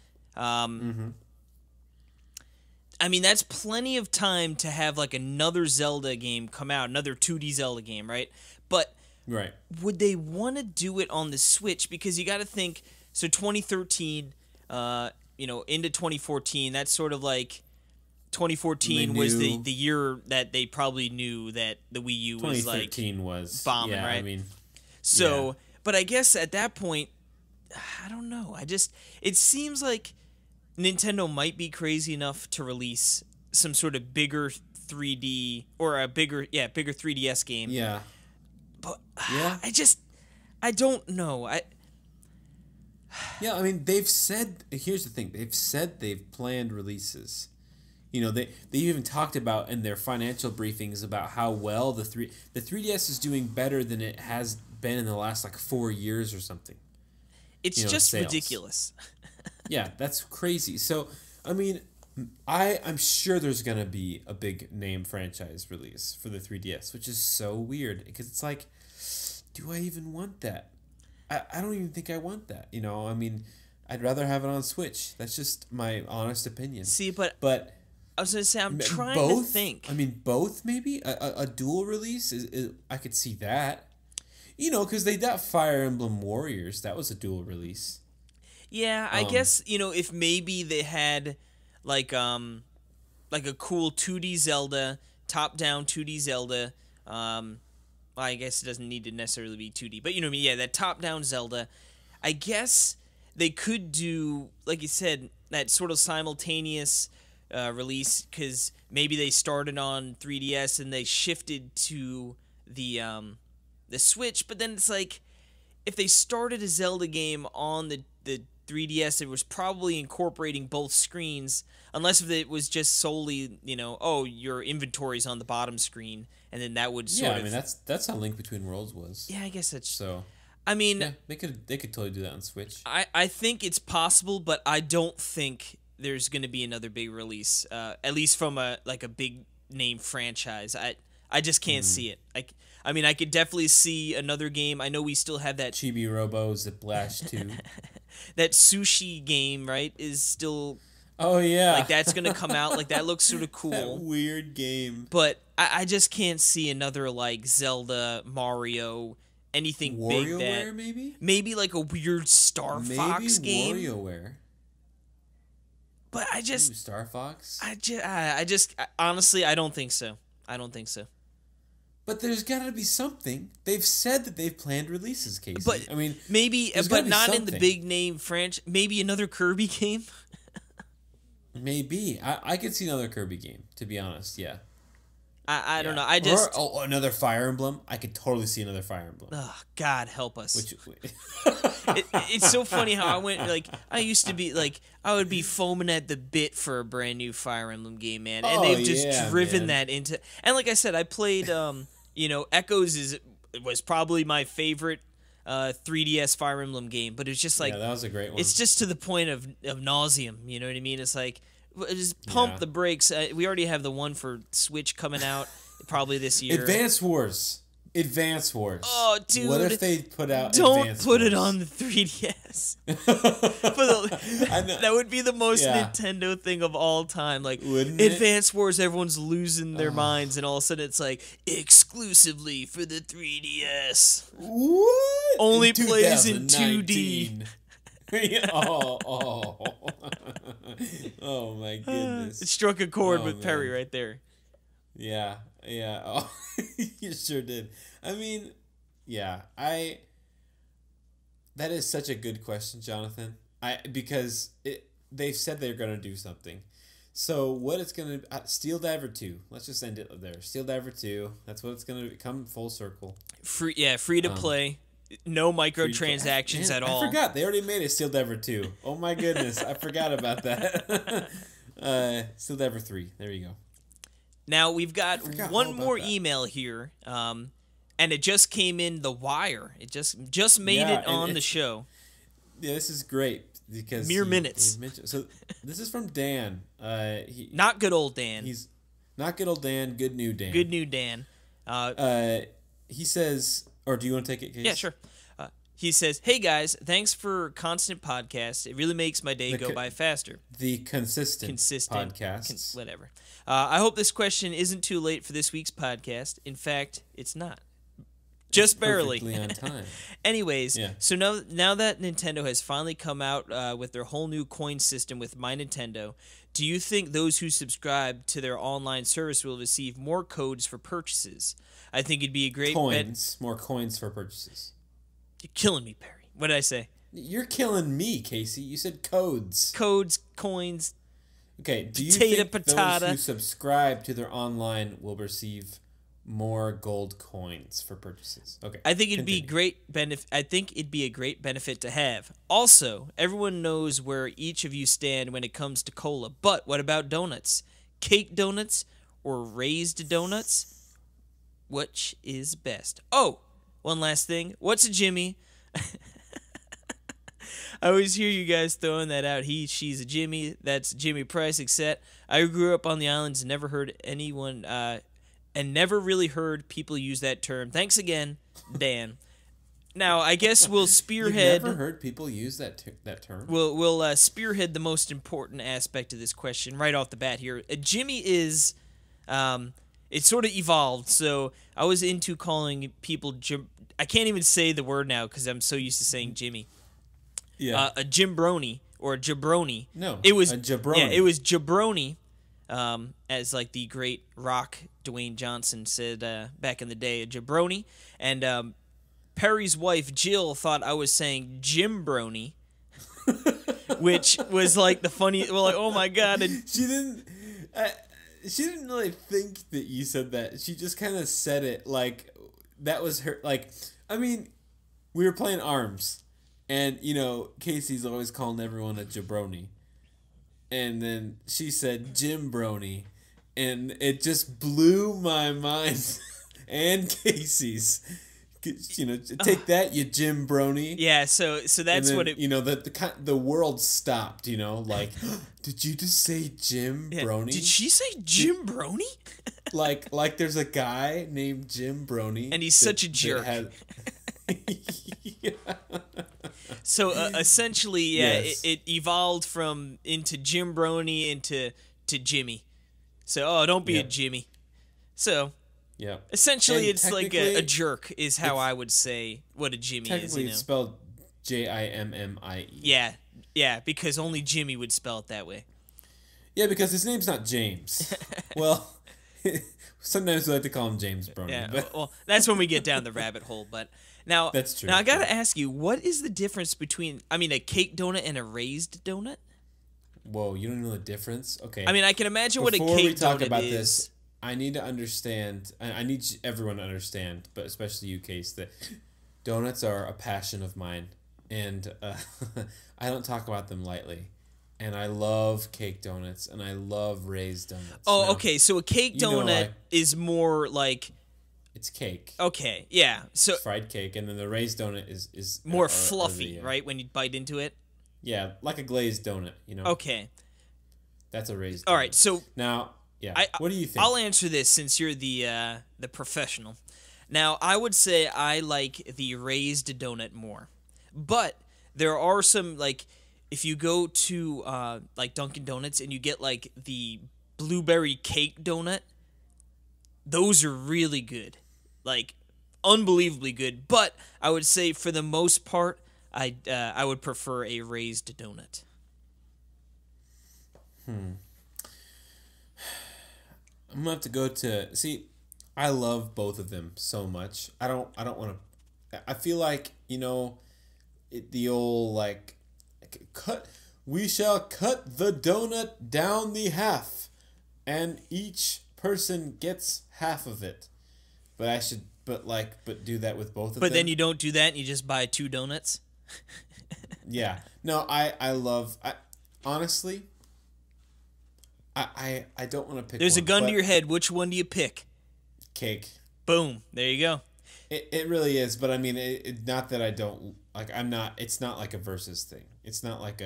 That's plenty of time to have another Zelda game come out, another 2D Zelda game, right? But right. Would they want to do it on the Switch? Because you got to think, so 2013, into 2014, that's sort of 2014 was the year that they probably knew that the Wii U was 2013 was bombing, yeah, right? Yeah. But I guess at that point, I don't know. It seems like Nintendo might be crazy enough to release some sort of bigger 3D or a bigger 3DS game. Yeah. But yeah. I don't know. They've said, here's the thing, they've said they've planned releases. They even talked about in their financial briefings about how well the 3DS is doing better than it has been in the last 4 years or something. It's just sales. ridiculous. Yeah, that's crazy. So, I'm sure there's going to be a big name franchise release for the 3DS, which is so weird because it's do I even want that? I don't even think I want that. I'd rather have it on Switch. That's just my honest opinion. See, but I was going to say, I'm trying to think. Both maybe? A dual release? I could see that. Because they got Fire Emblem Warriors. That was a dual release. Yeah, I guess, if maybe they had a cool 2D Zelda, top-down 2D Zelda. I guess it doesn't need to necessarily be 2D, but that top-down Zelda. I guess they could do, like you said, that sort of simultaneous release, because maybe they started on 3DS and they shifted to the Switch, but then it's if they started a Zelda game on the 3DS, it was probably incorporating both screens, unless if it was just solely, your inventory's on the bottom screen, and then that would sort of... that's how Link Between Worlds was. Yeah, I guess that's... So... yeah, they could totally do that on Switch. I think it's possible, but I don't think there's going to be another big release, at least from a big name franchise. I just can't see it. I could definitely see another game. I know we still have that... Chibi Robo Ziplash 2. That sushi game, right, is still... Oh, yeah. That's going to come out. That looks sort of cool. That weird game. But I just can't see another, Zelda, Mario, anything big that... WarioWare, maybe? Maybe, a weird Star Fox game. Maybe WarioWare. But I just... Ooh, Star Fox? Honestly, I don't think so. But there's got to be something. They've said that they've planned releases, Casey. But maybe, but not in the big name franchise. Maybe another Kirby game. Maybe I could see another Kirby game. To be honest, yeah. I don't know. I just another Fire Emblem. I could totally see another Fire Emblem. Oh, God help us. It's so funny how I went I used to be I would be foaming at the bit for a brand new Fire Emblem game, man, and they've just driven that into. And like I said, I played Echoes was probably my favorite 3DS Fire Emblem game, but it's just that was a great one. It's just to the point of nauseum. You know what I mean? It's like. Just pump the brakes. We already have the one for Switch coming out probably this year. Advance Wars. Oh, dude. What if they put out Don't Advance put Wars? it on the 3DS. That would be the most Nintendo thing of all time. Wouldn't Advance Wars, everyone's losing their minds, and all of a sudden it's exclusively for the 3DS. What? Only plays in 2D. Oh my goodness! It struck a chord with Perry right there. Yeah. Oh, you sure did. I mean, that is such a good question, Jonathan. Because they've said they're gonna do something. So what it's gonna Steel Diver 2. Let's just end it there. Steel Diver 2. That's what it's gonna come full circle. Free to play. No microtransactions at all. I forgot. They already made a Steel Diver 2. Oh my goodness. I forgot about that. Steel Diver 3. There you go. Now, we've got one more email here, and it just came in the wire. It just made it on the show. Yeah, this is great. Because mere minutes. So this is from Dan. Not good old Dan. He's not good old Dan. Good new Dan. Good new Dan. He says... Or do you want to take it, Case? Yeah, sure. He says, "Hey guys, thanks for constant podcasts. It really makes my day go by faster." The consistent podcasts. Whatever. I hope this question isn't too late for this week's podcast. In fact, it's not. Just barely. Perfectly on time. Anyways, so now that Nintendo has finally come out with their whole new coin system with MyNintendo, do you think those who subscribe to their online service will receive more codes for purchases? I think it'd be a great more coins for purchases. You're killing me, Perry. What did I say? You're killing me, Casey. You said codes. Codes, coins. Okay, do you think those who subscribe to their online will receive more gold coins for purchases? Okay. I think it'd be a great benefit to have. Also, everyone knows where each of you stand when it comes to cola. But what about donuts? Cake donuts or raised donuts? Which is best? Oh, one last thing. What's a Jimmy? I always hear you guys throwing that out. She's a Jimmy. That's Jimmy Price, except I grew up on the islands and never heard anyone, and never really heard people use that term. Thanks again, Dan. Now, I guess we'll spearhead... You've never heard people use that term? We'll spearhead the most important aspect of this question right off the bat here. A Jimmy is... it sort of evolved, so I was into calling people I can't even say the word now because I'm so used to saying Jimmy. Yeah. A Jimbroni or a Jabroni. No, it was a Jabroni. Yeah, it was Jabroni, as the great rock Dwayne Johnson said back in the day, a Jabroni. And Perry's wife, Jill, thought I was saying Jimbroni, which was the funny, oh my God. And she didn't really think that you said that. She just kind of said it like that was her. I mean, we were playing ARMS, and Casey's always calling everyone a jabroni, and then she said Jimbroni, and it just blew my mind and Casey's. Take that, you Jimbroni. Yeah, so that's then, what it. The world stopped. Did you just say Jimbroni? Yeah. Did she say Jimbroni? like there's a guy named Jimbroni, and he's such a jerk. So essentially, yes. it evolved into Jimbroni into Jimmy. So don't be a Jimmy. So. Yeah. Essentially, it's like a jerk is how I would say what a Jimmy is. Technically, it's spelled Jimmie. Yeah, because only Jimmy would spell it that way. Yeah, because his name's not James. Well, sometimes we like to call him James Brony. Yeah, well, that's when we get down the rabbit hole. But now, that's true. Now, I got to ask you, what is the difference between, a cake donut and a raised donut? Whoa, you don't know the difference? Okay. I can imagine what a cake donut is. I need to understand. I need everyone to understand, but especially you, Case, that donuts are a passion of mine, and I don't talk about them lightly. And I love cake donuts, and I love raised donuts. Oh, now, okay. So a cake donut is more like it's cake. Okay, yeah. So it's fried cake, and then the raised donut is more fluffy, right? When you bite into it. Yeah, like a glazed donut. Okay. That's a raised donut. All right. So now, yeah. What do you think? I'll answer this since you're the professional. Now, I would say I like the raised donut more, but there are some like. If you go to like Dunkin' Donuts and you get like the blueberry cake donut, those are really good, like unbelievably good. But I would say for the most part, I would prefer a raised donut. I'm gonna have to go to see. I love both of them so much. I don't want to. I feel like the old like. We shall cut the donut down the half, and each person gets half of it. But I should, but do that with both of them. But then you don't do that, and you just buy 2 donuts. Yeah, no, I love. Honestly, I don't want to pick. There's a gun to your head. Which one do you pick? Cake. Boom. There you go. It really is, but I mean, not that I don't like. I'm not. It's not like a versus thing. It's not like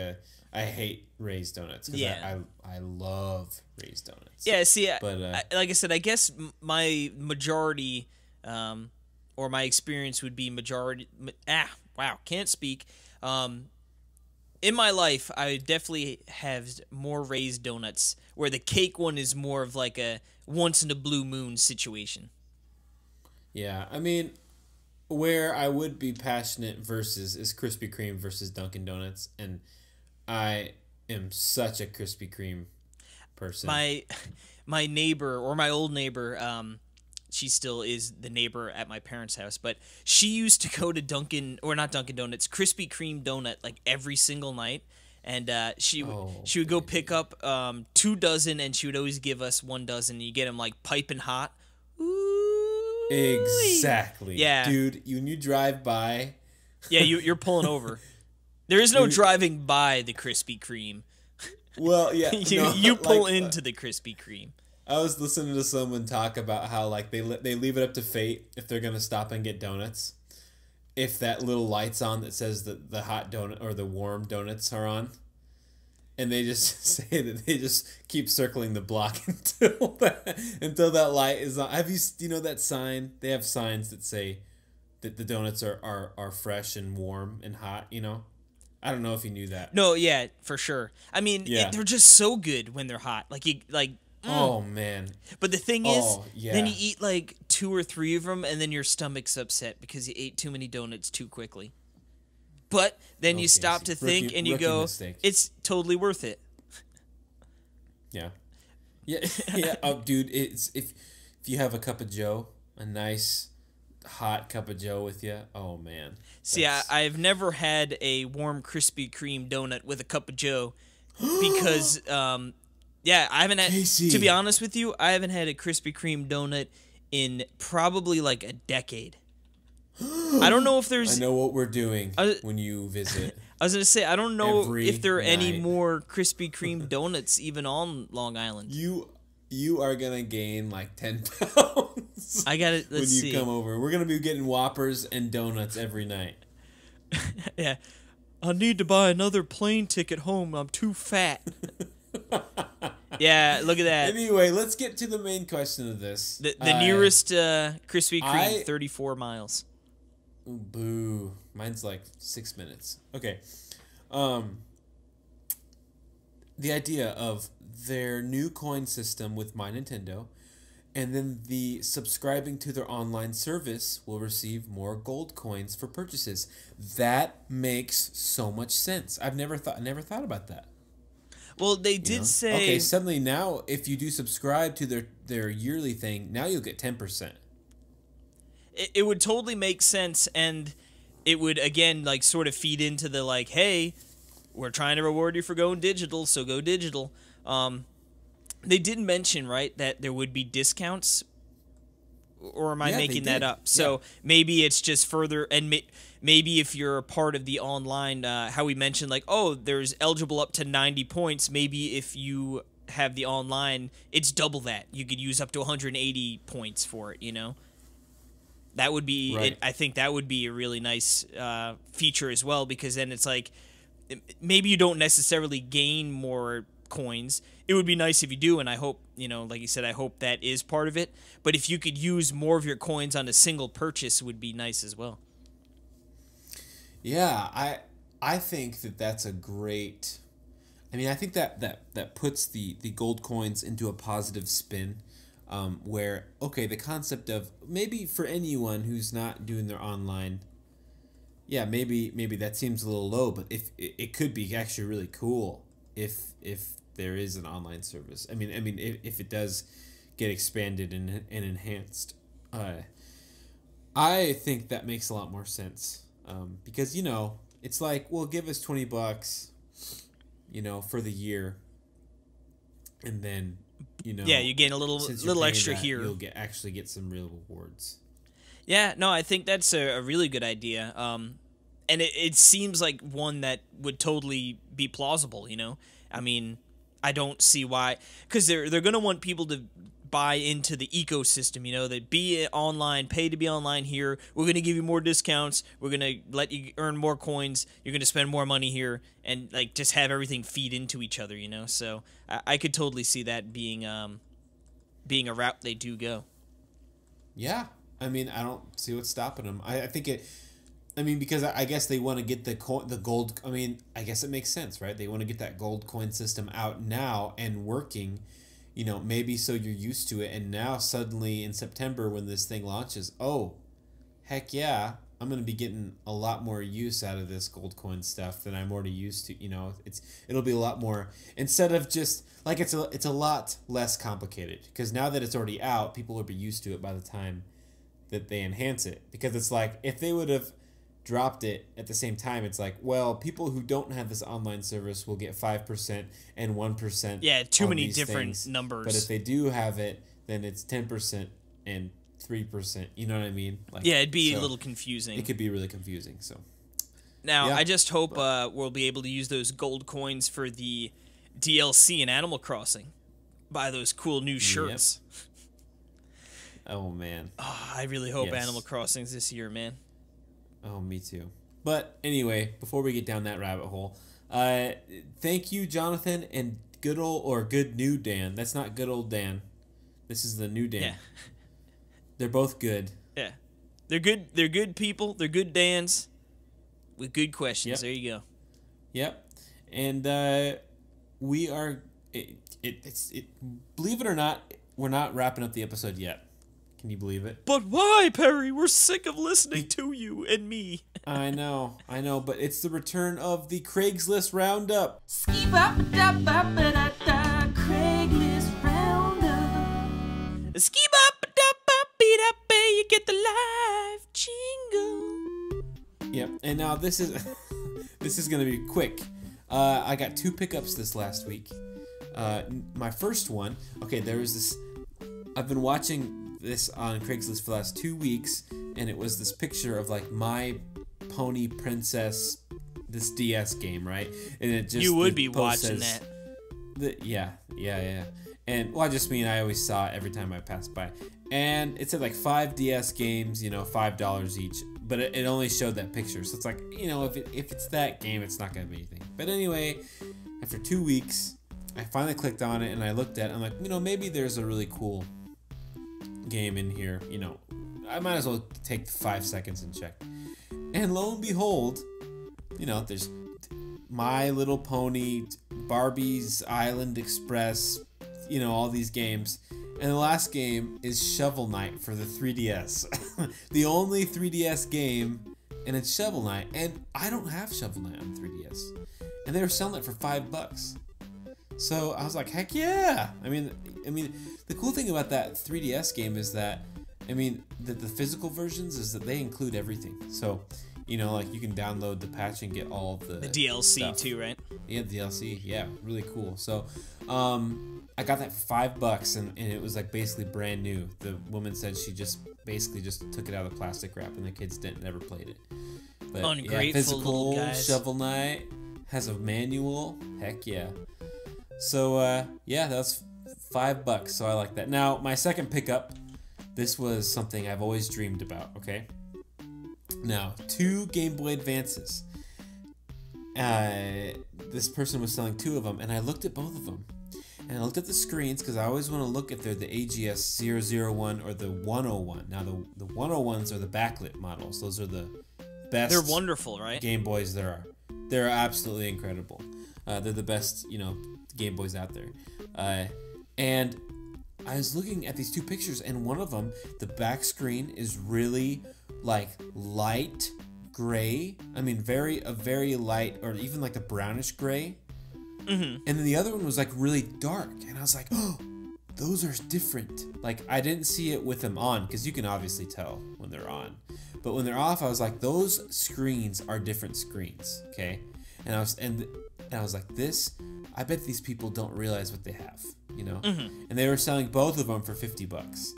I hate raised donuts. Yeah. I love raised donuts. Yeah. See, but like I said, I guess my majority, or my experience would be majority. Wow, can't speak. In my life, I definitely have more raised donuts, where the cake one is more of like a once in a blue moon situation. Yeah, I mean, where I would be passionate versus is Krispy Kreme versus Dunkin' Donuts, and I am such a Krispy Kreme person. My neighbor, or my old neighbor, she still is the neighbor at my parents' house, but she used to go to Dunkin', or not Dunkin' Donuts, Krispy Kreme donut like every single night, and she would go pick up 2 dozen, and she would always give us 1 dozen. You get them like piping hot. Exactly. Yeah. Dude, when you drive by... Yeah, you're pulling over. There is no driving by the Krispy Kreme. Well, yeah. you pull into the Krispy Kreme. I was listening to someone talk about how like they leave it up to fate if they're going to stop and get donuts. If that little light's on that says that the hot donut or the warm donuts are on. And they just say that they just keep circling the block until that light is on. Have you know that sign? They have signs that say that the donuts are fresh and warm and hot, I don't know if you knew that. No, yeah, for sure. I mean, they're just so good when they're hot. Oh, man. But the thing is, then you eat like 2 or 3 of them, and then your stomach's upset because you ate too many donuts too quickly. But then you stop to think, and you go, mistake. It's totally worth it. Yeah. Yeah. Oh, dude, it's if you have a cup of Joe, a nice hot cup of Joe with you, oh, man. See, I've never had a warm Krispy Kreme donut with a cup of Joe because, I haven't had, Casey. To be honest with you, I haven't had a Krispy Kreme donut in probably like a decade. I don't know if there's... I know what we're doing when you visit. I was going to say, I don't know if there are any night. more Krispy Kreme donuts even on Long Island. You are going to gain like 10 pounds I got it. Let's see. When you come over. We're going to be getting Whoppers and donuts every night. Yeah. I need to buy another plane ticket home. I'm too fat. Yeah, look at that. Anyway, let's get to the main question of this. The nearest Krispy Kreme, 34 miles. Ooh, boo. Mine's like 6 minutes. Okay. The idea of their new coin system with MyNintendo, and then the subscribing to their online service will receive more gold coins for purchases. That makes so much sense. I never thought about that. Well, they did say... Okay, suddenly now, if you do subscribe to their yearly thing, now you'll get 10%. It would totally make sense, and it would, again, like, sort of feed into the, like, hey, we're trying to reward you for going digital, so go digital. They did mention, right, that there would be discounts, or am I making that up? So maybe it's just further, and maybe if you're a part of the online, how we mentioned, like, oh, there's eligible up to 90 points. Maybe if you have the online, it's double that. You could use up to 180 points for it, you know? That would be, right. I think that would be a really nice feature as well, because then it's like, maybe you don't necessarily gain more coins. It would be nice if you do, and I hope, you know, like you said, I hope that is part of it. But if you could use more of your coins on a single purchase, would be nice as well. Yeah, I think that's a great. I mean, I think that puts the gold coins into a positive spin, where, okay, the concept of maybe for anyone who's not doing their online, yeah, maybe that seems a little low, but if it could be actually really cool if there is an online service. I mean, if it does get expanded and enhanced, I think that makes a lot more sense, because, you know, it's like, well, give us $20, you know, for the year, and then, you know, yeah, you gain a little extra that, here. You'll actually get some real rewards. Yeah, no, I think that's a really good idea. And it seems like one that would totally be plausible, you know? I mean, I don't see why, because they're going to want people to buy into the ecosystem, you know, that be online, pay to be online here. We're going to give you more discounts. We're going to let you earn more coins. You're going to spend more money here, and like just have everything feed into each other, you know? So I could totally see that being a route they do go. Yeah. I mean, I don't see what's stopping them. I think it. I mean, because I guess they want to get the gold. I mean, I guess it makes sense, right? They want to get that gold coin system out now and working. You know, maybe so you're used to it, and now suddenly in September when this thing launches, oh, heck yeah, I'm gonna be getting a lot more use out of this gold coin stuff than I'm already used to. You know, it'll be a lot more, instead of just like it's a lot less complicated, because now that it's already out, people will be used to it by the time that they enhance it. Because it's like, if they would have dropped it at the same time, it's like, well, people who don't have this online service will get 5% and 1%. Yeah, too many different numbers. But if they do have it, then it's 10% and 3%. You know what I mean? Like, yeah, it'd be a little confusing. It could be really confusing. So now, yeah, I just hope we'll be able to use those gold coins for the DLC in Animal Crossing. Buy those cool new shirts. Yep. Oh man. Oh, I really hope Animal Crossing's this year, man. Oh, me too. But anyway, before we get down that rabbit hole, thank you, Jonathan, and good new Dan. That's not good old Dan. This is the new Dan. Yeah. They're both good. Yeah. They're good. They're good people. They're good Dans with good questions. Yep. There you go. Yep. And we are. Believe it or not, we're not wrapping up the episode yet. Can you believe it? But why, Perry? We're sick of listening to you and me. I know, but it's the return of the Craigslist Roundup. Craigslist Roundup. You get the live jingle. Yep, and now this is gonna be quick. I got 2 pickups this last week. My first one, okay, there was this. I've been watching this on Craigslist for the last 2 weeks, and it was this picture of like My Pony Princess, this DS game, right? And it just, you would be watching that. Yeah. And well, I just mean I always saw it every time I passed by, and it said like 5 DS games, you know, $5 each, but it only showed that picture, so it's like, you know, if it's that game, it's not gonna be anything. But anyway, after 2 weeks, I finally clicked on it and I looked at it. I'm like, you know, maybe there's a really cool game in here, you know, I might as well take 5 seconds and check. And lo and behold, you know, there's My Little Pony, Barbie's Island Express, you know, all these games. And the last game is Shovel Knight for the 3DS. The only 3DS game, and it's Shovel Knight. And I don't have Shovel Knight on 3DS. And they were selling it for $5. So I was like, heck yeah! I mean, the cool thing about that 3DS game is that, I mean, the physical versions is that they include everything. So You know, like you can download the patch and get all of the DLC stuff. too, right? Yeah, DLC. Yeah, really cool. So, I got that for $5, and it was like basically brand new. The woman said she just basically just took it out of the plastic wrap, and the kids never played it. But Ungrateful yeah, physical little guys. Shovel Knight has a manual. Heck yeah. So yeah, that's $5. So I like that. Now my second pickup. This was something I've always dreamed about. Okay. Now 2 Game Boy Advances. This person was selling 2 of them, and I looked at both of them. And I looked at the screens because I always want to look if they're the AGS 001 or the 101. Now the 101s are the backlit models. Those are the best. They're wonderful, right? Game Boys there are. They're absolutely incredible. They're the best, Game Boys out there. And I was looking at these 2 pictures, and one of them, the back screen is really like light gray. I mean, a very light, or even like the brownish gray. And then the other one was like really dark, and I was like, oh, those are different. Like, I didn't see it with them on, because you can obviously tell when they're on. But when they're off, I was like, those screens are different screens, okay? And I was like, this, I bet these people don't realize what they have, And they were selling both of them for $50.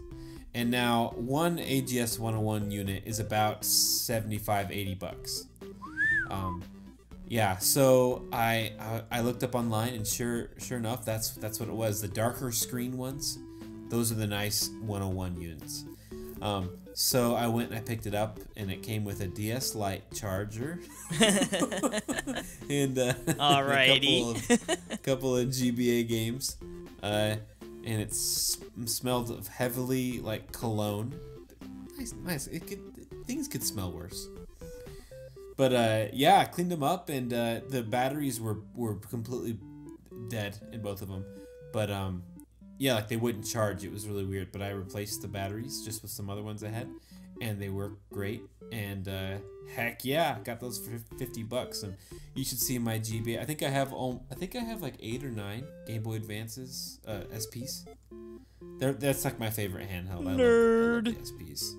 And now one AGS 101 unit is about $75-$80. Yeah, so I looked up online, and sure enough, that's what it was. The darker screen ones, those are the nice 101 units. So I went and I picked it up, and it came with a DS Lite charger and Alrighty. a couple of GBA games, and it smelled of heavily like cologne. Nice. Things could smell worse. But yeah, I cleaned them up, and the batteries were completely dead in both of them. But yeah, like they wouldn't charge. It was really weird. But I replaced the batteries just with some other ones I had, and they work great. And heck yeah, got those for $50. And you should see my GBA. I think I have like 8 or 9 Game Boy Advances SPs. That's like my favorite handheld. I love the SPs.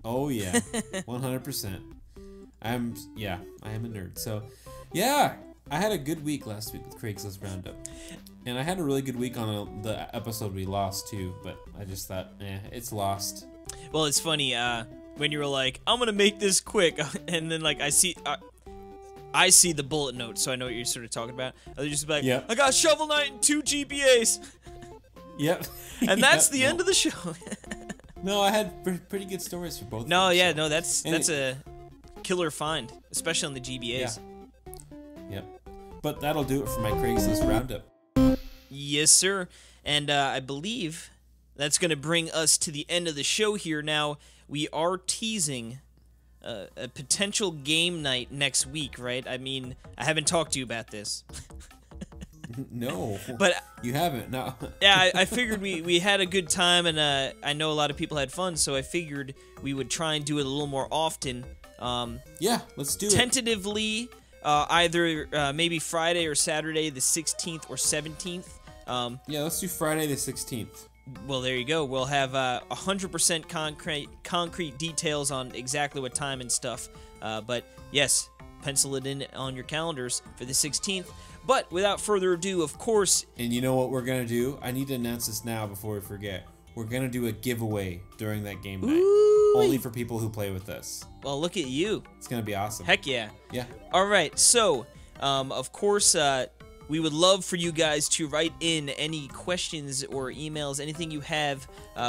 Oh yeah, 100%. I am a nerd. So, yeah, I had a good week last week with Craigslist Roundup, and I had a really good week on the episode we lost too. But I just thought, it's lost. Well, it's funny when you were like, "I'm gonna make this quick," and then like I see the bullet note, so I know what you're sort of talking about. I was just like, yep. I got Shovel Knight and 2 GBAs. Yep. And that's the end of the show. No, I had pretty good stories for both. No, of them, yeah, so. no, that's a killer find, especially on the GBAs. Yeah. Yep. But that'll do it for my Craigslist Roundup. Yes, sir. And I believe that's going to bring us to the end of the show here. Now, we are teasing a potential game night next week, right? I mean, I haven't talked to you about this. No. But you haven't, no. Yeah, I figured we had a good time, and I know a lot of people had fun, so I figured we would try and do it a little more often. Yeah, let's do it. Tentatively, either maybe Friday or Saturday the 16th or 17th. Yeah, let's do Friday the 16th. Well, there you go. We'll have 100% concrete details on exactly what time and stuff. But yes, pencil it in on your calendars for the 16th. But without further ado, of course... And you know what we're going to do? I need to announce this now before we forget. We're going to do a giveaway during that game night. Ooh. Only for people who play with us. Well, look at you. It's going to be awesome. Heck yeah. Yeah. All right, so, of course, we would love for you guys to write in any questions or emails, anything you have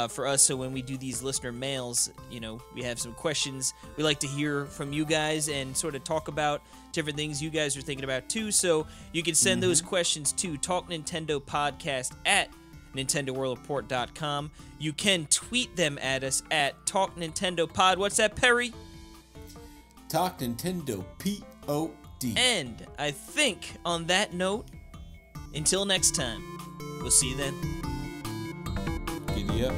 for us, so when we do these listener mails, we have some questions. We like to hear from you guys and sort of talk about different things you guys are thinking about, too, so you can send those questions to talknintendopodcast@nintendoworldreport.com. You can tweet them at us at talknintendopod. What's that, Perry? Talk Nintendo P-O-D. And I think on that note, until next time, we'll see you then. Giddy up.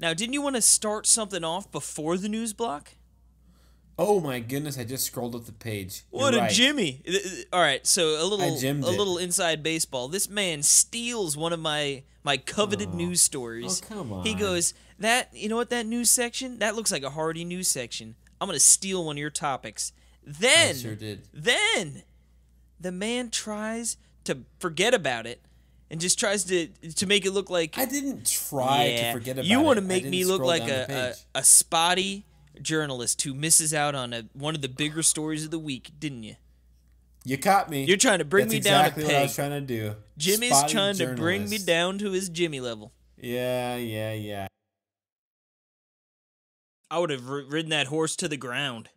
Now, didn't you want to start something off before the news block? Oh my goodness! I just scrolled up the page. What You're a right. Jimmy! All right, so a jimmed it. little inside baseball. This man steals one of my coveted news stories. Oh, come on. He goes, you know what, that news section? That looks like a Hardy news section. I'm going to steal one of your topics. Then, I sure did. Then, the man tries to forget about it and just tries to make it look like... I didn't try to forget about it. You want to I make didn't me look scroll like down the page. a spotty journalist who misses out on one of the bigger stories of the week, didn't you? You caught me. You're trying to bring me down a exactly peg. what I was trying to do. Jimmy's Spotty trying to bring me journalist. down to his Jimmy level. Yeah. I would have ridden that horse to the ground.